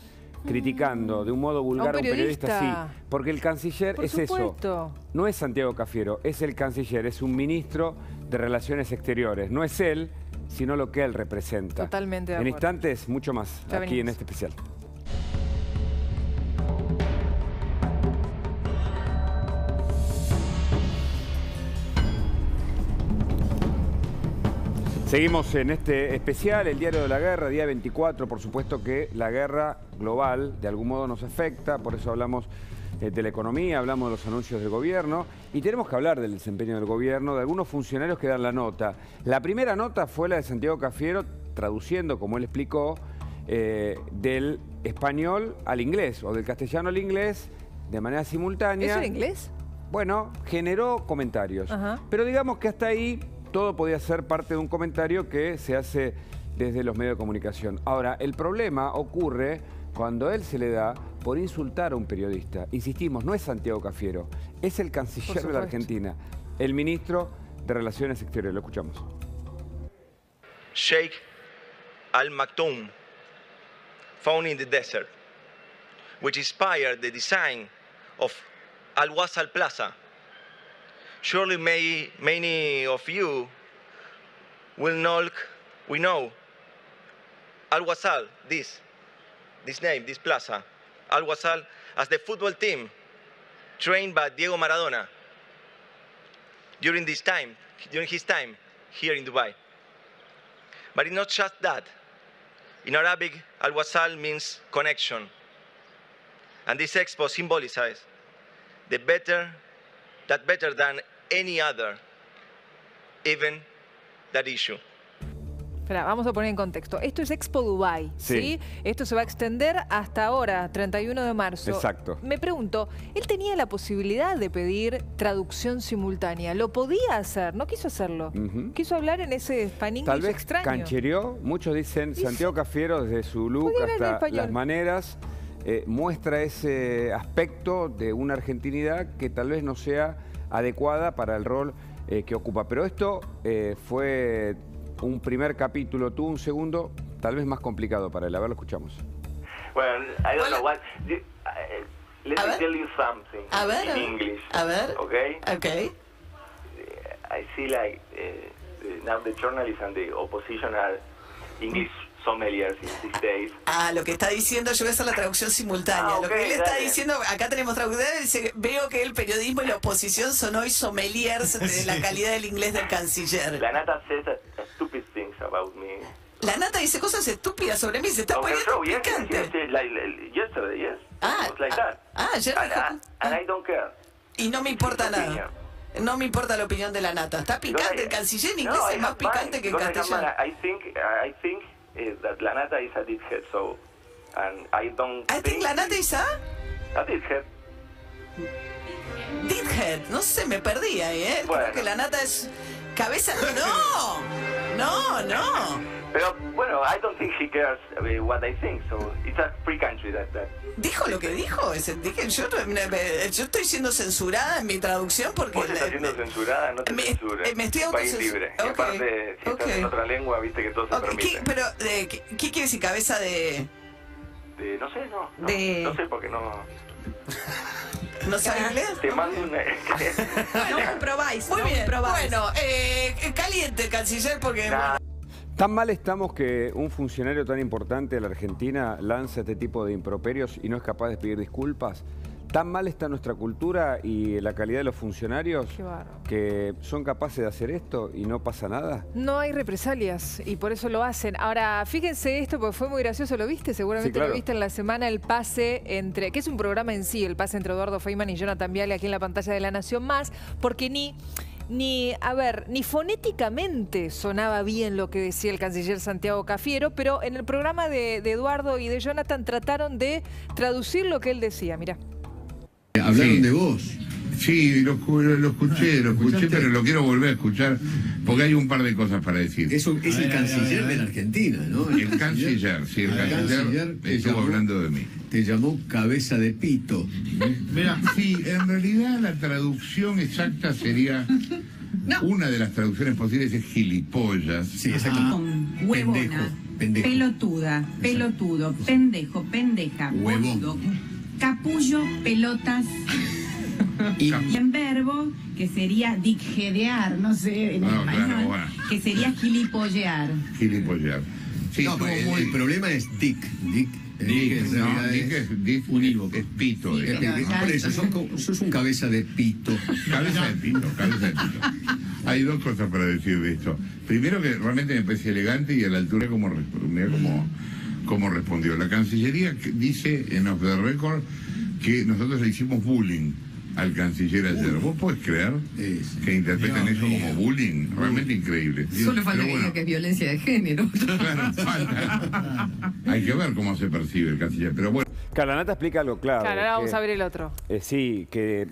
Speaker 3: criticando de un modo vulgar a un periodista, sí, porque el canciller es eso, no es Santiago Cafiero, es el canciller, es un ministro de Relaciones Exteriores, no es él, sino lo que él representa.
Speaker 4: Totalmente de
Speaker 3: acuerdo. En instantes, mucho más,
Speaker 4: ya
Speaker 3: aquí
Speaker 4: venimos
Speaker 3: en este especial. Seguimos en este especial, el Diario de la Guerra, día 24. Por supuesto que la guerra global de algún modo nos afecta, por eso hablamos de la economía, hablamos de los anuncios del gobierno y tenemos que hablar del desempeño del gobierno, de algunos funcionarios que dan la nota. La primera nota fue la de Santiago Cafiero, traduciendo, como él explicó, del español al inglés o del castellano al inglés de manera simultánea.
Speaker 4: ¿Eso en inglés?
Speaker 3: Bueno, generó comentarios, pero digamos que hasta ahí todo podía ser parte de un comentario que se hace desde los medios de comunicación. Ahora, el problema ocurre cuando él se le da por insultar a un periodista. Insistimos, no es Santiago Cafiero, es el canciller de la Argentina, el ministro de Relaciones Exteriores. Lo escuchamos.
Speaker 19: Sheikh Al Maktoum, found in the desert, which inspired the design of Al Wasal Plaza. Surely many of you will know Al Wasal, this name, this plaza, Al Wasal, as the football team trained by Diego Maradona during his time here in Dubai. But it's not just that. In Arabic, Al Wasal means connection, and this expo symbolizes that better than any other, even that issue.
Speaker 4: Espera, vamos a poner en contexto. Esto es Expo Dubai, ¿sí? Esto se va a extender hasta ahora, 31 de marzo.
Speaker 3: Exacto.
Speaker 4: Me pregunto, él tenía la posibilidad de pedir traducción simultánea. ¿Lo podía hacer? No quiso hacerlo. Quiso hablar en ese español
Speaker 3: tal vez
Speaker 4: extraño.
Speaker 3: Canchereó. Muchos dicen, Santiago Cafiero, desde su look hasta las maneras, muestra ese aspecto de una argentinidad que tal vez no sea adecuada para el rol que ocupa. Pero esto fue un primer capítulo, tuvo un segundo tal vez más complicado para él. A ver, lo escuchamos.
Speaker 20: Well, I don't know what. Let me tell you something in English.
Speaker 21: A ver.
Speaker 20: Okay?
Speaker 21: Okay.
Speaker 20: I see like now the journalists and the opposition are English sommeliers in these days.
Speaker 21: Ah, lo que está diciendo, yo voy a hacer la traducción simultánea. Lo que él está diciendo, acá tenemos traductores, dice, veo que el periodismo y la oposición son hoy sommeliers de la calidad del inglés del canciller.
Speaker 20: La Nata says stupid things about me.
Speaker 21: La Nata dice cosas estúpidas sobre mí, se está poniendo picante.
Speaker 20: Yesterday, yes. Like that.
Speaker 21: Ayer dijo.
Speaker 20: And I don't care.
Speaker 21: Y no me importa nada. No me importa la opinión de la Nata. Está picante, el canciller en inglés es más picante que en castellano.
Speaker 20: I think that La Nata is a dickhead, so, and I don't think
Speaker 21: La Nata is a
Speaker 20: dickhead.
Speaker 21: Dickhead, no sé, me perdí ahí,
Speaker 20: Bueno.
Speaker 21: Creo que La Nata es cabeza. No.
Speaker 20: Pero bueno, I don't think he cares what I think, so it's a free country that.
Speaker 21: ¿Dijo lo que dijo? Dije, yo estoy siendo censurada en mi traducción porque...
Speaker 20: Vos estás siendo censurada, no te censuras.
Speaker 21: Me estoy
Speaker 20: un país libre. Y aparte, si estás en otra lengua, viste que todo se permite.
Speaker 21: Pero, ¿qué quiere decir? ¿Cabeza de...?
Speaker 20: No sé, no sé porque no...
Speaker 21: ¿No sabe inglés?
Speaker 20: Te mando una...
Speaker 21: No comprobáis. Muy bien, bueno, caliente el canciller porque...
Speaker 3: Tan mal estamos que un funcionario tan importante de la Argentina lanza este tipo de improperios y no es capaz de pedir disculpas. Tan mal está nuestra cultura y la calidad de los funcionarios que son capaces de hacer esto y no pasa nada.
Speaker 4: No hay represalias y por eso lo hacen. Ahora, fíjense esto porque fue muy gracioso, ¿lo viste? Seguramente sí, claro. Lo viste en la semana, el pase entre... que es un programa en sí, el pase entre Eduardo Feynman y Jonathan Viale aquí en la pantalla de La Nación Más, porque ni fonéticamente sonaba bien lo que decía el canciller Santiago Cafiero, pero en el programa de Eduardo y de Jonathan trataron de traducir lo que él decía. Mirá.
Speaker 6: Hablaron de vos. Sí, lo escuché, pero lo quiero volver a escuchar porque hay un par de cosas para decir.
Speaker 22: Eso es el canciller de la Argentina, ¿no?
Speaker 6: El canciller estuvo hablando de mí.
Speaker 22: Te llamó cabeza de pito.
Speaker 6: Mira, sí, en realidad la traducción exacta sería... Una de las traducciones posibles es gilipollas.
Speaker 22: Sí, exacto.
Speaker 23: Huevona, pendejo. Pelotuda, pelotudo, pendejo, pendeja, boludo, capullo, pelotas. Y en verbo, que sería digjedear, no sé, en español, claro, que sería gilipollear.
Speaker 6: Gilipollear. Sí,
Speaker 22: no, el problema es dick. Dick es unívoco.
Speaker 6: Es pito.
Speaker 22: Por eso, sos un cabeza de pito.
Speaker 6: Cabeza de pito. Hay dos cosas para decir de esto. Primero, que realmente me parece elegante y a la altura como respondió. La Cancillería dice en Off the Record que nosotros le hicimos bullying al canciller ayer. ¿Vos podés creer que interpreten eso como bullying? Realmente increíble.
Speaker 23: Solo falta que diga que es violencia de género.
Speaker 6: Claro, falta. Hay que ver cómo se percibe el canciller, pero bueno.
Speaker 3: Calanata explica algo claro.
Speaker 4: Claro, ahora vamos a ver el otro.
Speaker 3: Sí, que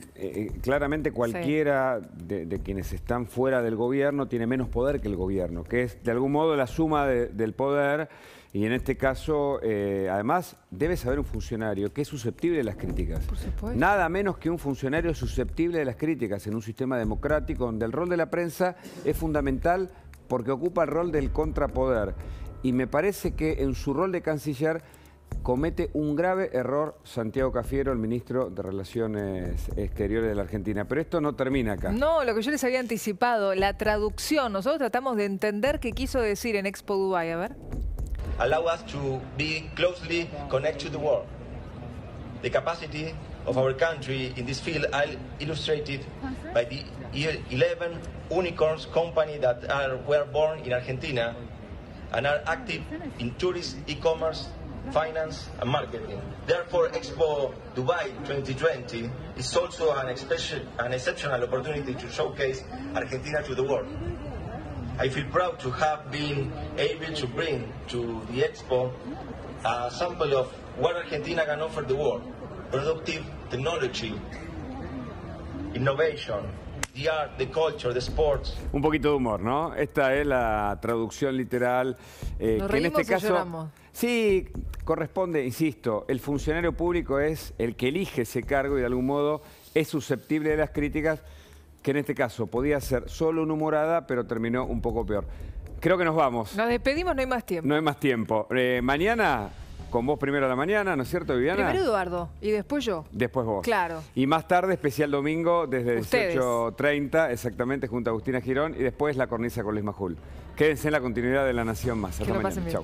Speaker 3: claramente cualquiera de quienes están fuera del gobierno tiene menos poder que el gobierno, que es de algún modo la suma del poder. Y en este caso, además, debe saber un funcionario que es susceptible de las críticas.
Speaker 4: Por supuesto.
Speaker 3: Nada menos que un funcionario susceptible de las críticas en un sistema democrático donde el rol de la prensa es fundamental porque ocupa el rol del contrapoder. Y me parece que en su rol de canciller comete un grave error Santiago Cafiero, el ministro de Relaciones Exteriores de la Argentina. Pero esto no termina acá.
Speaker 4: No, lo que yo les había anticipado, la traducción. Nosotros tratamos de entender qué quiso decir en Expo Dubai. A ver.
Speaker 19: Allow us to be closely connected to the world. The capacity of our country in this field are illustrated by the 11 unicorns companies that were born in Argentina and are active in tourism, e-commerce, finance and marketing. Therefore, Expo Dubai 2020 is also an exceptional opportunity to showcase Argentina to the world. I feel proud to have been able to bring to the Expo a sample of what Argentina can offer the world. Productive technology, innovation, the art, the culture, the sports.
Speaker 3: Un poquito de humor, ¿no? Esta es la traducción literal.
Speaker 4: ¿Nos
Speaker 3: que en este caso
Speaker 4: lloramos?
Speaker 3: Sí, corresponde, insisto, el funcionario público es el que elige ese cargo y de algún modo es susceptible de las críticas, que en este caso podía ser solo una humorada, pero terminó un poco peor. Creo que nos vamos.
Speaker 4: Nos despedimos, no hay más tiempo.
Speaker 3: No hay más tiempo. Mañana, con vos primero a la mañana, ¿no es cierto, Viviana?
Speaker 4: Primero Eduardo y después yo.
Speaker 3: Después vos.
Speaker 4: Claro.
Speaker 3: Y más tarde, especial domingo, desde
Speaker 4: Ustedes.
Speaker 3: 18:30, exactamente, junto a Agustina Girón, y después La Cornisa con Luis Majul. Quédense en la continuidad de La Nación Más. Hasta mañana. Chau.